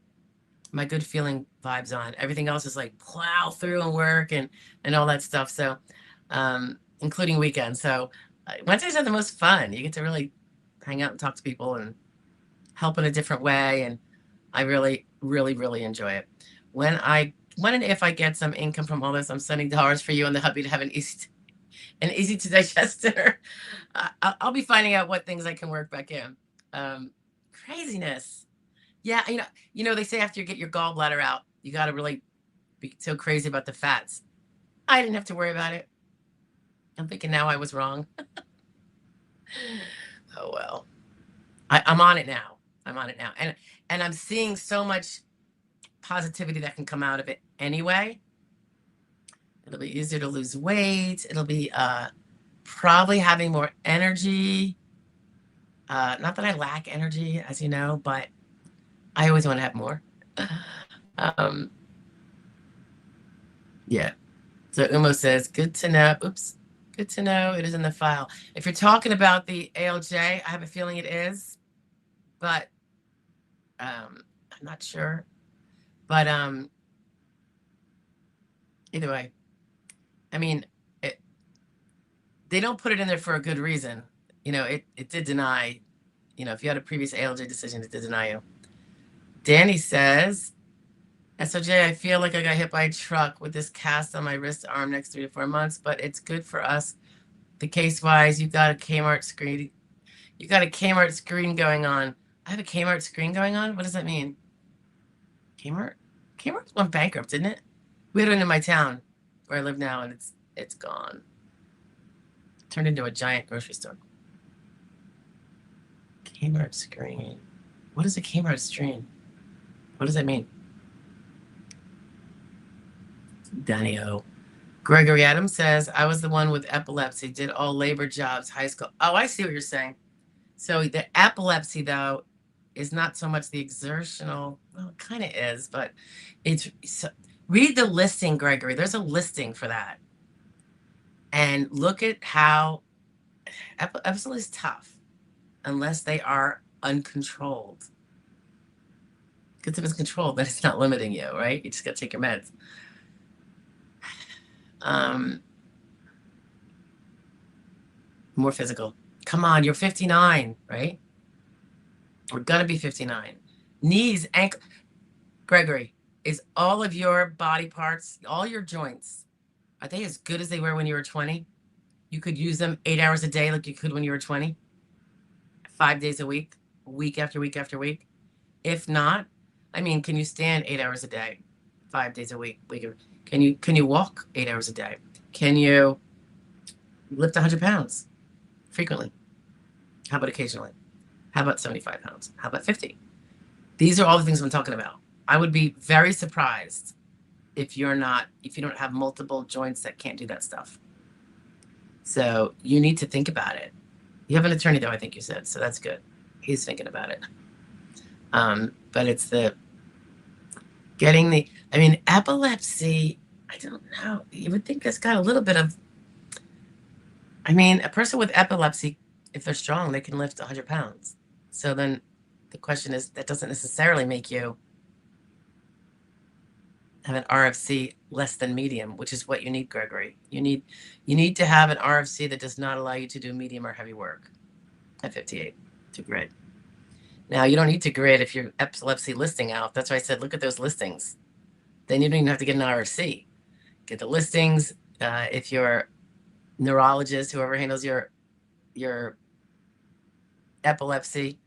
good feeling vibes on. Everything else is like plow through and work and all that stuff. So, including weekends. So Wednesdays are the most fun. You get to really hang out and talk to people and help in a different way. And I really, really, really enjoy it. When and if I get some income from all this, I'm sending dollars for you and the hubby to have an easy to digest dinner. I'll be finding out what things I can work back in. Craziness. Yeah, you know, they say after you get your gallbladder out, you got to really be so crazy about the fats. I didn't have to worry about it. I'm thinking now I was wrong. Oh, well. I'm on it now. I'm on it now. And I'm seeing so much positivity that can come out of it anyway. It'll be easier to lose weight. It'll be probably having more energy. Not that I lack energy, as you know, but I always want to have more. Yeah. So Umo says, good to know. Oops. Good to know. It is in the file. If you're talking about the ALJ, I have a feeling it is, but I'm not sure. But either way, I mean, they don't put it in there for a good reason. You know, it did deny, you know, if you had a previous ALJ decision, it did deny you. Danny says, SOJ, I feel like I got hit by a truck with this cast on my wrist arm next 3 to 4 months, but it's good for us. The case-wise, you got a Kmart screen. You got a Kmart screen going on. I have a Kmart screen going on? What does that mean? Kmart? Kmart went bankrupt, didn't it? We had one in my town where I live now, and it's gone. Turned into a giant grocery store. Kmart screen. What is a Kmart screen? What does that mean? Danny O. Gregory Adams says, I was the one with epilepsy, did all labor jobs, high school. Oh, I see what you're saying. So the epilepsy, though, is not so much the exertional. Well, it kind of is, but it's read the listing, Gregory. There's a listing for that. And look at how epilepsy is tough unless they are uncontrolled. Because if it's controlled, then it's not limiting you, right? You just got to take your meds. More physical. Come on, you're 59, right? We're going to be 59. Knees, ankle. Gregory, is all of your body parts, all your joints, are they as good as they were when you were 20? You could use them 8 hours a day like you could when you were 20? 5 days a week after week after week? If not, I mean, can you stand 8 hours a day, 5 days a week? Can you walk 8 hours a day? Can you lift 100 pounds frequently? How about occasionally? How about 75 pounds? How about 50? These are all the things I'm talking about. I would be very surprised if you don't have multiple joints that can't do that stuff. So you need to think about it. You have an attorney, though, I think you said, so that's good. He's thinking about it. But it's epilepsy, I don't know. You would think that's got a little bit of, a person with epilepsy, if they're strong, they can lift 100 pounds. So then the question is, that doesn't necessarily make you have an RFC less than medium, which is what you need, Gregory. You need to have an RFC that does not allow you to do medium or heavy work at 58 to grid. Now, you don't need to grid if your epilepsy listing out. That's why I said, look at those listings. Then you don't even have to get an RFC. Get the listings, if your neurologist, whoever handles your epilepsy,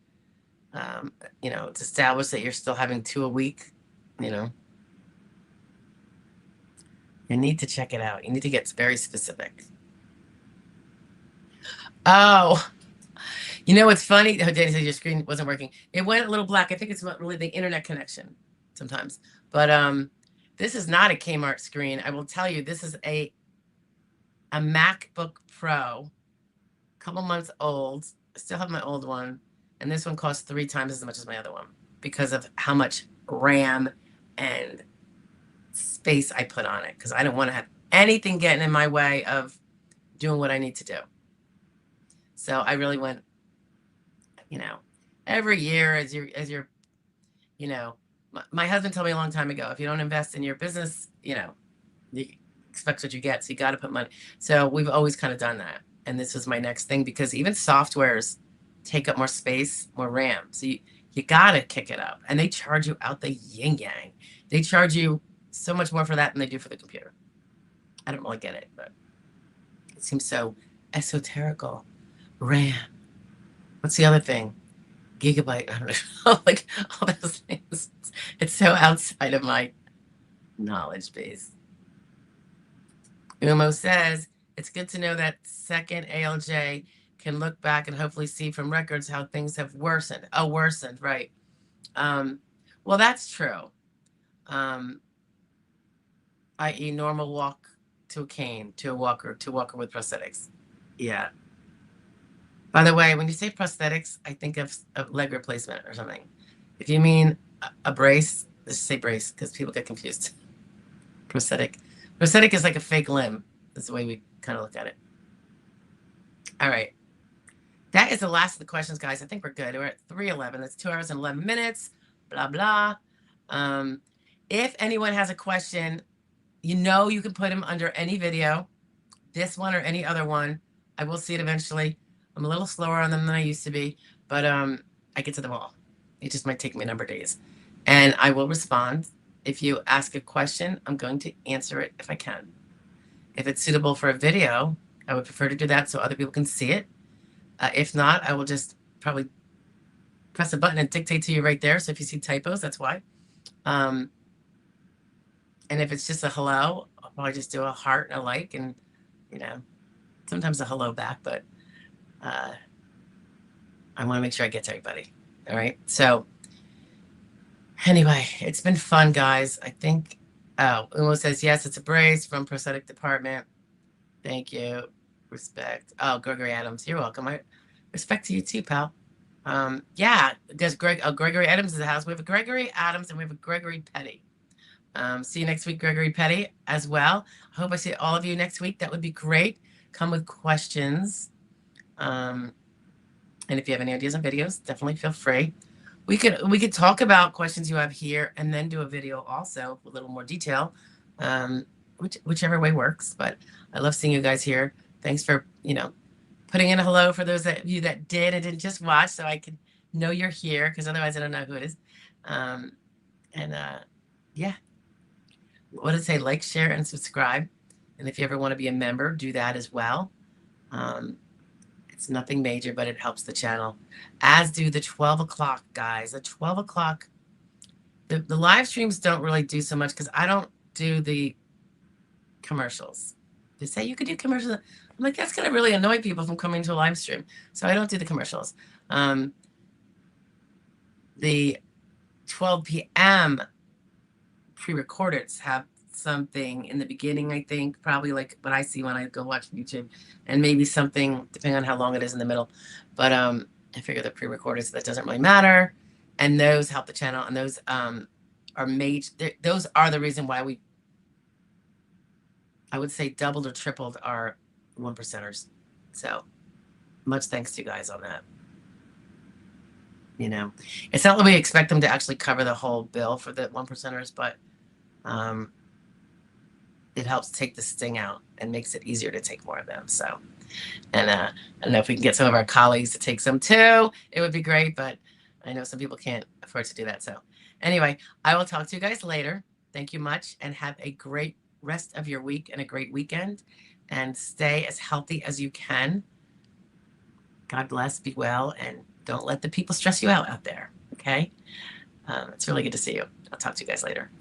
it's established that you're still having 2 a week, you need to check it out. You need to get very specific. Oh, what's funny? Oh, Danny said your screen wasn't working. It went a little black. I think it's not really the internet connection sometimes. But this is not a Kmart screen. I will tell you, this is a MacBook Pro, a couple months old. I still have my old one. And this one costs 3 times as much as my other one because of how much RAM and space I put on it. Because I don't want to have anything getting in my way of doing what I need to do. So I really went, every year as you're, my husband told me a long time ago, if you don't invest in your business, you expect what you get. So you got to put money. So we've always kind of done that. And this was my next thing because even softwares take up more space, more RAM. So you got to kick it up. And they charge you out the yin yang. They charge you so much more for that than they do for the computer. I don't really get it, but it seems so esoterical. RAM. What's the other thing? Gigabyte. I don't know. Like all those things. It's so outside of my knowledge base. Umo says, it's good to know that second ALJ can look back and hopefully see from records how things have worsened. Oh, worsened, right. Well, that's true. I.e. normal walk to a cane, to a walker with prosthetics. Yeah. By the way, when you say prosthetics, I think of a leg replacement or something. If you mean a brace, just say brace because people get confused. Prosthetic is like a fake limb. That's the way we kind of look at it. All right. That is the last of the questions, guys. I think we're good. We're at 3:11. That's 2 hours and 11 minutes. Blah, blah. If anyone has a question, you can put them under any video, this one or any other one. I will see it eventually. I'm a little slower on them than I used to be, but I get to them all. It just might take me a number of days. And I will respond. If you ask a question, I'm going to answer it if I can. If it's suitable for a video, I would prefer to do that so other people can see it. If not, I will just probably press a button and dictate to you right there. So if you see typos, that's why. And if it's just a hello, I'll probably just do a heart and a like and, sometimes a hello back, but I want to make sure I get to everybody. All right. So anyway, it's been fun, guys. I think, Umo says, yes, it's a brace from prosthetic department. Thank you. Respect. Oh, Gregory Adams, you're welcome. I respect to you too, pal. Yeah, there's Gregory Adams is the house. We have a Gregory Adams and we have a Gregory Petty. See you next week, Gregory Petty, as well. I hope I see all of you next week. That would be great. Come with questions. And if you have any ideas on videos, definitely feel free. We could talk about questions you have here and then do a video also with a little more detail, whichever way works. But I love seeing you guys here. Thanks for, putting in a hello for those of you that did and didn't just watch so I could know you're here because otherwise I don't know who it is. Yeah. What did it say? Like, share, and subscribe. And if you ever want to be a member, do that as well. It's nothing major, but it helps the channel. As do the 12 o'clock guys. The 12 o'clock, the live streams don't really do so much because I don't do the commercials. They say you could do commercials. I'm like, that's going to really annoy people from coming to a live stream. So I don't do the commercials. The 12 p.m. pre-recordeds have something in the beginning, I think, probably like what I see when I go watch YouTube, and maybe something depending on how long it is in the middle. But I figure the pre-recorded, so that doesn't really matter, and those help the channel, and those are major. Those are the reason why I would say doubled or tripled our 1%ers. So much thanks to you guys on that. It's not that we expect them to actually cover the whole bill for the 1%ers, but it helps take the sting out and makes it easier to take more of them. So, and I don't know if we can get some of our colleagues to take some too, it would be great, but I know some people can't afford to do that. So anyway, I will talk to you guys later. Thank you much and have a great rest of your week and a great weekend, and stay as healthy as you can. God bless, be well, and don't let the people stress you out there. Okay? It's really good to see you. I'll talk to you guys later.